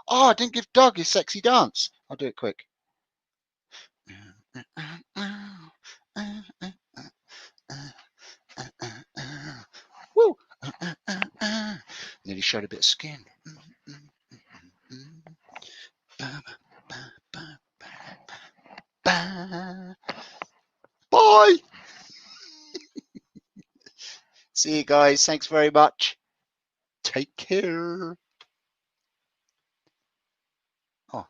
Speaker 1: Oh, I didn't give Doug his sexy dance. I'll do it quick. Woo. Nearly showed a bit of skin. Bye. See you guys. Thanks very much. Take care.